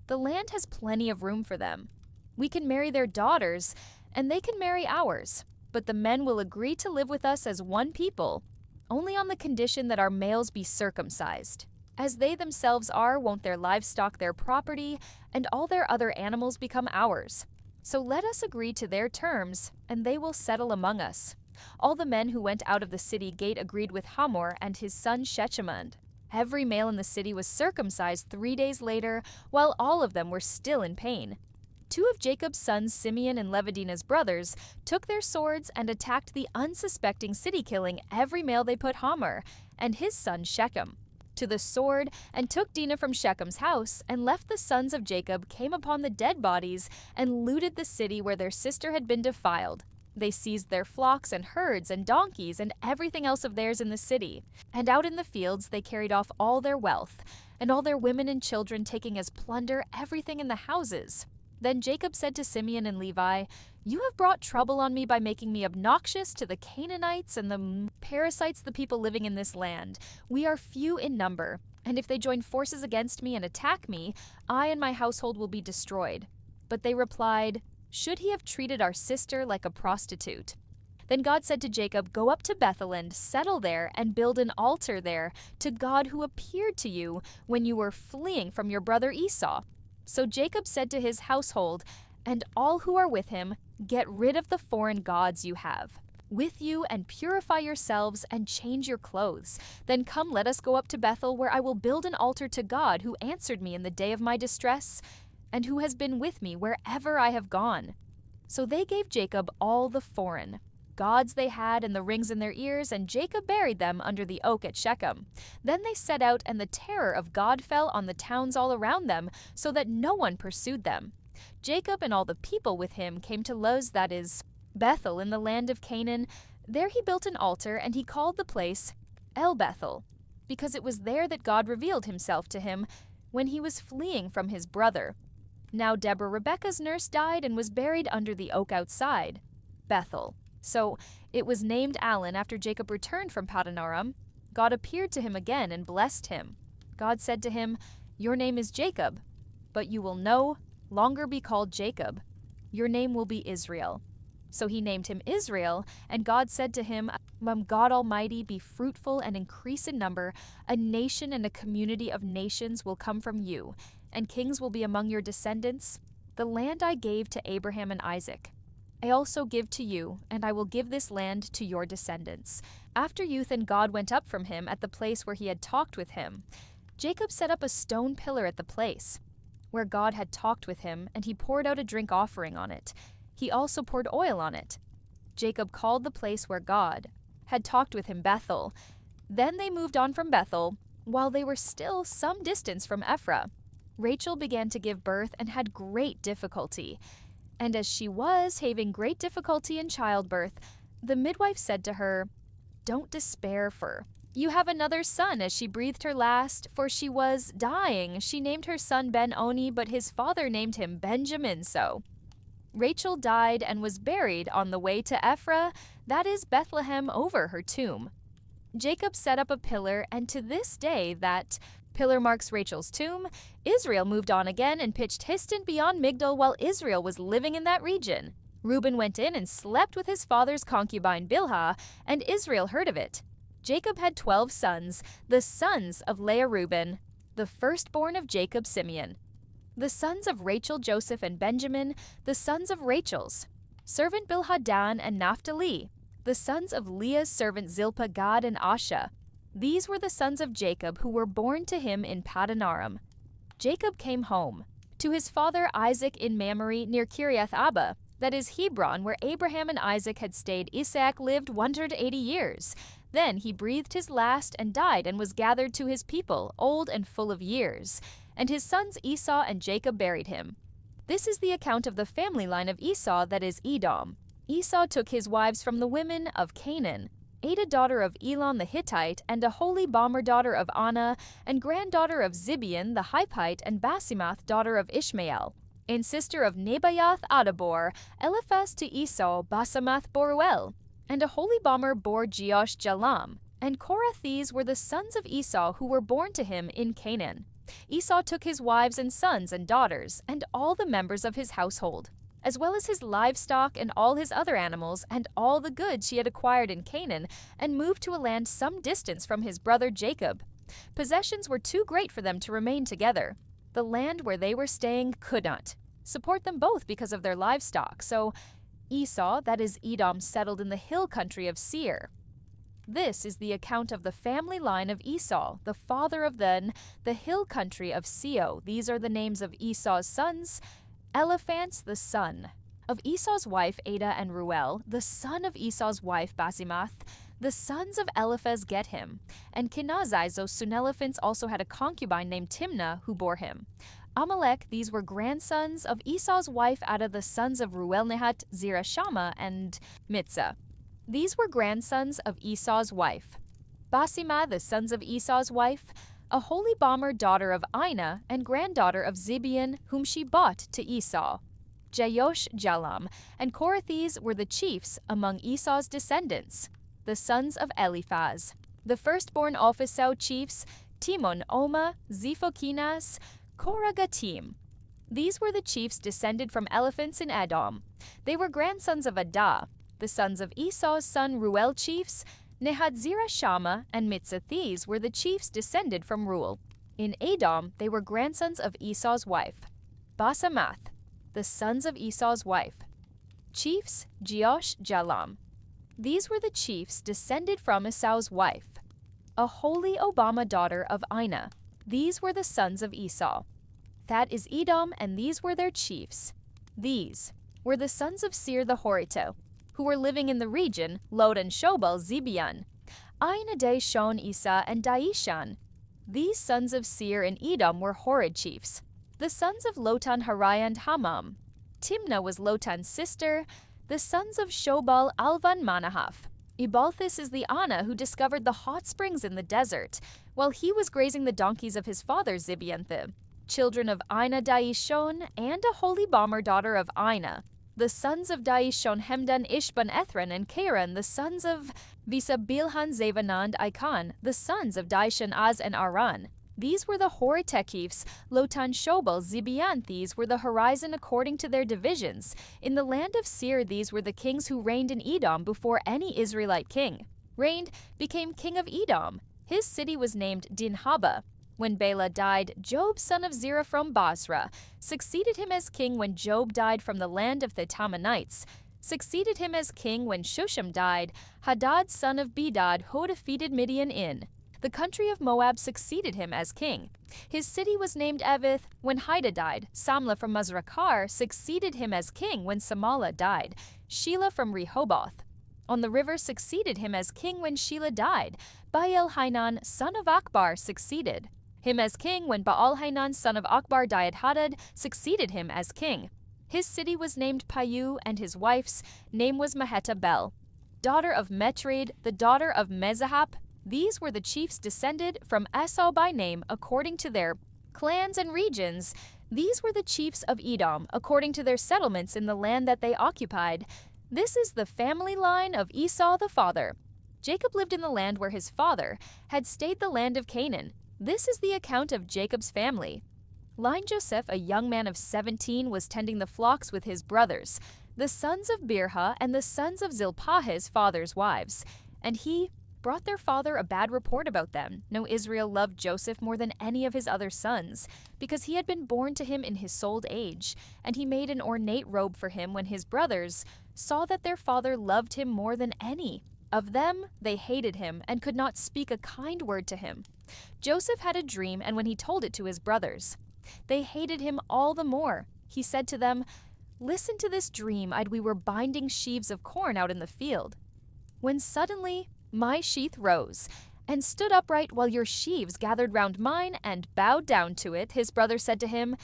The land has plenty of room for them. We can marry their daughters, and they can marry ours. But the men will agree to live with us as one people, only on the condition that our males be circumcised. As they themselves are, won't their livestock their property, and all their other animals become ours. So let us agree to their terms, and they will settle among us. All the men who went out of the city gate agreed with Hamor and his son Shechemund. Every male in the city was circumcised 3 days later, while all of them were still in pain. 2 of Jacob's sons, Simeon and Levi, Dinah's brothers, took their swords and attacked the unsuspecting city, killing every male they put Hamor and his son Shechem to the sword, and took Dinah from Shechem's house, and left the sons of Jacob, came upon the dead bodies, and looted the city where their sister had been defiled. They seized their flocks and herds and donkeys and everything else of theirs in the city. And out in the fields they carried off all their wealth, and all their women and children, taking as plunder everything in the houses. Then Jacob said to Simeon and Levi, You have brought trouble on me by making me obnoxious to the Canaanites and the Perizzites, the people living in this land. We are few in number, and if they join forces against me and attack me, I and my household will be destroyed. But they replied, Should he have treated our sister like a prostitute? Then God said to Jacob, Go up to Bethlehem, settle there, and build an altar there to God who appeared to you when you were fleeing from your brother Esau. So Jacob said to his household and all who are with him, Get rid of the foreign gods you have with you, and purify yourselves, and change your clothes. Then come, let us go up to Bethel, where I will build an altar to God who answered me in the day of my distress, and who has been with me wherever I have gone. So they gave Jacob all the foreign gods they had and the rings in their ears, and Jacob buried them under the oak at Shechem. Then they set out, and the terror of God fell on the towns all around them, so that no one pursued them. Jacob and all the people with him came to Luz, that is, Bethel, in the land of Canaan. There he built an altar, and he called the place El Bethel, because it was there that God revealed himself to him when he was fleeing from his brother. Now Deborah, Rebekah's nurse, died and was buried under the oak outside Bethel. So it was named Alan after Jacob returned from Paddan Aram. God appeared to him again and blessed him. God said to him, Your name is Jacob, but you will no longer be called Jacob. Your name will be Israel. So he named him Israel, and God said to him, God Almighty, be fruitful and increase in number. A nation and a community of nations will come from you, and kings will be among your descendants. The land I gave to Abraham and Isaac, I also give to you, and I will give this land to your descendants. After youth and God went up from him at the place where he had talked with him, Jacob set up a stone pillar at the place where God had talked with him, and he poured out a drink offering on it. He also poured oil on it. Jacob called the place where God had talked with him Bethel. Then they moved on from Bethel, while they were still some distance from Ephraim. Rachel began to give birth and had great difficulty. And as she was having great difficulty in childbirth, the midwife said to her, "Don't despair, for you have another son." As she breathed her last, for she was dying, she named her son Ben-Oni, but his father named him Benjamin. So Rachel died and was buried on the way to Ephraim, that is Bethlehem, over her tomb. Jacob set up a pillar, and to this day that pillar marks Rachel's tomb. Israel moved on again and pitched Histon beyond Migdol while Israel was living in that region. Reuben went in and slept with his father's concubine Bilhah, and Israel heard of it. Jacob had 12 sons, the sons of Leah Reuben, the firstborn of Jacob Simeon. The sons of Rachel Joseph and Benjamin, the sons of Rachel's servant Bilhah Dan and Naphtali, the sons of Leah's servant Zilpah Gad and Asher. These were the sons of Jacob who were born to him in Paddan Aram. Jacob came home to his father Isaac in Mamre near Kiriath Abba, that is Hebron, where Abraham and Isaac had stayed. Isaac lived 180 years. Then he breathed his last and died and was gathered to his people, old and full of years. And his sons Esau and Jacob buried him. This is the account of the family line of Esau, that is Edom. Esau took his wives from the women of Canaan, Adah daughter of Elon the Hittite, and Aholibamah daughter of Anah, and granddaughter of Zibeon the Hippite, and Basemath daughter of Ishmael, and sister of Nebaioth Adabor. Eliphaz to Esau Basemath bore Reuel, and Aholibamah bore Jeosh Jalam. And Korah. These were the sons of Esau who were born to him in Canaan. Esau took his wives and sons and daughters, and all the members of his household, as well as his livestock and all his other animals, and all the goods he had acquired in Canaan, and moved to a land some distance from his brother Jacob. Possessions were too great for them to remain together. The land where they were staying could not support them both because of their livestock. So Esau, that is Edom, settled in the hill country of Seir. This is the account of the family line of Esau, the father of the hill country of Seir. These are the names of Esau's sons: Eliphaz the son of Esau's wife Adah, and Reuel the son of Esau's wife Basemath. The sons of Eliphaz get him, and Kenazai Zosuneliphants also had a concubine named Timnah who bore him. Amalek. These were grandsons of Esau's wife Adah, the sons of Reuel, Nehat, Zerah, Shammah, and Mitzah. These were grandsons of Esau's wife Basemath, the sons of Esau's wife Aholibamah daughter of Inah, and granddaughter of Zibeon, whom she bought to Esau, Jeosh Jalam. And Korathese were the chiefs among Esau's descendants, the sons of Eliphaz. The firstborn Ophisau chiefs, Timon, Omah, Zephokinas, Korah-Gatim. These were the chiefs descended from elephants in Edom. They were grandsons of Adah. The sons of Esau's son Reuel chiefs, Nehat, Zerah, Shammah, and Mitzah. These were the chiefs descended from Reuel. In Edom, they were grandsons of Esau's wife Basemath, the sons of Esau's wife. Chiefs, Jeosh, Jalam. These were the chiefs descended from Esau's wife Aholibamah daughter of Inah. These were the sons of Esau. That is Edom, and these were their chiefs. These were the sons of Seir the Horite, who were living in the region, Lod and Shobal, Zibeon, Ain, Shon, Isa, and Daishan. These sons of Seir in Edom were Horrid chiefs. The sons of Lotan, Hariah, and Hamam. Timnah was Lotan's sister. The sons of Shobal, Alvan, Manahath. Ebalthus is the Anah who discovered the hot springs in the desert, while he was grazing the donkeys of his father Zibeonthib. Children of Inah, Daishon, and Aholibamah daughter of Inah. The sons of Daishon, Hemdan, Ishban, Ethran, and Karen. The sons of Visa, Bilhan, Zavanah, and Icon. The sons of Daishan, Az, and Aran. These were the Horitekifs, Lotan Shobal, Zibeon. These were the horizon according to their divisions. In the land of Seir, these were the kings who reigned in Edom before any Israelite king reigned, became king of Edom. His city was named Dinhaba. When Bela died, Job son of Zerah from Basra succeeded him as king. When Job died from the land of the Tammanites, succeeded him as king. When Shusham died, Hadad son of Bedad, who defeated Midian in the country of Moab, succeeded him as king. His city was named Evith. When Hida died, Samlah from Masrakar succeeded him as king. When Samala died, Shelah from Rehoboth on the river succeeded him as king. When Shelah died, Baal-Hanan son of Akbar succeeded him as king. When Baal-Hanan son of Akbar died, Hadad succeeded him as king. His city was named Payu, and his wife's name was Mehetabel, daughter of Metred, the daughter of Mezahab. These were the chiefs descended from Esau by name, according to their clans and regions. These were the chiefs of Edom, according to their settlements in the land that they occupied. This is the family line of Esau the father. Jacob lived in the land where his father had stayed, the land of Canaan. This is the account of Jacob's family. Line Joseph, a young man of 17, was tending the flocks with his brothers, the sons of Birha and the sons of Zilpah, his father's wives. And he brought their father a bad report about them. Now Israel loved Joseph more than any of his other sons, because he had been born to him in his old age, and he made an ornate robe for him. When his brothers saw that their father loved him more than any of them, they hated him and could not speak a kind word to him. Joseph had a dream, and when he told it to his brothers, they hated him all the more. He said to them, "Listen to this dream. We were binding sheaves of corn out in the field, when suddenly my sheath rose and stood upright, while your sheaves gathered round mine and bowed down to it." His brother said to him,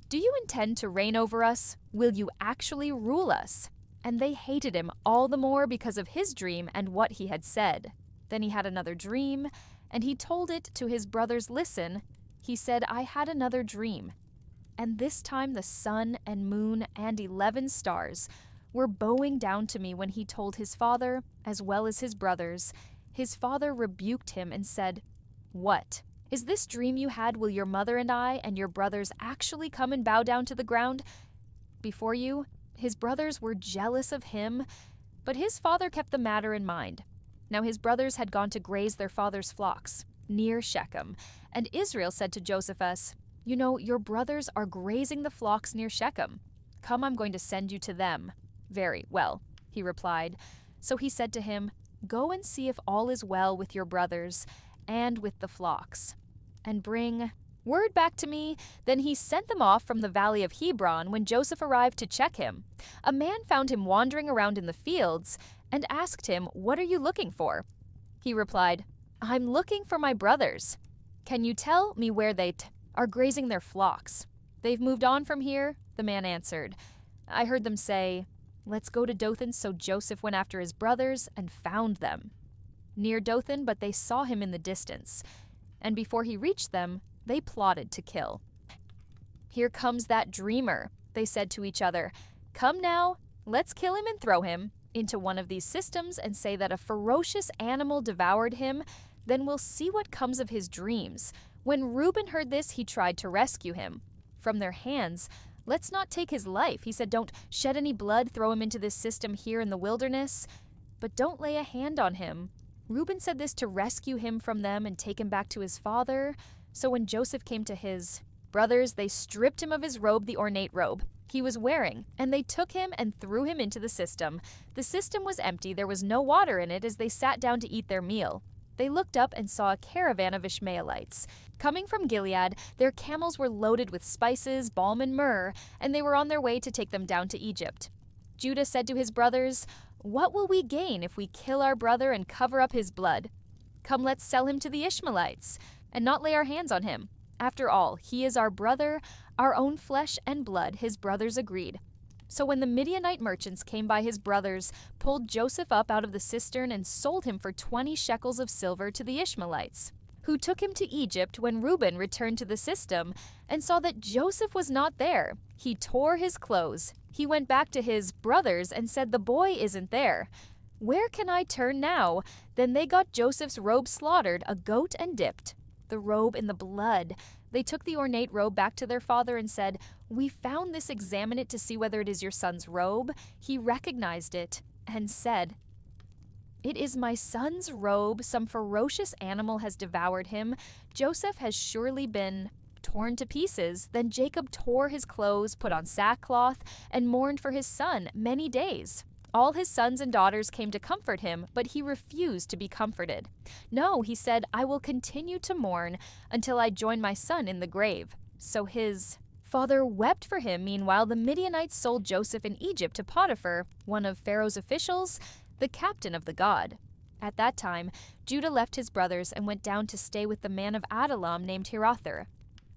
"Do you intend to reign over us? Will you actually rule us?" And they hated him all the more because of his dream and what he had said. Then he had another dream, and he told it to his brothers. "Listen," he said, "I had another dream, and this time the sun and moon and 11 stars were bowing down to me." When he told his father, as well as his brothers, his father rebuked him and said, "What is this dream you had? Will your mother and I and your brothers actually come and bow down to the ground before you?" His brothers were jealous of him, but his father kept the matter in mind. Now his brothers had gone to graze their father's flocks near Shechem, and Israel said to Josephus, "You know, your brothers are grazing the flocks near Shechem. Come, I'm going to send you to them." "Very well," he replied. So he said to him, "Go and see if all is well with your brothers and with the flocks, and bring word back to me." Then he sent them off from the valley of Hebron. When Joseph arrived to check him, a man found him wandering around in the fields and asked him, "What are you looking for?" He replied, "I'm looking for my brothers. Can you tell me where they are grazing their flocks?" "They've moved on from here," the man answered. "I heard them say, 'Let's go to Dothan.'" So Joseph went after his brothers and found them near Dothan, but they saw him in the distance, and before he reached them, they plotted to kill. "Here comes that dreamer," they said to each other. "Come now, let's kill him and throw him into one of these systems and say that a ferocious animal devoured him. Then we'll see what comes of his dreams." When Reuben heard this, he tried to rescue him from their hands. "Let's not take his life," he said. "Don't shed any blood. Throw him into this system here in the wilderness, but don't lay a hand on him." Reuben said this to rescue him from them and take him back to his father. So when Joseph came to his brothers, they stripped him of his robe, the ornate robe he was wearing, and they took him and threw him into the system. The system was empty. There was no water in it as they sat down to eat their meal. They looked up and saw a caravan of Ishmaelites coming from Gilead. Their camels were loaded with spices, balm, and myrrh, and they were on their way to take them down to Egypt. Judah said to his brothers, "What will we gain if we kill our brother and cover up his blood? Come, let's sell him to the Ishmaelites and not lay our hands on him. After all, he is our brother, our own flesh and blood." His brothers agreed. So when the Midianite merchants came by, his brothers pulled Joseph up out of the cistern and sold him for 20 shekels of silver to the Ishmaelites, who took him to Egypt. When Reuben returned to the system and saw that Joseph was not there, he tore his clothes. He went back to his brothers and said, "The boy isn't there. Where can I turn now?" Then they got Joseph's robe slaughtered, a goat, and dipped the robe in the blood. They took the ornate robe back to their father and said, "We found this, examine it to see whether it is your son's robe." He recognized it and said, "It is my son's robe. Some ferocious animal has devoured him. Joseph has surely been torn to pieces." Then Jacob tore his clothes, put on sackcloth, and mourned for his son many days. All his sons and daughters came to comfort him, but he refused to be comforted. "No," he said, "I will continue to mourn until I join my son in the grave." So his father wept for him. Meanwhile, the Midianites sold Joseph in Egypt to Potiphar, one of Pharaoh's officials, the captain of the guard. At that time, Judah left his brothers and went down to stay with the man of Adullam named Hirathah.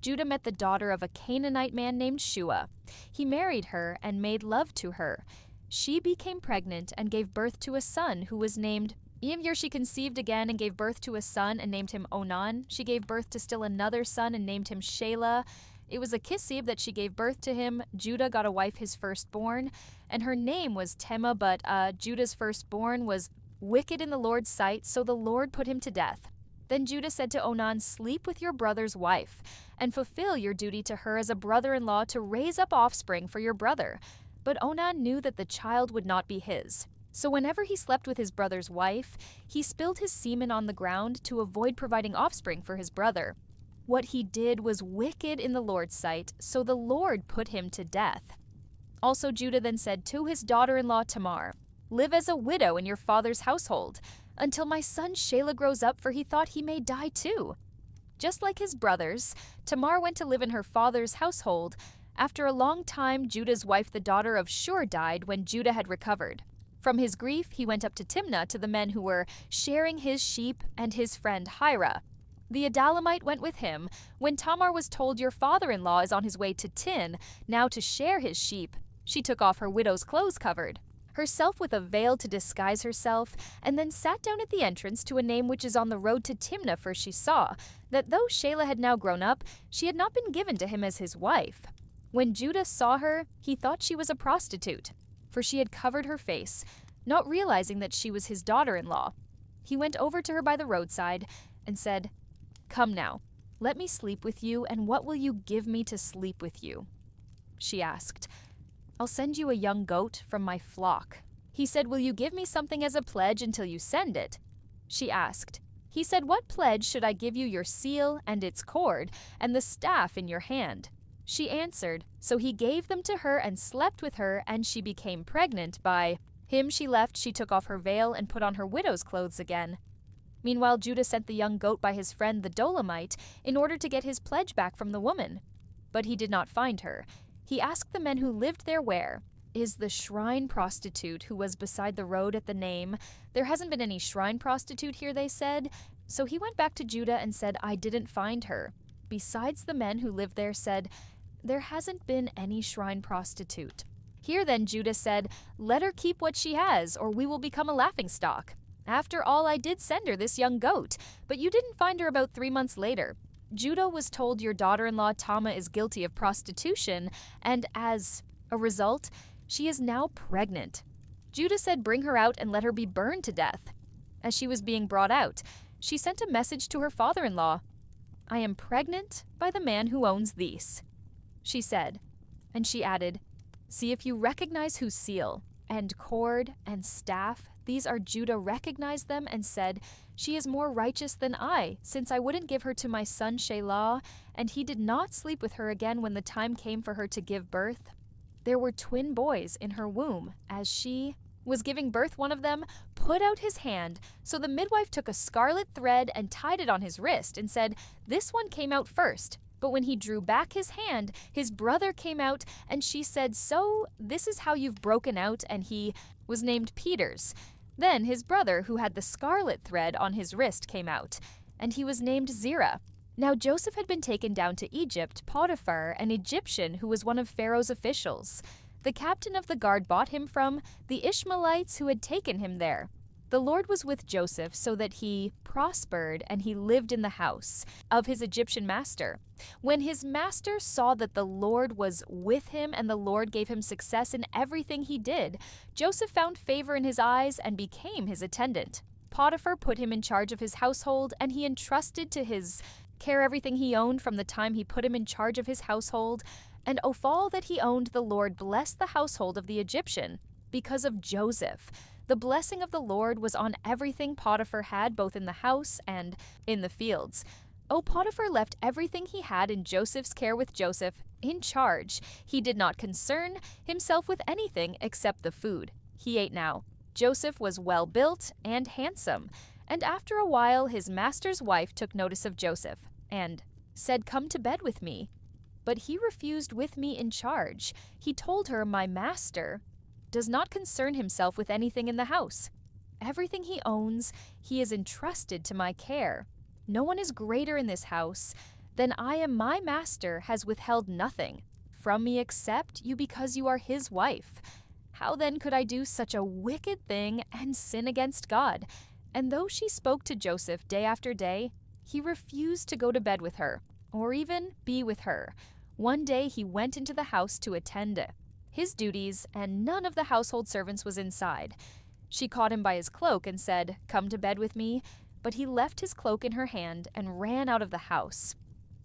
Judah met the daughter of a Canaanite man named Shua. He married her and made love to her. She became pregnant and gave birth to a son who was named. She conceived again and gave birth to a son and named him Onan. She gave birth to still another son and named him Shelah. It was a Kisib that she gave birth to him. Judah got a wife, his firstborn, and her name was Tema, but Judah's firstborn was wicked in the Lord's sight, so the Lord put him to death. Then Judah said to Onan, "Sleep with your brother's wife, and fulfill your duty to her as a brother-in-law to raise up offspring for your brother." But Onan knew that the child would not be his. So whenever he slept with his brother's wife, he spilled his semen on the ground to avoid providing offspring for his brother. What he did was wicked in the Lord's sight, so the Lord put him to death. Also Judah then said to his daughter-in-law Tamar, "Live as a widow in your father's household, until my son Shelah grows up, for he thought he may die too." Just like his brothers, Tamar went to live in her father's household. After a long time, Judah's wife, the daughter of Shur, died when Judah had recovered. From his grief, he went up to Timnah to the men who were sharing his sheep and his friend Hira. The Adullamite went with him. When Tamar was told, "Your father-in-law is on his way to Tin, now to share his sheep," she took off her widow's clothes, covered herself with a veil to disguise herself, and then sat down at the entrance to a name which is on the road to Timnah, for she saw that though Shelah had now grown up, she had not been given to him as his wife. When Judah saw her, he thought she was a prostitute, for she had covered her face, not realizing that she was his daughter-in-law. He went over to her by the roadside and said, "Come now, let me sleep with you, and what will you give me to sleep with you?" She asked, "I'll send you a young goat from my flock." He said, "Will you give me something as a pledge until you send it?" She asked. He said, "What pledge should I give you? Your seal and its cord, and the staff in your hand?" She answered. So he gave them to her and slept with her, and she became pregnant. By him she left, she took off her veil and put on her widow's clothes again. Meanwhile, Judah sent the young goat by his friend the Dolomite in order to get his pledge back from the woman. But he did not find her. He asked the men who lived there, "Where is the shrine prostitute who was beside the road at the name?" "There hasn't been any shrine prostitute here," they said. So he went back to Judah and said, "I didn't find her." Besides, the men who lived there said, "There hasn't been any shrine prostitute." Here then Judah said, "Let her keep what she has, or we will become a laughingstock. After all, I did send her this young goat, but you didn't find her about 3 months later." Judah was told, "Your daughter-in-law Tamar is guilty of prostitution, and as a result, she is now pregnant." Judah said, "Bring her out and let her be burned to death." As she was being brought out, she sent a message to her father-in-law, "I am pregnant by the man who owns these," she said. And she added, "See if you recognize whose seal and cord and staff. These are." Judah recognized them and said, "She is more righteous than I, since I wouldn't give her to my son Shelah, and he did not sleep with her again when the time came for her to give birth. There were twin boys in her womb. As she was giving birth, one of them put out his hand. So the midwife took a scarlet thread and tied it on his wrist and said, 'This one came out first.' But when he drew back his hand, his brother came out, and she said, 'So this is how you've broken out,' and he was named Peters. Then his brother, who had the scarlet thread on his wrist, came out, and he was named Zerah. Now Joseph had been taken down to Egypt. Potiphar, an Egyptian who was one of Pharaoh's officials, the captain of the guard, bought him from the Ishmaelites who had taken him there. The Lord was with Joseph so that he prospered, and he lived in the house of his Egyptian master. When his master saw that the Lord was with him and the Lord gave him success in everything he did, Joseph found favor in his eyes and became his attendant. Potiphar put him in charge of his household, and he entrusted to his care everything he owned from the time he put him in charge of his household, and of all that he owned the Lord blessed the household of the Egyptian because of Joseph. The blessing of the Lord was on everything Potiphar had, both in the house and in the fields. Potiphar left everything he had in Joseph's care with Joseph in charge. He did not concern himself with anything except the food he ate now. Joseph was well built and handsome, and after a while his master's wife took notice of Joseph and said, "Come to bed with me." But he refused with me in charge. He told her, "My master does not concern himself with anything in the house. Everything he owns, he is entrusted to my care. No one is greater in this house than I am. My master has withheld nothing from me except you because you are his wife. How then could I do such a wicked thing and sin against God?" And though she spoke to Joseph day after day, he refused to go to bed with her or even be with her. One day he went into the house to attend his duties, and none of the household servants was inside. She caught him by his cloak and said, "Come to bed with me." But he left his cloak in her hand and ran out of the house.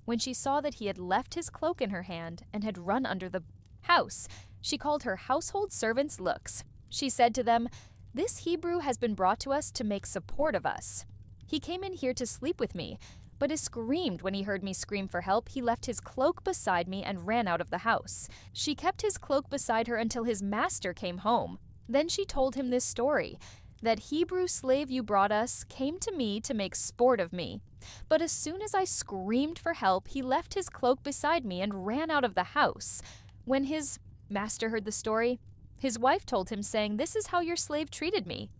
When she saw that he had left his cloak in her hand and had run under the house, she called her household servants looks. She said to them, "This Hebrew has been brought to us to make support of us. He came in here to sleep with me, but he screamed when he heard me scream for help. He left his cloak beside me and ran out of the house." She kept his cloak beside her until his master came home. Then she told him this story: "That Hebrew slave you brought us came to me to make sport of me. But as soon as I screamed for help, he left his cloak beside me and ran out of the house." When his master heard the story, his wife told him, saying, "This is how your slave treated me."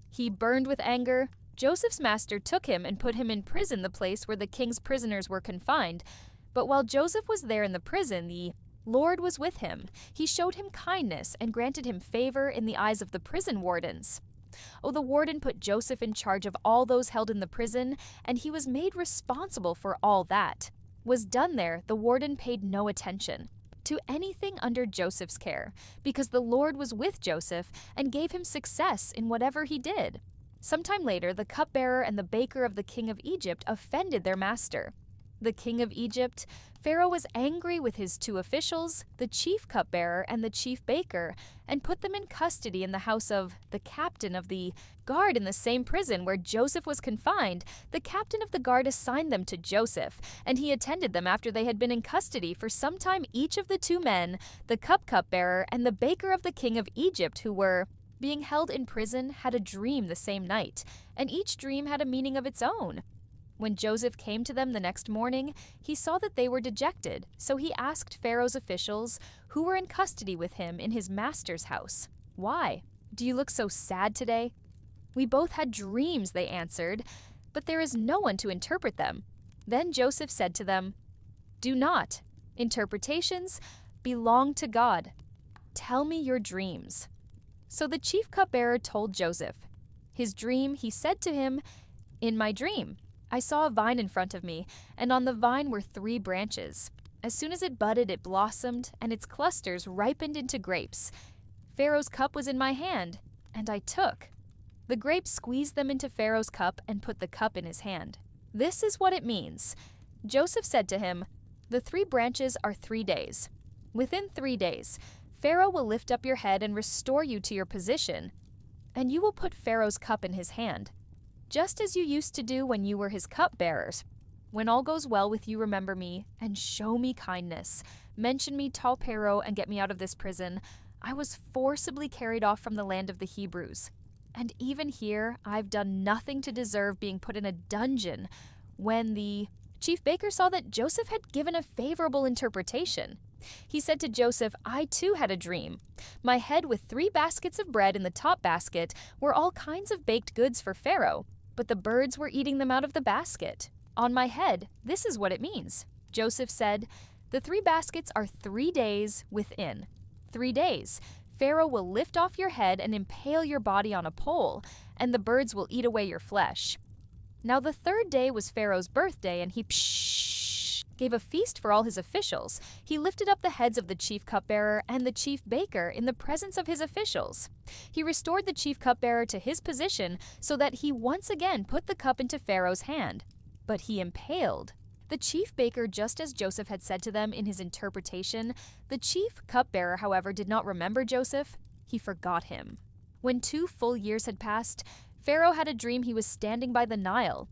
He burned with anger. Joseph's master took him and put him in prison, the place where the king's prisoners were confined. But while Joseph was there in the prison, the Lord was with him. He showed him kindness and granted him favor in the eyes of the prison wardens. The warden put Joseph in charge of all those held in the prison, and he was made responsible for all that was done there. The warden paid no attention to anything under Joseph's care, because the Lord was with Joseph and gave him success in whatever he did. Sometime later, the cupbearer and the baker of the king of Egypt offended their master. The king of Egypt, Pharaoh, was angry with his two officials, the chief cupbearer and the chief baker, and put them in custody in the house of the captain of the guard in the same prison where Joseph was confined. The captain of the guard assigned them to Joseph, and he attended them after they had been in custody for some time. Each of the two men, the cupbearer and the baker of the king of Egypt, who were being held in prison, had a dream the same night, and each dream had a meaning of its own. When Joseph came to them the next morning, he saw that they were dejected, so he asked Pharaoh's officials who were in custody with him in his master's house, "Why do you look so sad today?" "We both had dreams," they answered, "but there is no one to interpret them." Then Joseph said to them, "Do not. Interpretations belong to God. Tell me your dreams." So the chief cupbearer told Joseph his dream. He said to him, "In my dream, I saw a vine in front of me, and on the vine were 3 branches. As soon as it budded, it blossomed, and its clusters ripened into grapes. Pharaoh's cup was in my hand, and I took the grapes, squeezed them into Pharaoh's cup, and put the cup in his hand. This is what it means." Joseph said to him, "The 3 branches are 3 days. Within 3 days, Pharaoh will lift up your head and restore you to your position, and you will put Pharaoh's cup in his hand, just as you used to do when you were his cupbearers. When all goes well with you, remember me and show me kindness. Mention me to Pharaoh and get me out of this prison. I was forcibly carried off from the land of the Hebrews, and even here I've done nothing to deserve being put in a dungeon." When the chief baker saw that Joseph had given a favorable interpretation, he said to Joseph, "I too had a dream. My head with 3 baskets of bread in the top basket were all kinds of baked goods for Pharaoh, but the birds were eating them out of the basket. On my head, this is what it means." Joseph said, "The 3 baskets are 3 days within. 3 days, Pharaoh will lift off your head and impale your body on a pole, and the birds will eat away your flesh." Now the 3rd day was Pharaoh's birthday, and he gave a feast for all his officials. He lifted up the heads of the chief cupbearer and the chief baker in the presence of his officials. He restored the chief cupbearer to his position so that he once again put the cup into Pharaoh's hand. But he impaled The chief baker, just as Joseph had said to them in his interpretation. The chief cupbearer, however, did not remember Joseph. He forgot him. When 2 full years had passed, Pharaoh had a dream he was standing by the Nile.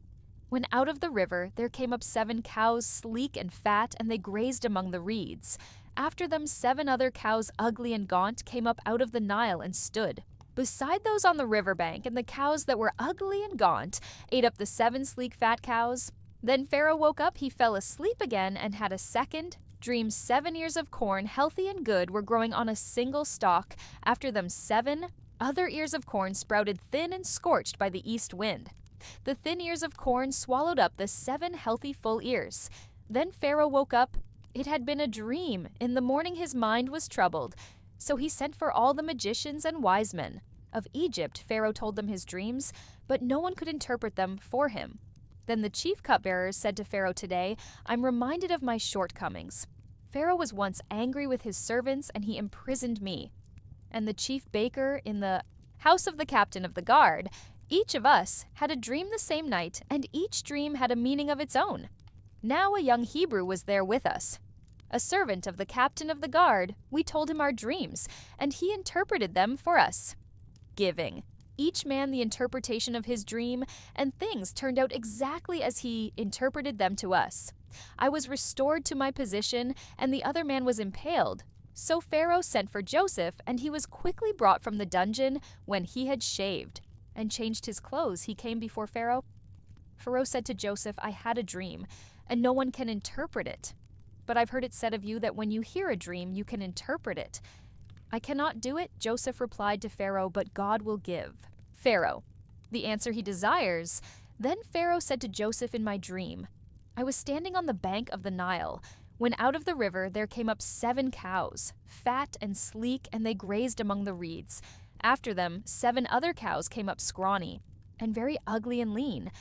When out of the river there came up 7 cows, sleek and fat, and they grazed among the reeds. After them 7 other cows, ugly and gaunt, came up out of the Nile and stood. Beside those on the riverbank, and the cows that were ugly and gaunt ate up the 7 sleek fat cows. Then Pharaoh woke up, he fell asleep again, and had a second dream. 7 ears of corn, healthy and good, were growing on a single stalk. After them 7 other ears of corn sprouted thin and scorched by the east wind. The thin ears of corn swallowed up the 7 healthy full ears. Then Pharaoh woke up. It had been a dream. In the morning his mind was troubled. So he sent for all the magicians and wise men of Egypt. Pharaoh told them his dreams, but no one could interpret them for him. Then the chief cupbearers said to Pharaoh, "Today I'm reminded of my shortcomings. Pharaoh was once angry with his servants, and he imprisoned me. And the chief baker in the house of the captain of the guard, each of us had a dream the same night, and each dream had a meaning of its own. Now a young Hebrew was there with us, a servant of the captain of the guard. We told him our dreams, and he interpreted them for us, giving each man the interpretation of his dream, and things turned out exactly as he interpreted them to us. I was restored to my position, and the other man was impaled. So Pharaoh sent for Joseph, and he was quickly brought from the dungeon. When he had shaved and changed his clothes, he came before Pharaoh. Pharaoh said to Joseph, "I had a dream, and no one can interpret it. But I've heard it said of you that when you hear a dream, you can interpret it." "I cannot do it," Joseph replied to Pharaoh, "but God will give Pharaoh the answer he desires." Then Pharaoh said to Joseph in my dream, "I was standing on the bank of the Nile, when out of the river there came up 7 cows, fat and sleek, and they grazed among the reeds. After them 7 other cows came up scrawny, and very ugly and lean.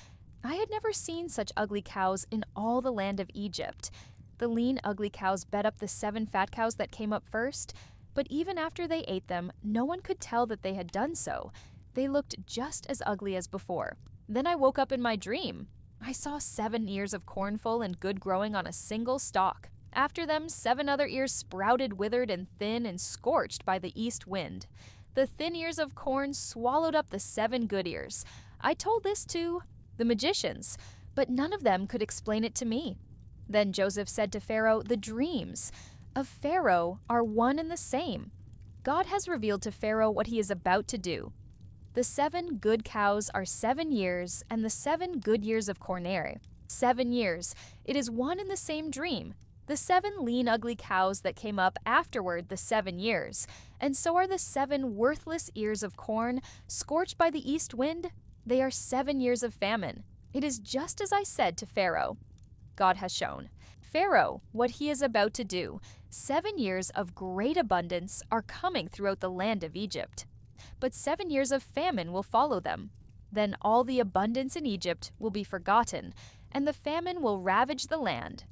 I had never seen such ugly cows in all the land of Egypt. The lean, ugly cows bet up the 7 fat cows that came up first, but even after they ate them, no one could tell that they had done so. They looked just as ugly as before. Then I woke up in my dream. I saw 7 ears of corn full and good growing on a single stalk. After them 7 other ears sprouted, withered and thin and scorched by the east wind. The thin ears of corn swallowed up the 7 good ears. I told this to the magicians, but none of them could explain it to me." Then Joseph said to Pharaoh, "The dreams of Pharaoh are one and the same. God has revealed to Pharaoh what he is about to do. The 7 good cows are 7 years, and the 7 good years of corn. 7 years. It is one and the same dream. The 7 lean, ugly cows that came up afterward the 7 years, and so are the 7 worthless ears of corn, scorched by the east wind. They are 7 years of famine. It is just as I said to Pharaoh. God has shown Pharaoh what he is about to do. 7 years of great abundance are coming throughout the land of Egypt, but 7 years of famine will follow them. Then all the abundance in Egypt will be forgotten, and the famine will ravage the land.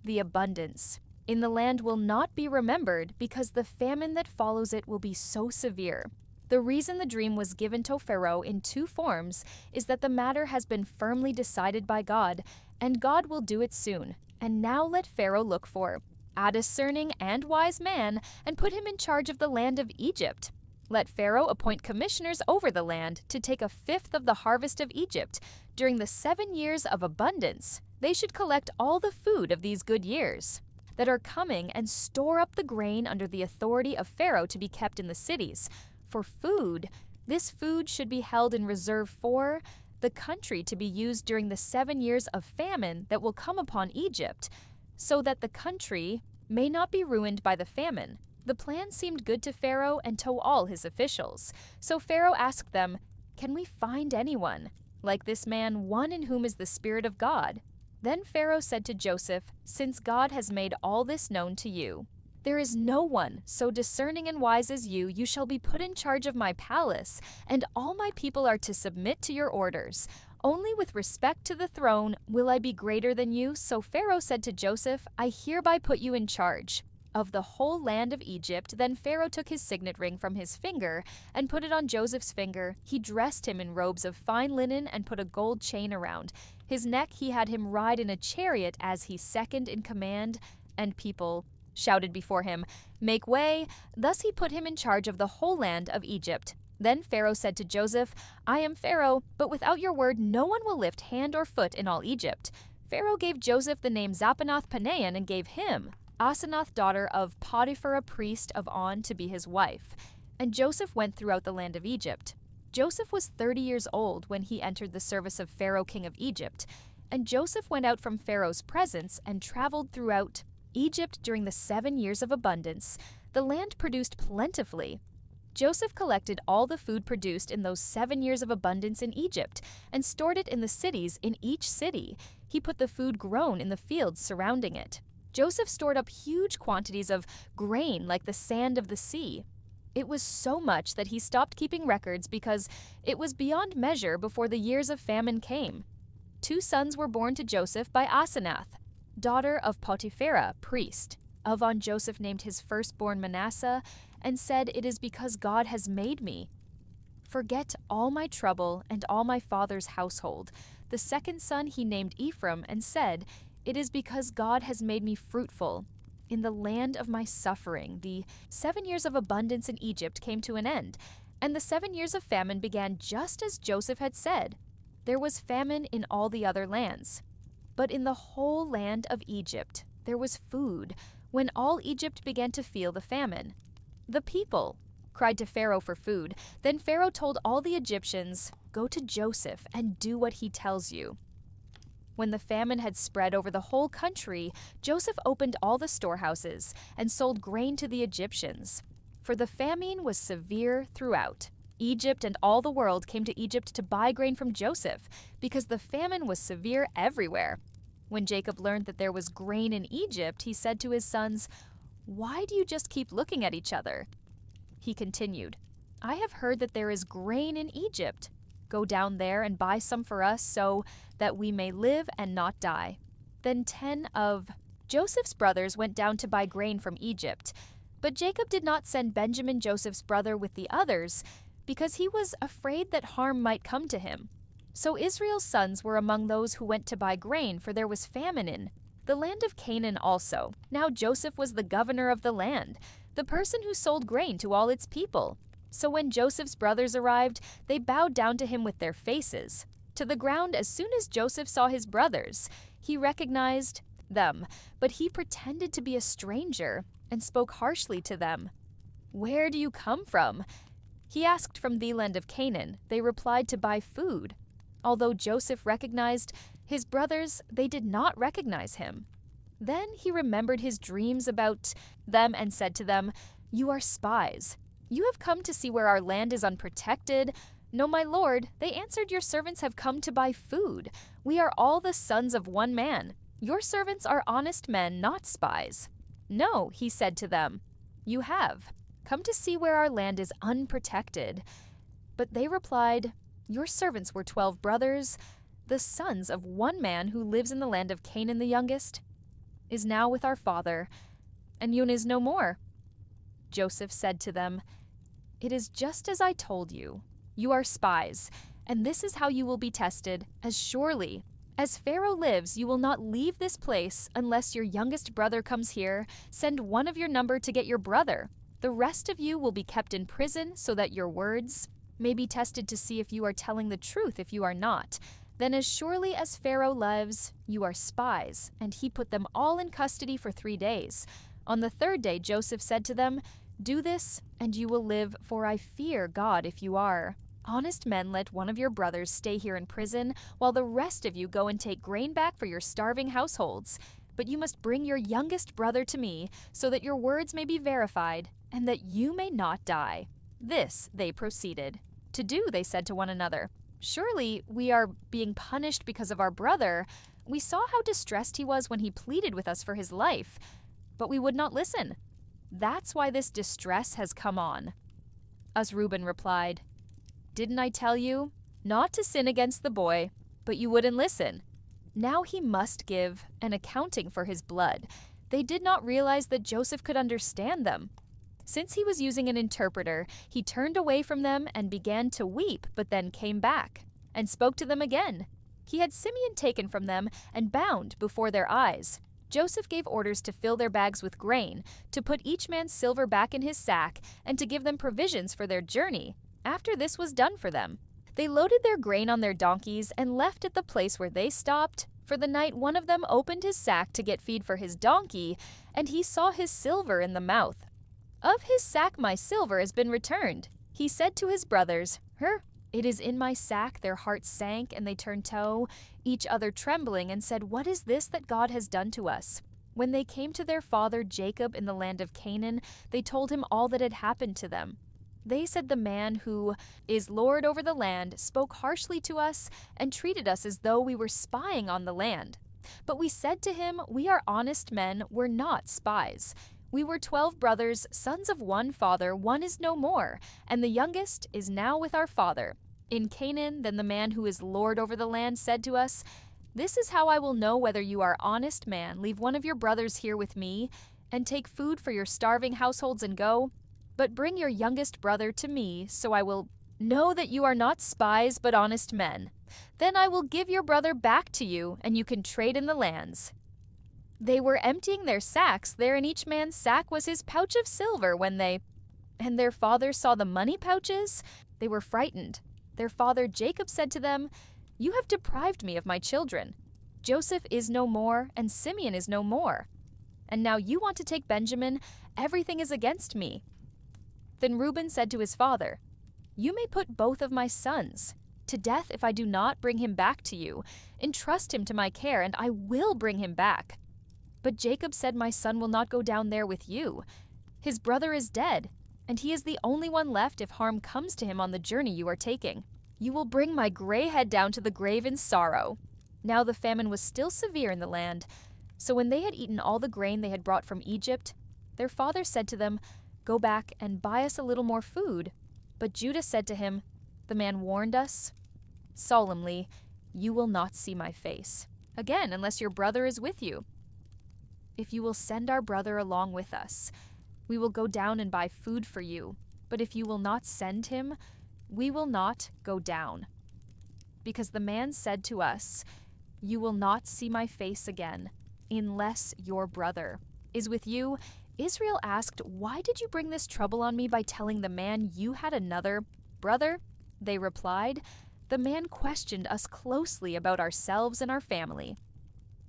The abundance in the land will not be remembered, because the famine that follows it will be so severe. The reason the dream was given to Pharaoh in 2 forms is that the matter has been firmly decided by God, and God will do it soon. And now let Pharaoh look for a discerning and wise man, and put him in charge of the land of Egypt. Let Pharaoh appoint commissioners over the land to take 1/5 of the harvest of Egypt. During the 7 years of abundance, they should collect all the food of these good years that are coming, and store up the grain under the authority of Pharaoh to be kept in the cities. For food, this food should be held in reserve for the country, to be used during the 7 years of famine that will come upon Egypt, so that the country may not be ruined by the famine." The plan seemed good to Pharaoh and to all his officials. So Pharaoh asked them, "Can we find anyone like this man, one in whom is the Spirit of God?" Then Pharaoh said to Joseph, "Since God has made all this known to you, there is no one so discerning and wise as you. You shall be put in charge of my palace, and all my people are to submit to your orders. Only with respect to the throne will I be greater than you." So Pharaoh said to Joseph, "I hereby put you in charge. of the whole land of Egypt. Then Pharaoh took his signet ring from his finger and put it on Joseph's finger. He dressed him in robes of fine linen and put a gold chain around his neck. He had him ride in a chariot as he second in command, and people shouted before him, "Make way!" Thus he put him in charge of the whole land of Egypt. Then Pharaoh said to Joseph, "I am Pharaoh, but without your word no one will lift hand or foot in all Egypt." Pharaoh gave Joseph the name Zaphenath-Paneah and gave him Asenath, daughter of Potiphar, priest of On, to be his wife. And Joseph went throughout the land of Egypt. Joseph was 30 years old when he entered the service of Pharaoh, king of Egypt. And Joseph went out from Pharaoh's presence and traveled throughout Egypt during the 7 years of abundance. The land produced plentifully. Joseph collected all the food produced in those 7 years of abundance in Egypt and stored it in the cities in each city. He put the food grown in the fields surrounding it. Joseph stored up huge quantities of grain like the sand of the sea. It was so much that he stopped keeping records because it was beyond measure before the years of famine came. 2 sons were born to Joseph by Asenath, daughter of Potiphar, priest. Of On Joseph named his firstborn Manasseh and said, "It is because God has made me forget all my trouble and all my father's household." The second son he named Ephraim and said, "It is because God has made me fruitful in the land of my suffering." The 7 years of abundance in Egypt came to an end, and the 7 years of famine began just as Joseph had said. There was famine in all the other lands, but in the whole land of Egypt there was food when all Egypt began to feel the famine. The people cried to Pharaoh for food. Then Pharaoh told all the Egyptians, "Go to Joseph and do what he tells you." When the famine had spread over the whole country, Joseph opened all the storehouses and sold grain to the Egyptians. For the famine was severe throughout Egypt, and all the world came to Egypt to buy grain from Joseph, because the famine was severe everywhere. When Jacob learned that there was grain in Egypt, he said to his sons, "Why do you just keep looking at each other?" He continued, "I have heard that there is grain in Egypt. Go down there and buy some for us so that we may live and not die." Then 10 of Joseph's brothers went down to buy grain from Egypt. But Jacob did not send Benjamin, Joseph's brother, with the others, because he was afraid that harm might come to him. So Israel's sons were among those who went to buy grain, for there was famine in the land of Canaan also. Now Joseph was the governor of the land, the person who sold grain to all its people. So when Joseph's brothers arrived, they bowed down to him with their faces to the ground. As soon as Joseph saw his brothers, he recognized them, but he pretended to be a stranger and spoke harshly to them. "Where do you come from?" He asked. "From the land of Canaan." They replied, "To buy food." Although Joseph recognized his brothers, they did not recognize him. Then he remembered his dreams about them and said to them, "You are spies. You have come to see where our land is unprotected." "No, my lord," they answered, "your servants have come to buy food. We are all the sons of one man. Your servants are honest men, not spies." "No," he said to them, "you have come to see where our land is unprotected." But they replied, "Your servants were 12 brothers, the sons of one man who lives in the land of Canaan. The youngest is now with our father, and Yun is no more." Joseph said to them, "It is just as I told you. You are spies, and this is how you will be tested. As surely as Pharaoh lives, you will not leave this place unless your youngest brother comes here. Send one of your number to get your brother. The rest of you will be kept in prison so that your words may be tested to see if you are telling the truth. If you are not, then as surely as Pharaoh lives, you are spies." And he put them all in custody for 3 days. On the 3rd day, Joseph said to them, "Do this, and you will live, for I fear God. If you are honest men, let one of your brothers stay here in prison, while the rest of you go and take grain back for your starving households. But you must bring your youngest brother to me, so that your words may be verified, and that you may not die." This they proceeded to do. They said to one another, "Surely we are being punished because of our brother. We saw how distressed he was when he pleaded with us for his life, but we would not listen. That's why this distress has come on." As Reuben replied, "Didn't I tell you not to sin against the boy? But you wouldn't listen. Now he must give an accounting for his blood. They did not realize that Joseph could understand them. Since he was using an interpreter, he turned away from them and began to weep, but then came back and spoke to them again. He had Simeon taken from them and bound before their eyes. Joseph gave orders to fill their bags with grain, to put each man's silver back in his sack, and to give them provisions for their journey. After this was done for them, they loaded their grain on their donkeys and left at the place where they stopped. For the night, one of them opened his sack to get feed for his donkey, and he saw his silver in the mouth. "Of his sack my silver has been returned," he said to his brothers. It is in my sack." Their hearts sank, and they turned to each other trembling and said, "What is this that God has done to us?" When they came to their father Jacob in the land of Canaan, they told him all that had happened to them. They said, "The man who is Lord over the land spoke harshly to us and treated us as though we were spying on the land. But we said to him, 'We are honest men, we're not spies. We were 12 brothers, sons of one father, one is no more, and the youngest is now with our father in Canaan.' Then the man who is Lord over the land said to us, 'This is how I will know whether you are honest man. Leave one of your brothers here with me, and take food for your starving households and go. But bring your youngest brother to me, so I will know that you are not spies but honest men. Then I will give your brother back to you, and you can trade in the lands.' They were emptying their sacks. There in each man's sack was his pouch of silver. When they and their father saw the money pouches, they were frightened. Their father Jacob said to them, 'You have deprived me of my children. Joseph is no more, and Simeon is no more. And now you want to take Benjamin? Everything is against me.' Then Reuben said to his father, 'You may put both of my sons to death if I do not bring him back to you. Entrust him to my care, and I will bring him back.' But Jacob said, 'My son will not go down there with you. His brother is dead, and he is the only one left if harm comes to him on the journey you are taking. You will bring my gray head down to the grave in sorrow.' Now the famine was still severe in the land. So when they had eaten all the grain they had brought from Egypt, their father said to them, 'Go back and buy us a little more food.' But Judah said to him, 'The man warned us solemnly, "You will not see my face again unless your brother is with you. If you will send our brother along with us, we will go down and buy food for you. But if you will not send him, we will not go down. Because the man said to us, "You will not see my face again unless your brother is with you." Israel asked, "Why did you bring this trouble on me by telling the man you had another brother?" They replied, "The man questioned us closely about ourselves and our family.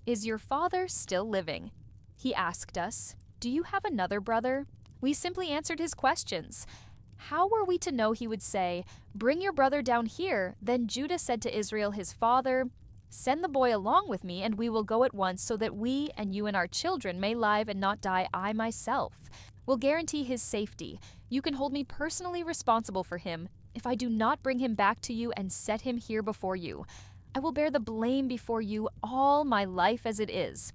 'Is your father still living?' He asked us, 'Do you have another brother?' We simply answered his questions. How were we to know he would say, 'Bring your brother down here'?" Then Judah said to Israel his father, "Send the boy along with me, and we will go at once, so that we and you and our children may live and not die. I myself will guarantee his safety. You can hold me personally responsible for him if I do not bring him back to you and set him here before you. I will bear the blame before you all my life as it is.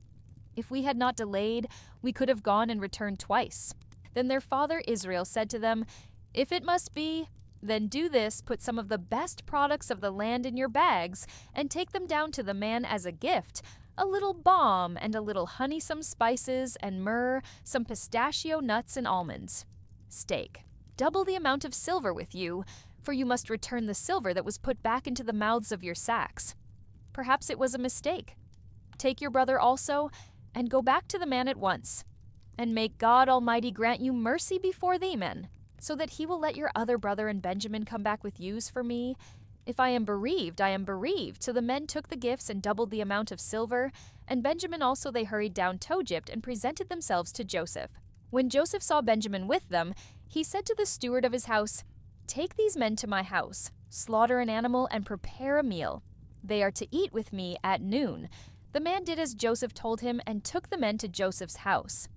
If we had not delayed, we could have gone and returned twice." Then their father Israel said to them, "If it must be, then do this, put some of the best products of the land in your bags, and take them down to the man as a gift, a little balm and a little honey, some spices and myrrh, some pistachio nuts and almonds. Stake double the amount of silver with you, for you must return the silver that was put back into the mouths of your sacks. Perhaps it was a mistake. Take your brother also, and go back to the man at once. And may God Almighty grant you mercy before thee men, so that he will let your other brother and Benjamin come back with ewes for me. If I am bereaved, I am bereaved." So the men took the gifts and doubled the amount of silver, and Benjamin also they hurried down to Egypt and presented themselves to Joseph. When Joseph saw Benjamin with them, he said to the steward of his house, "Take these men to my house, slaughter an animal, and prepare a meal. They are to eat with me at noon." The man did as Joseph told him and took the men to Joseph's house.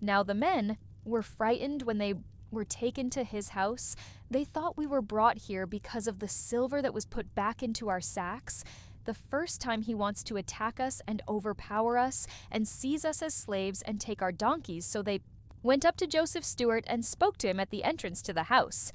Now the men were frightened when they were taken to his house. They thought we were brought here because of the silver that was put back into our sacks. The first time he wants to attack us and overpower us and seize us as slaves and take our donkeys. So they went up to Joseph's steward and spoke to him at the entrance to the house.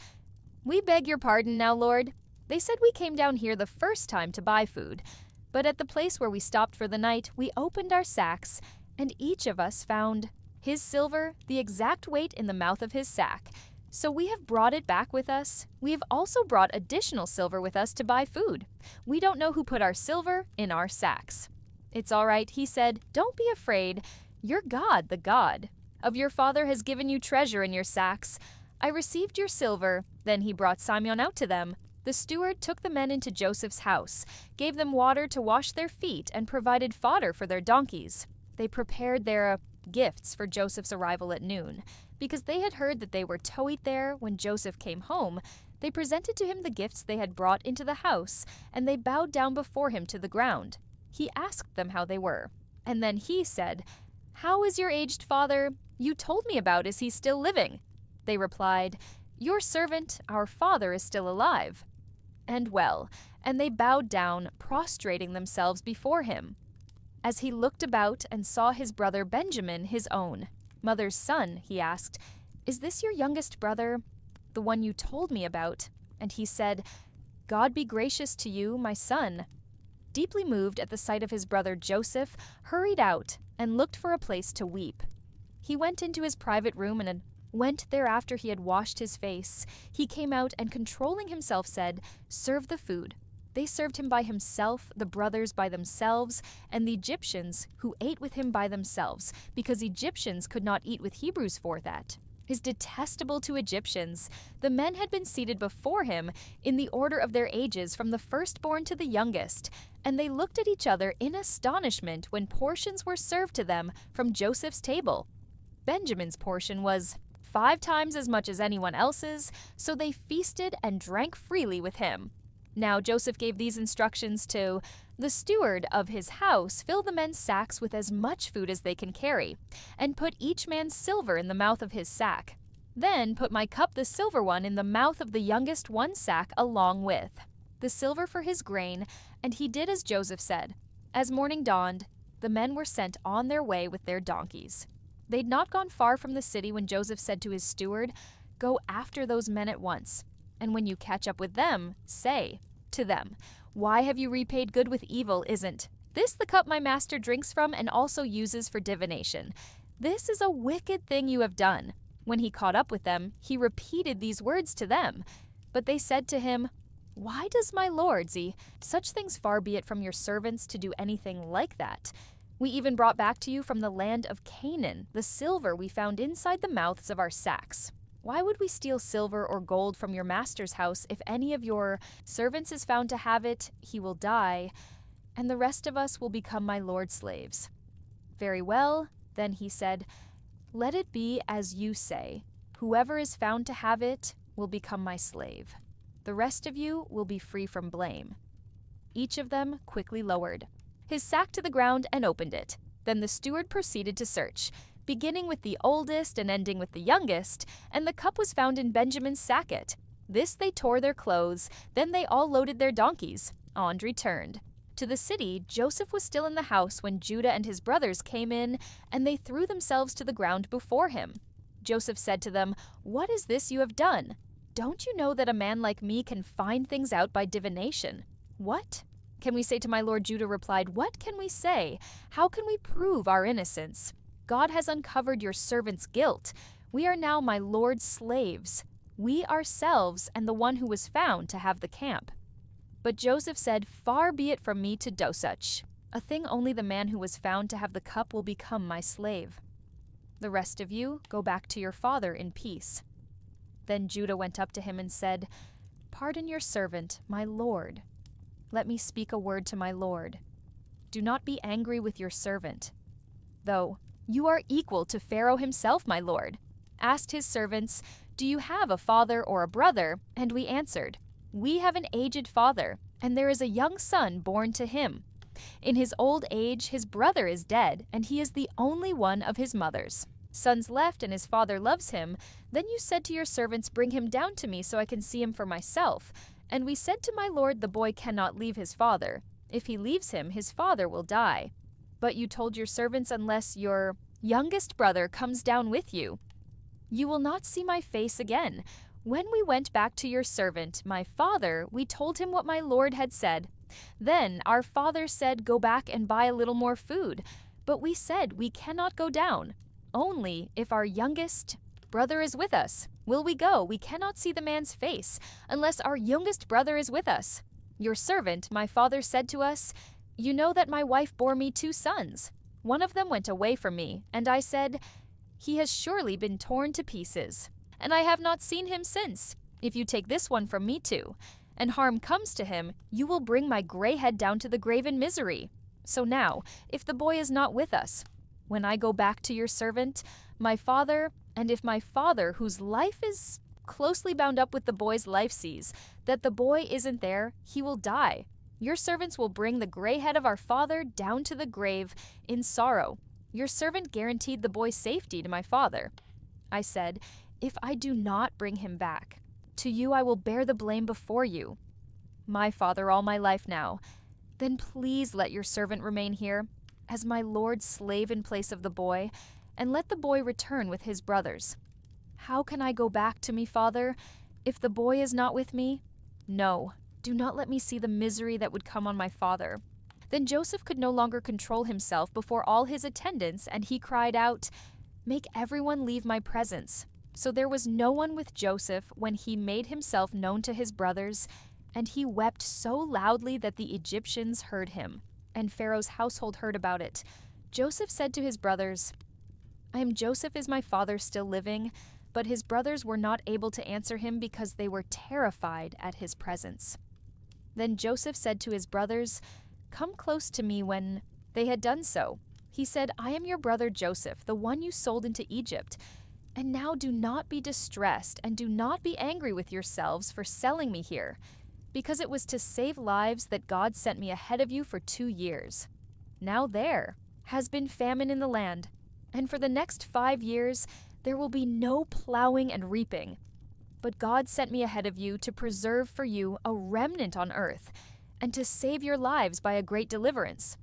"We beg your pardon now, Lord. They said we came down here the first time to buy food. But at the place where we stopped for the night, we opened our sacks, And each of us found his silver, the exact weight in the mouth of his sack. So we have brought it back with us. We have also brought additional silver with us to buy food. We don't know who put our silver in our sacks." "It's all right," he said. "Don't be afraid. Your God, the God of your father, has given you treasure in your sacks. I received your silver." Then he brought Simeon out to them. The steward took the men into Joseph's house, gave them water to wash their feet, and provided fodder for their donkeys. They prepared their gifts for Joseph's arrival at noon. Because they had heard that they were to eat there when Joseph came home, they presented to him the gifts they had brought into the house, and they bowed down before him to the ground. He asked them how they were. And then he said, "How is your aged father you told me about? Is he still living?" They replied, "Your servant, our father, is still alive and well." And they bowed down, prostrating themselves before him. As he looked about and saw his brother Benjamin, his own mother's son, he asked, "Is this your youngest brother, the one you told me about?" And he said, "God be gracious to you, my son." Deeply moved at the sight of his brother, Joseph hurried out and looked for a place to weep. He went into his private room and went there after he had washed his face. He came out and, controlling himself, said, "Serve the food." They served him by himself, the brothers by themselves, and the Egyptians who ate with him by themselves, because Egyptians could not eat with Hebrews for that. Is detestable to Egyptians. The men had been seated before him in the order of their ages, from the firstborn to the youngest, and they looked at each other in astonishment when portions were served to them from Joseph's table. Benjamin's portion was 5 times as much as anyone else's, so they feasted and drank freely with him. Now Joseph gave these instructions to the steward of his house: "Fill the men's sacks with as much food as they can carry, and put each man's silver in the mouth of his sack. Then put my cup, the silver one, in the mouth of the youngest one's sack along with the silver for his grain." And he did as Joseph said. As morning dawned, the men were sent on their way with their donkeys. They'd not gone far from the city when Joseph said to his steward, "Go after those men at once. And when you catch up with them, say to them, 'Why have you repaid good with evil? Isn't this the cup my master drinks from and also uses for divination? This is a wicked thing you have done.'" When he caught up with them, he repeated these words to them. But they said to him, "Why does my lord see such things? Far be it from your servants to do anything like that. We even brought back to you from the land of Canaan the silver we found inside the mouths of our sacks. Why would we steal silver or gold from your master's house? If any of your servants is found to have it, he will die, and the rest of us will become my lord's slaves." "Very well," then he said, "let it be as you say. Whoever is found to have it will become my slave. The rest of you will be free from blame." Each of them quickly lowered his sack to the ground and opened it. Then the steward proceeded to search, beginning with the oldest and ending with the youngest, and the cup was found in Benjamin's sacket. This they tore their clothes, then they all loaded their donkeys, and returned. To the city, Joseph was still in the house when Judah and his brothers came in, and they threw themselves to the ground before him. Joseph said to them, "What is this you have done? Don't you know that a man like me can find things out by divination?" "What can we say to my lord?" Judah replied. "What can we say? How can we prove our innocence? God has uncovered your servant's guilt. We are now my lord's slaves, we ourselves and the one who was found to have the camp." But Joseph said, "Far be it from me to do such a thing. Only the man who was found to have the cup will become my slave. The rest of you go back to your father in peace." Then Judah went up to him and said, "Pardon your servant, my lord. Let me speak a word to my lord. Do not be angry with your servant, though you are equal to Pharaoh himself, my lord." Asked his servants, "Do you have a father or a brother?" And we answered, "We have an aged father, and there is a young son born to him. In his old age his brother is dead, and he is the only one of his mother's sons left, and his father loves him. Then you said to your servants, 'Bring him down to me so I can see him for myself.' And we said to my lord, 'The boy cannot leave his father. If he leaves him, his father will die.' But you told your servants, 'Unless your youngest brother comes down with you, you will not see my face again.' When we went back to your servant, my father, we told him what my lord had said. Then our father said, 'Go back and buy a little more food.' But we said, we cannot go down. Only if our youngest brother is with us will we go. We cannot see the man's face unless our youngest brother is with us. Your servant, my father, said to us, You know that my wife bore me 2 sons. One of them went away from me, and I said, He has surely been torn to pieces, and I have not seen him since. If you take this one from me too, and harm comes to him, you will bring my gray head down to the grave in misery. So now, if the boy is not with us, when I go back to your servant, my father, and if my father, whose life is closely bound up with the boy's life, sees that the boy isn't there, he will die. Your servants will bring the gray head of our father down to the grave in sorrow. Your servant guaranteed the boy's safety to my father. I said, If I do not bring him back, to you I will bear the blame before you. My father all my life now, then please let your servant remain here, as my lord's slave in place of the boy, and let the boy return with his brothers. How can I go back to me, father, if the boy is not with me? No, do not let me see the misery that would come on my father. Then Joseph could no longer control himself before all his attendants, and he cried out, Make everyone leave my presence. So there was no one with Joseph when he made himself known to his brothers, and he wept so loudly that the Egyptians heard him, and Pharaoh's household heard about it. Joseph said to his brothers, I am Joseph, is my father still living? But his brothers were not able to answer him because they were terrified at his presence. Then Joseph said to his brothers, Come close to me. When they had done so, he said, I am your brother Joseph, the one you sold into Egypt. And now do not be distressed, and do not be angry with yourselves for selling me here, because it was to save lives that God sent me ahead of you for 2 years. Now there has been famine in the land, and for the next 5 years there will be no plowing and reaping. But God sent me ahead of you to preserve for you a remnant on earth, and to save your lives by a great deliverance.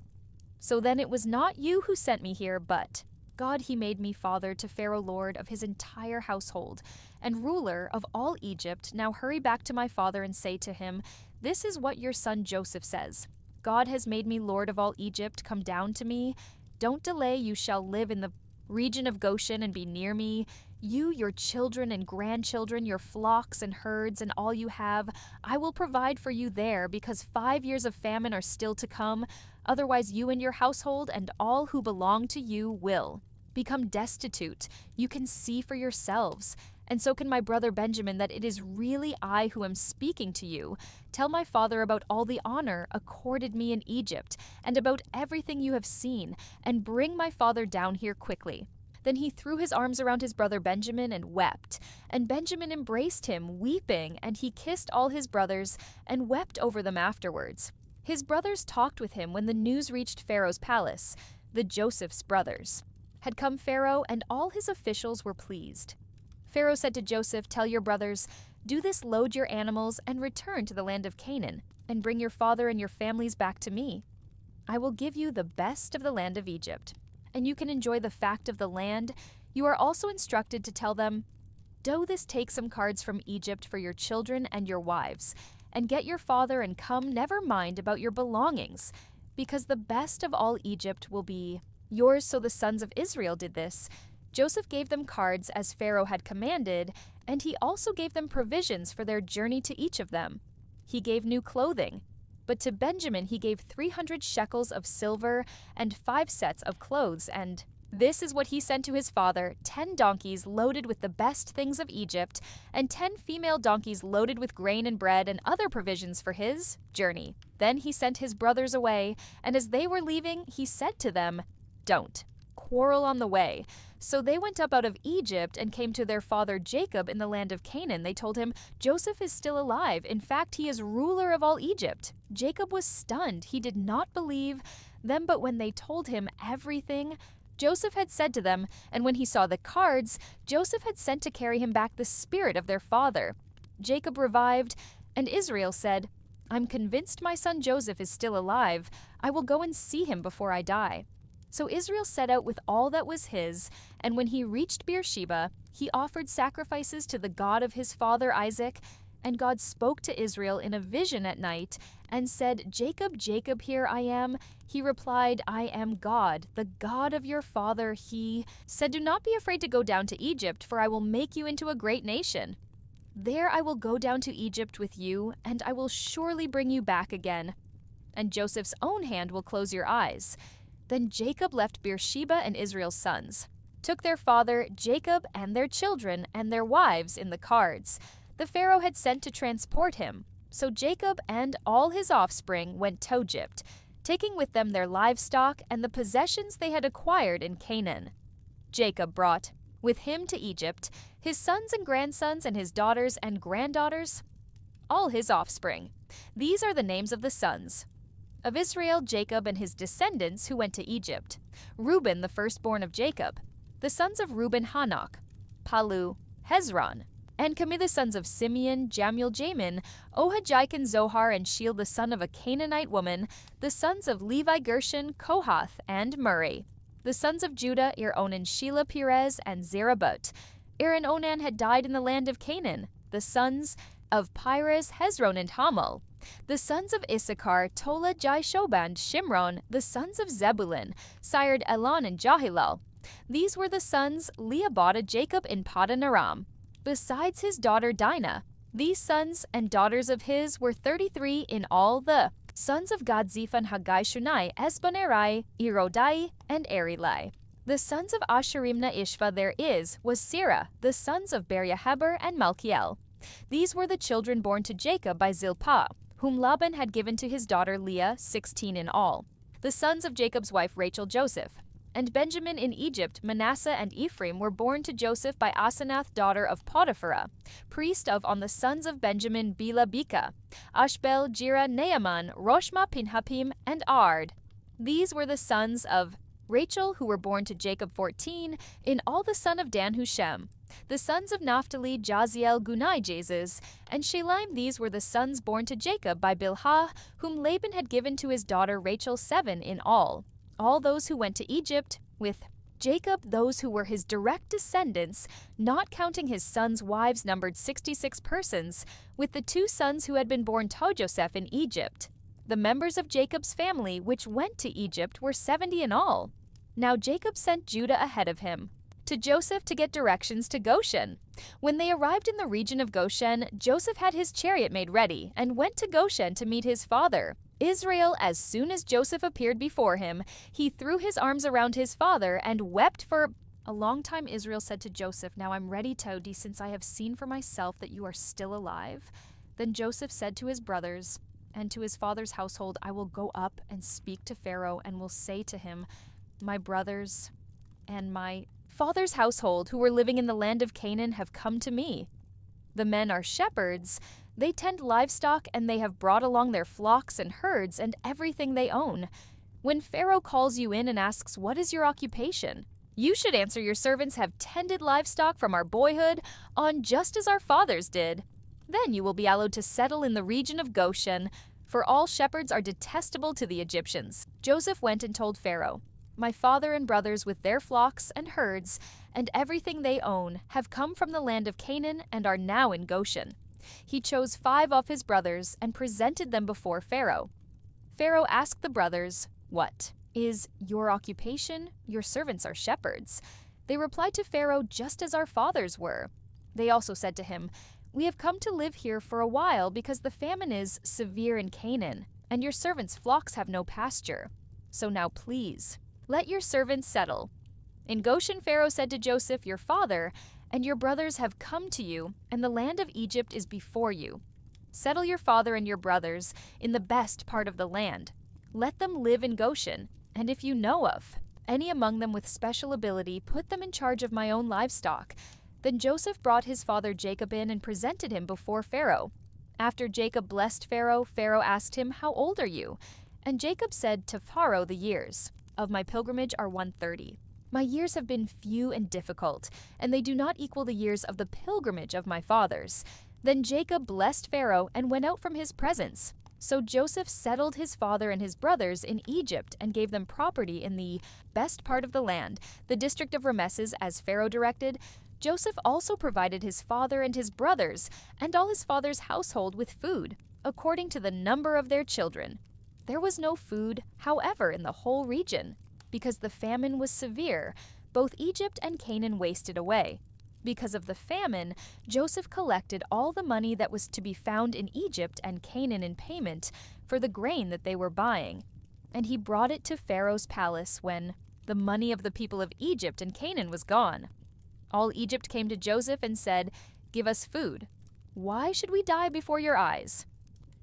So then it was not you who sent me here, but God. He made me father to Pharaoh, lord of his entire household, and ruler of all Egypt. Now hurry back to my father and say to him, This is what your son Joseph says. God has made me lord of all Egypt. Come down to me. Don't delay. You shall live in the region of Goshen and be near me. You, your children and grandchildren, your flocks and herds, and all you have, I will provide for you there, because 5 years of famine are still to come. Otherwise you and your household and all who belong to you will become destitute. You can see for yourselves. And so can my brother Benjamin, that it is really I who am speaking to you. Tell my father about all the honor accorded me in Egypt, and about everything you have seen, and bring my father down here quickly. Then he threw his arms around his brother Benjamin and wept. And Benjamin embraced him, weeping, and he kissed all his brothers and wept over them afterwards. His brothers talked with him when the news reached Pharaoh's palace. The Joseph's brothers had come Pharaoh, and all his officials were pleased. Pharaoh said to Joseph, Tell your brothers, Do this, load your animals, and return to the land of Canaan, and bring your father and your families back to me. I will give you the best of the land of Egypt, and you can enjoy the fact of the land. You are also instructed to tell them, Do this, take some cards from Egypt for your children and your wives, and get your father and come, never mind about your belongings, because the best of all Egypt will be yours. So the sons of Israel did this. Joseph gave them cards as Pharaoh had commanded, and he also gave them provisions for their journey to each of them. He gave new clothing, but to Benjamin he gave 300 shekels of silver and 5 sets of clothes, and this is what he sent to his father: 10 donkeys loaded with the best things of Egypt, and 10 female donkeys loaded with grain and bread and other provisions for his journey. Then he sent his brothers away, and as they were leaving, he said to them, Don't quarrel on the way. So they went up out of Egypt and came to their father Jacob in the land of Canaan. They told him, Joseph is still alive. In fact, he is ruler of all Egypt. Jacob was stunned. He did not believe them, but when they told him everything Joseph had said to them, and when he saw the cards Joseph had sent to carry him back the spirit of their father, Jacob revived, and Israel said, I'm convinced my son Joseph is still alive. I will go and see him before I die. So Israel set out with all that was his, and when he reached Beersheba, he offered sacrifices to the God of his father Isaac. And God spoke to Israel in a vision at night and said, "Jacob, Jacob, here I am." He replied, "I am God, the God of your father." He said, "Do not be afraid to go down to Egypt, for I will make you into a great nation. There I will go down to Egypt with you, and I will surely bring you back again. And Joseph's own hand will close your eyes." Then Jacob left Beersheba and Israel's sons, took their father Jacob and their children and their wives in the carts the Pharaoh had sent to transport him. So Jacob and all his offspring went to Egypt, taking with them their livestock and the possessions they had acquired in Canaan. Jacob brought with him to Egypt his sons and grandsons and his daughters and granddaughters, all his offspring. These are the names of the sons of Israel, Jacob and his descendants who went to Egypt. Reuben, the firstborn of Jacob. The sons of Reuben, Hanok, Palu, Hezron. And come the sons of Simeon, Jamuel, Jamin, Ohad, Zohar, and Sheil the son of a Canaanite woman, the sons of Levi, Gershon, Kohath, and Murray. The sons of Judah, Onan, Shelah, Perez, and Zerabut. And Onan had died in the land of Canaan. The sons of Pires, Hezron, and Hamal. The sons of Issachar, Tola, Jai-Shoband, Shimron. The sons of Zebulun, sired Elon and Jahilal. These were the sons Leah bought Jacob in Paddan Aram, besides his daughter Dinah. These sons and daughters of his were 33 in all. The sons of Gad, Zephon, Haggai, Shunai, Esbonerai, Erodai, and Erilai. The sons of Asherimna Ishva there was Sirah, the sons of Beriaheber and Malchiel. These were the children born to Jacob by Zilpah, whom Laban had given to his daughter Leah, 16 in all. The sons of Jacob's wife Rachel, Joseph. And Benjamin in Egypt, Manasseh and Ephraim were born to Joseph by Asenath, daughter of Potipharah, priest of on the sons of Benjamin, Bela, Beka, Ashbel, Jira, Naaman, Roshma, Pinhapim, and Ard. These were the sons of Rachel, who were born to Jacob 14, in all the son of Dan Hushem. The sons of Naphtali, Jaziel, Gunai, Jesus, and Shelaim. These were the sons born to Jacob by Bilhah, whom Laban had given to his daughter Rachel, 7 in all. All those who went to Egypt with Jacob, those who were his direct descendants, not counting his sons' wives, numbered 66 persons, with the 2 sons who had been born to Joseph in Egypt. The members of Jacob's family which went to Egypt were 70 in all. Now Jacob sent Judah ahead of him to Joseph to get directions to Goshen. When they arrived in the region of Goshen, Joseph had his chariot made ready and went to Goshen to meet his father Israel. As soon as Joseph appeared before him, he threw his arms around his father and wept for a long time. Israel said to Joseph, "Now I'm ready, Todi, since I have seen for myself that you are still alive." Then Joseph said to his brothers and to his father's household, "I will go up and speak to Pharaoh and will say to him, my brothers and my father's household who were living in the land of Canaan have come to me. The men are shepherds. They tend livestock, and they have brought along their flocks and herds and everything they own. When Pharaoh calls you in and asks, 'What is your occupation?' you should answer, 'Your servants have tended livestock from our boyhood on just as our fathers did.' Then you will be allowed to settle in the region of Goshen, for all shepherds are detestable to the Egyptians." Joseph went and told Pharaoh, "My father and brothers with their flocks and herds and everything they own have come from the land of Canaan and are now in Goshen." He chose 5 of his brothers and presented them before Pharaoh. Pharaoh asked the brothers, "What is your occupation?" "Your servants are shepherds." They replied to Pharaoh, "Just as our fathers were." They also said to him, "We have come to live here for a while because the famine is severe in Canaan, and your servants' flocks have no pasture. So now please, let your servants settle." In Goshen, Pharaoh said to Joseph, "Your father and your brothers have come to you, and the land of Egypt is before you. Settle your father and your brothers in the best part of the land. Let them live in Goshen, and if you know of any among them with special ability, put them in charge of my own livestock." Then Joseph brought his father Jacob in and presented him before Pharaoh. After Jacob blessed Pharaoh, Pharaoh asked him, "How old are you?" And Jacob said to Pharaoh, "The years of my pilgrimage are 130. My years have been few and difficult, and they do not equal the years of the pilgrimage of my fathers." Then Jacob blessed Pharaoh and went out from his presence. So Joseph settled his father and his brothers in Egypt and gave them property in the best part of the land, the district of Rameses, as Pharaoh directed. Joseph also provided his father and his brothers and all his father's household with food, according to the number of their children. There was no food, however, in the whole region, because the famine was severe. Both Egypt and Canaan wasted away. Because of the famine, Joseph collected all the money that was to be found in Egypt and Canaan in payment for the grain that they were buying, and he brought it to Pharaoh's palace when the money of the people of Egypt and Canaan was gone. All Egypt came to Joseph and said, "Give us food. Why should we die before your eyes?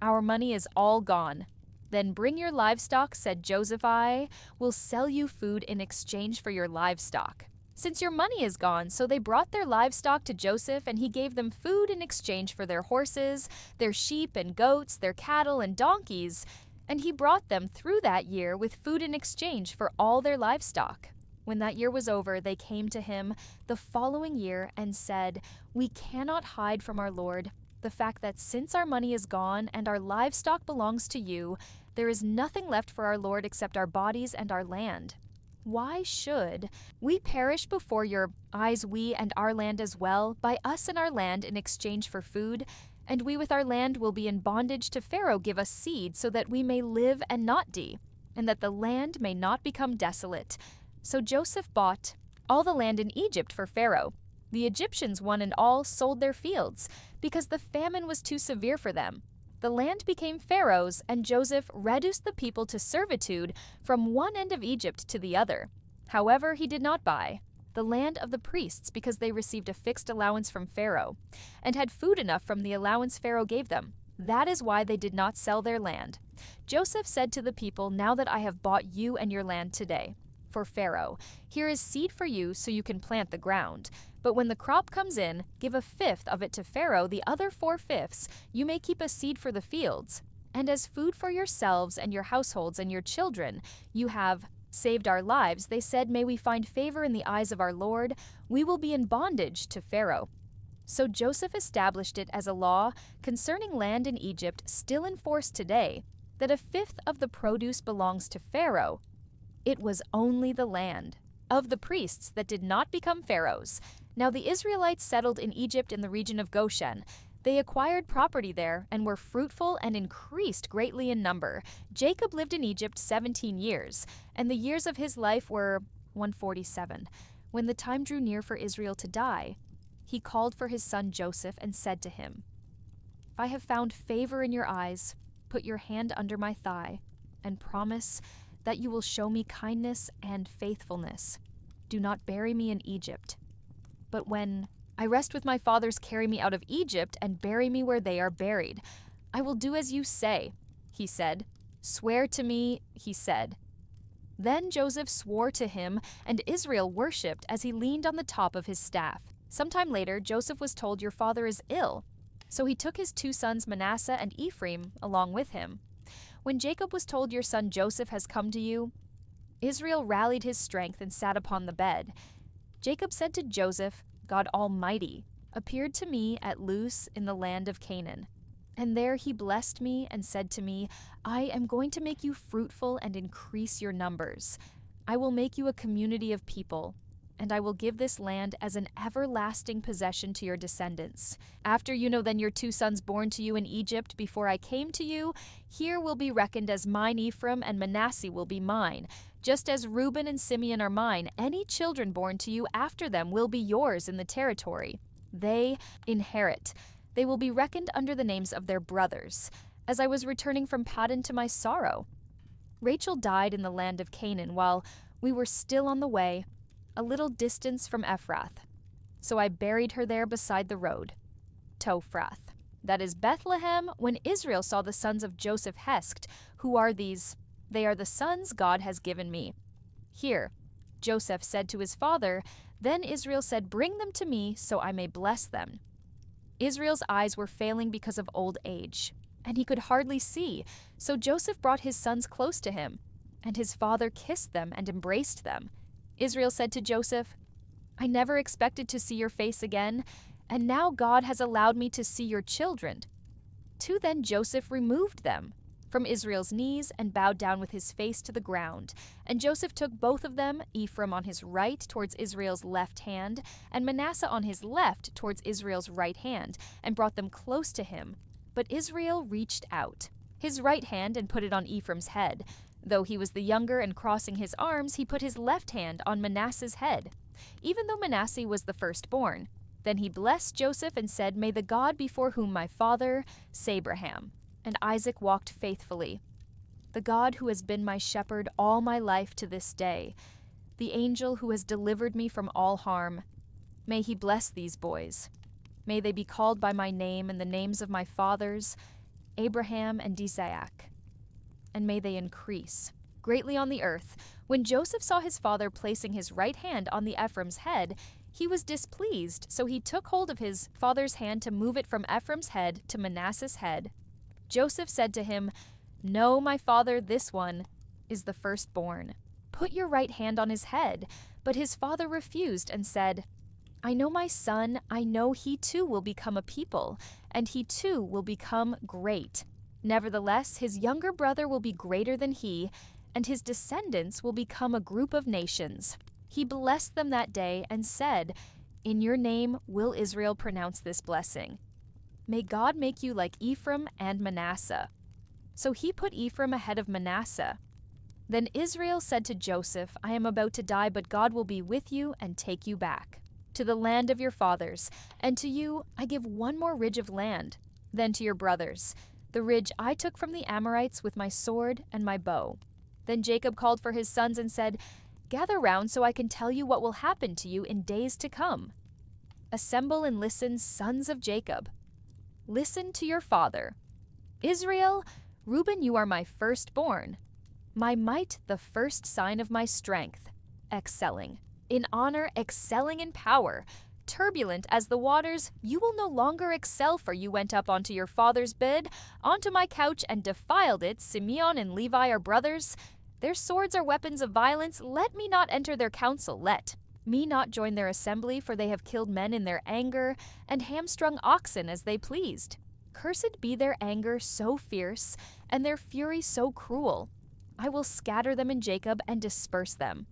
Our money is all gone." "Then bring your livestock," said Joseph. "I will sell you food in exchange for your livestock." Since your money is gone, so they brought their livestock to Joseph, and he gave them food in exchange for their horses, their sheep and goats, their cattle and donkeys, and he brought them through that year with food in exchange for all their livestock. When that year was over, they came to him the following year and said, "We cannot hide from our Lord the fact that since our money is gone and our livestock belongs to you, there is nothing left for our Lord except our bodies and our land. Why should we perish before your eyes, we and our land as well, by us and our land in exchange for food? And we with our land will be in bondage to Pharaoh. Give us seed so that we may live and not die, and that the land may not become desolate." So Joseph bought all the land in Egypt for Pharaoh. The Egyptians, one and all, sold their fields, because the famine was too severe for them. The land became Pharaoh's, and Joseph reduced the people to servitude from one end of Egypt to the other. However, he did not buy the land of the priests because they received a fixed allowance from Pharaoh, and had food enough from the allowance Pharaoh gave them. That is why they did not sell their land. Joseph said to the people, "Now that I have bought you and your land today for Pharaoh, here is seed for you so you can plant the ground. But when the crop comes in, give a fifth of it to Pharaoh. The other 4/5 you may keep as seed for the fields. And as food for yourselves and your households and your children, you have saved our lives." They said, "May we find favor in the eyes of our Lord. We will be in bondage to Pharaoh." So Joseph established it as a law concerning land in Egypt, still in force today, that a fifth of the produce belongs to Pharaoh. It was only the land of the priests that did not become Pharaoh's. Now the Israelites settled in Egypt in the region of Goshen. They acquired property there and were fruitful and increased greatly in number. Jacob lived in Egypt 17 years, and the years of his life were 147. When the time drew near for Israel to die, he called for his son Joseph and said to him, "If I have found favor in your eyes, put your hand under my thigh and promise that you will show me kindness and faithfulness. Do not bury me in Egypt. But when I rest with my fathers, carry me out of Egypt and bury me where they are buried. I will do as you say," he said. "Swear to me," he said. Then Joseph swore to him, and Israel worshipped as he leaned on the top of his staff. Sometime later, Joseph was told, "Your father is ill." So he took his 2 sons Manasseh and Ephraim along with him. When Jacob was told, "Your son Joseph has come to you," Israel rallied his strength and sat upon the bed. Jacob said to Joseph, "God Almighty appeared to me at Luz in the land of Canaan. And there he blessed me and said to me, 'I am going to make you fruitful and increase your numbers. I will make you a community of people, and I will give this land as an everlasting possession to your descendants. After you know then your 2 sons born to you in Egypt before I came to you, here will be reckoned as mine. Ephraim and Manasseh will be mine. Just as Reuben and Simeon are mine, any children born to you after them will be yours in the territory. They inherit. They will be reckoned under the names of their brothers, as I was returning from Paddan to my sorrow.' Rachel died in the land of Canaan while we were still on the way, a little distance from Ephrath. So I buried her there beside the road, Tophrath. That is Bethlehem. When Israel saw the sons of Joseph Hesed, who are these? They are the sons God has given me. Here, Joseph said to his father, then Israel said, 'Bring them to me so I may bless them.' Israel's eyes were failing because of old age, and he could hardly see. So Joseph brought his sons close to him, and his father kissed them and embraced them. Israel said to Joseph, 'I never expected to see your face again, and now God has allowed me to see your children.' Then Joseph removed them from Israel's knees and bowed down with his face to the ground. And Joseph took both of them, Ephraim on his right towards Israel's left hand, and Manasseh on his left towards Israel's right hand, and brought them close to him. But Israel reached out his right hand and put it on Ephraim's head. Though he was the younger and crossing his arms, he put his left hand on Manasseh's head, even though Manasseh was the firstborn. Then he blessed Joseph and said, "May the God before whom my father, Sabraham, and Isaac walked faithfully, the God who has been my shepherd all my life to this day, the angel who has delivered me from all harm, may he bless these boys. May they be called by my name and the names of my fathers, Abraham and Isaac, and may they increase greatly on the earth." When Joseph saw his father placing his right hand on the Ephraim's head, he was displeased, so he took hold of his father's hand to move it from Ephraim's head to Manasseh's head. Joseph said to him, "No, my father, this one is the firstborn. Put your right hand on his head." But his father refused and said, "I know my son, I know he too will become a people, and he too will become great. Nevertheless, his younger brother will be greater than he, and his descendants will become a group of nations." He blessed them that day and said, "In your name will Israel pronounce this blessing. May God make you like Ephraim and Manasseh." So he put Ephraim ahead of Manasseh. Then Israel said to Joseph, "I am about to die, but God will be with you and take you back to the land of your fathers. And to you I give one more ridge of land than to your brothers, the ridge I took from the Amorites with my sword and my bow." Then Jacob called for his sons and said, "Gather round so I can tell you what will happen to you in days to come. Assemble and listen, sons of Jacob. Listen to your father. Israel, Reuben, you are my firstborn, my might, the first sign of my strength, excelling in honor, excelling in power. Turbulent as the waters, you will no longer excel, for you went up onto your father's bed, onto my couch, and defiled it. Simeon and Levi are brothers. Their swords are weapons of violence. Let me not enter their council. Let me not join their assembly, for they have killed men in their anger, and hamstrung oxen as they pleased. Cursed be their anger so fierce, and their fury so cruel. I will scatter them in Jacob and disperse them.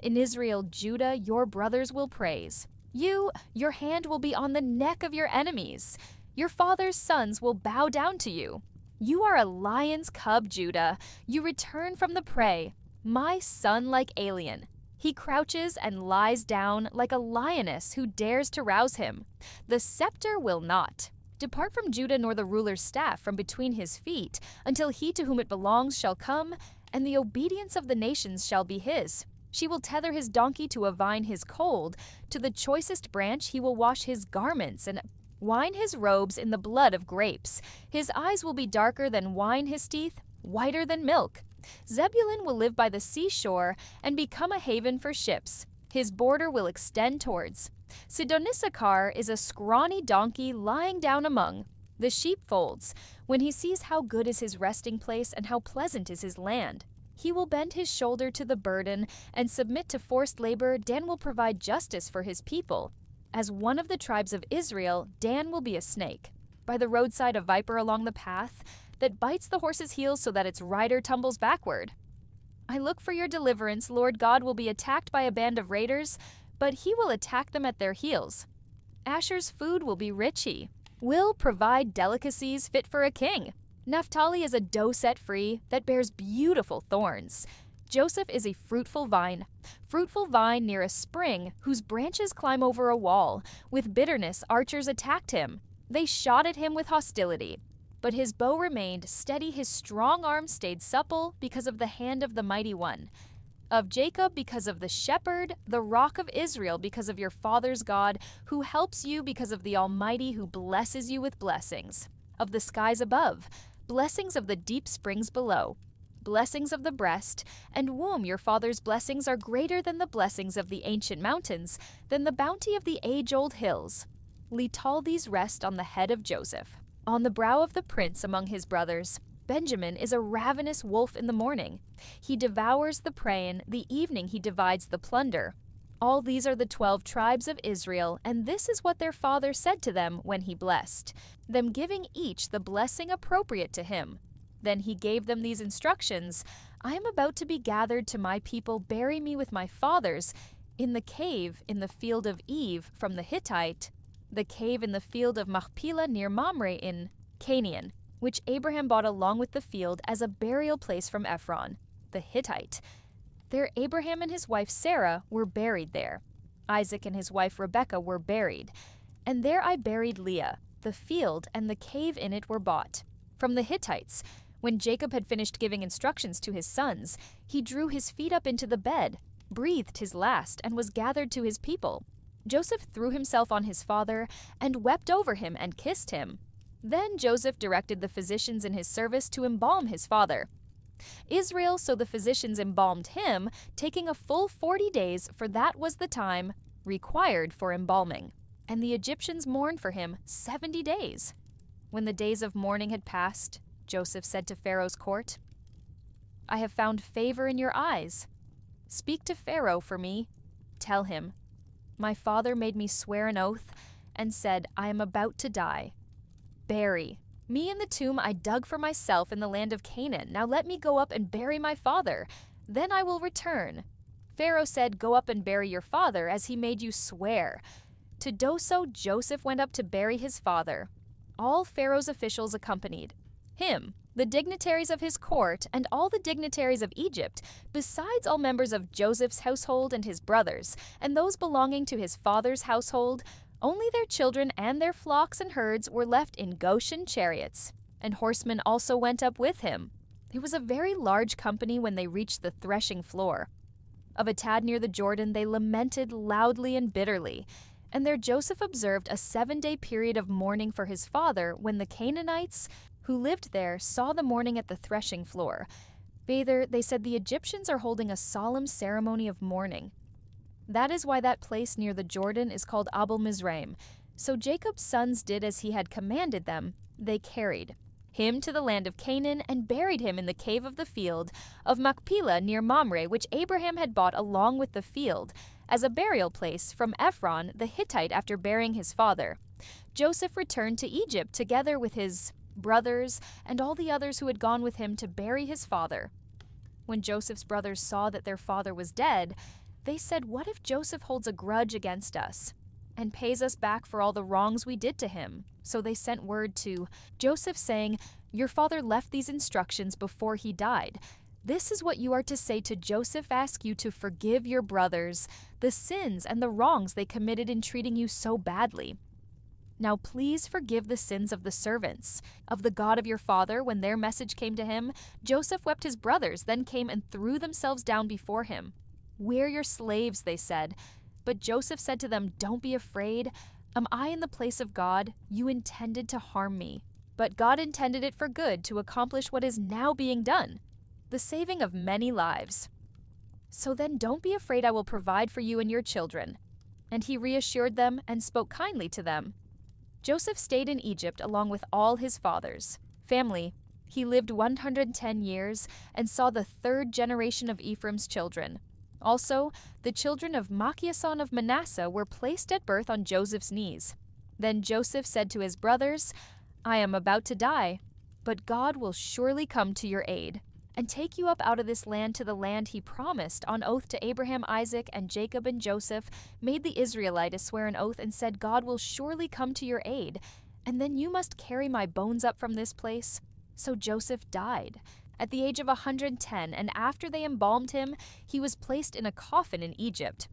In Israel, Judah, your brothers will praise. Your hand will be on the neck of your enemies. Your father's sons will bow down to you. You are a lion's cub, Judah. You return from the prey. My son like alien. He crouches and lies down like a lioness who dares to rouse him. The scepter will not depart from Judah, nor the ruler's staff from between his feet, until he to whom it belongs shall come, and the obedience of the nations shall be his. She will tether his donkey to a vine his colt. To the choicest branch he will wash his garments, and wine his robes in the blood of grapes. His eyes will be darker than wine, his teeth whiter than milk. Zebulun will live by the seashore and become a haven for ships. His border will extend towards. Sidonissachar is a scrawny donkey lying down among the sheepfolds. When he sees how good is his resting place and how pleasant is his land, he will bend his shoulder to the burden and submit to forced labor. Dan will provide justice for his people. As one of the tribes of Israel, Dan will be a snake. By the roadside, a viper along the path that bites the horse's heels so that its rider tumbles backward. I look for your deliverance. Lord God will be attacked by a band of raiders, but he will attack them at their heels. Asher's food will be richy, will provide delicacies fit for a king. Naphtali is a doe set free that bears beautiful thorns. Joseph is a fruitful vine near a spring whose branches climb over a wall. With bitterness archers attacked him. They shot at him with hostility. But his bow remained steady, his strong arm stayed supple because of the hand of the mighty one. Of Jacob because of the shepherd, the rock of Israel because of your father's God, who helps you because of the Almighty who blesses you with blessings. Of the skies above, blessings of the deep springs below. Blessings of the breast and womb, your father's blessings are greater than the blessings of the ancient mountains, than the bounty of the age-old hills. Let these rest on the head of Joseph, on the brow of the prince among his brothers. Benjamin is a ravenous wolf in the morning. He devours the prey, in the evening he divides the plunder. All these are the 12 tribes of Israel, and this is what their father said to them when he blessed them, giving each the blessing appropriate to him. Then he gave them these instructions: I am about to be gathered to my people, bury me with my fathers in the cave in the field of Eve from the Hittite, the cave in the field of Machpelah near Mamre in Canaan, which Abraham bought along with the field as a burial place from Ephron, the Hittite. There Abraham and his wife Sarah were buried there. Isaac and his wife Rebekah were buried. And there I buried Leah. The field and the cave in it were bought from the Hittites. When Jacob had finished giving instructions to his sons, he drew his feet up into the bed, breathed his last, and was gathered to his people. Joseph threw himself on his father and wept over him and kissed him. Then Joseph directed the physicians in his service to embalm his father. Israel, so the physicians embalmed him, taking a full 40 days, for that was the time required for embalming. And the Egyptians mourned for him 70 days. When the days of mourning had passed, Joseph said to Pharaoh's court, I have found favor in your eyes. Speak to Pharaoh for me. Tell him, my father made me swear an oath and said, I am about to die. Bury me in the tomb I dug for myself in the land of Canaan. Now let me go up and bury my father. Then I will return. Pharaoh said, Go up and bury your father, as he made you swear. To do so, Joseph went up to bury his father. All Pharaoh's officials accompanied him, the dignitaries of his court, and all the dignitaries of Egypt, besides all members of Joseph's household and his brothers, and those belonging to his father's household. Only their children and their flocks and herds were left in Goshen chariots, and horsemen also went up with him. It was a very large company when they reached the threshing floor. Of a tad near the Jordan they lamented loudly and bitterly. And there Joseph observed a 7-day period of mourning for his father, when the Canaanites who lived there saw the mourning at the threshing floor. Further, they said the Egyptians are holding a solemn ceremony of mourning. That is why that place near the Jordan is called Abel Mizraim. So Jacob's sons did as he had commanded them. They carried him to the land of Canaan and buried him in the cave of the field of Machpelah near Mamre, which Abraham had bought along with the field as a burial place from Ephron the Hittite after burying his father. Joseph returned to Egypt together with his brothers and all the others who had gone with him to bury his father. When Joseph's brothers saw that their father was dead, they said, What if Joseph holds a grudge against us and pays us back for all the wrongs we did to him? So they sent word to Joseph saying, Your father left these instructions before he died. This is what you are to say to Joseph: ask you to forgive your brothers the sins and the wrongs they committed in treating you so badly. Now please forgive the sins of the servants of the God of your father. When their message came to him, Joseph wept his brothers, then came and threw themselves down before him. We're your slaves, they said. But Joseph said to them, Don't be afraid. Am I in the place of God? You intended to harm me, but God intended it for good, to accomplish what is now being done, the saving of many lives. So then don't be afraid, I will provide for you and your children. And he reassured them and spoke kindly to them. Joseph stayed in Egypt along with all his father's family. He lived 110 years and saw the 3rd generation of Ephraim's children. Also, the children of Machir son of Manasseh were placed at birth on Joseph's knees. Then Joseph said to his brothers, I am about to die, but God will surely come to your aid and take you up out of this land to the land he promised on oath to Abraham, Isaac, and Jacob. And Joseph made the Israelites swear an oath and said, God will surely come to your aid, and then you must carry my bones up from this place. So Joseph died at the age of 110, and after they embalmed him, he was placed in a coffin in Egypt.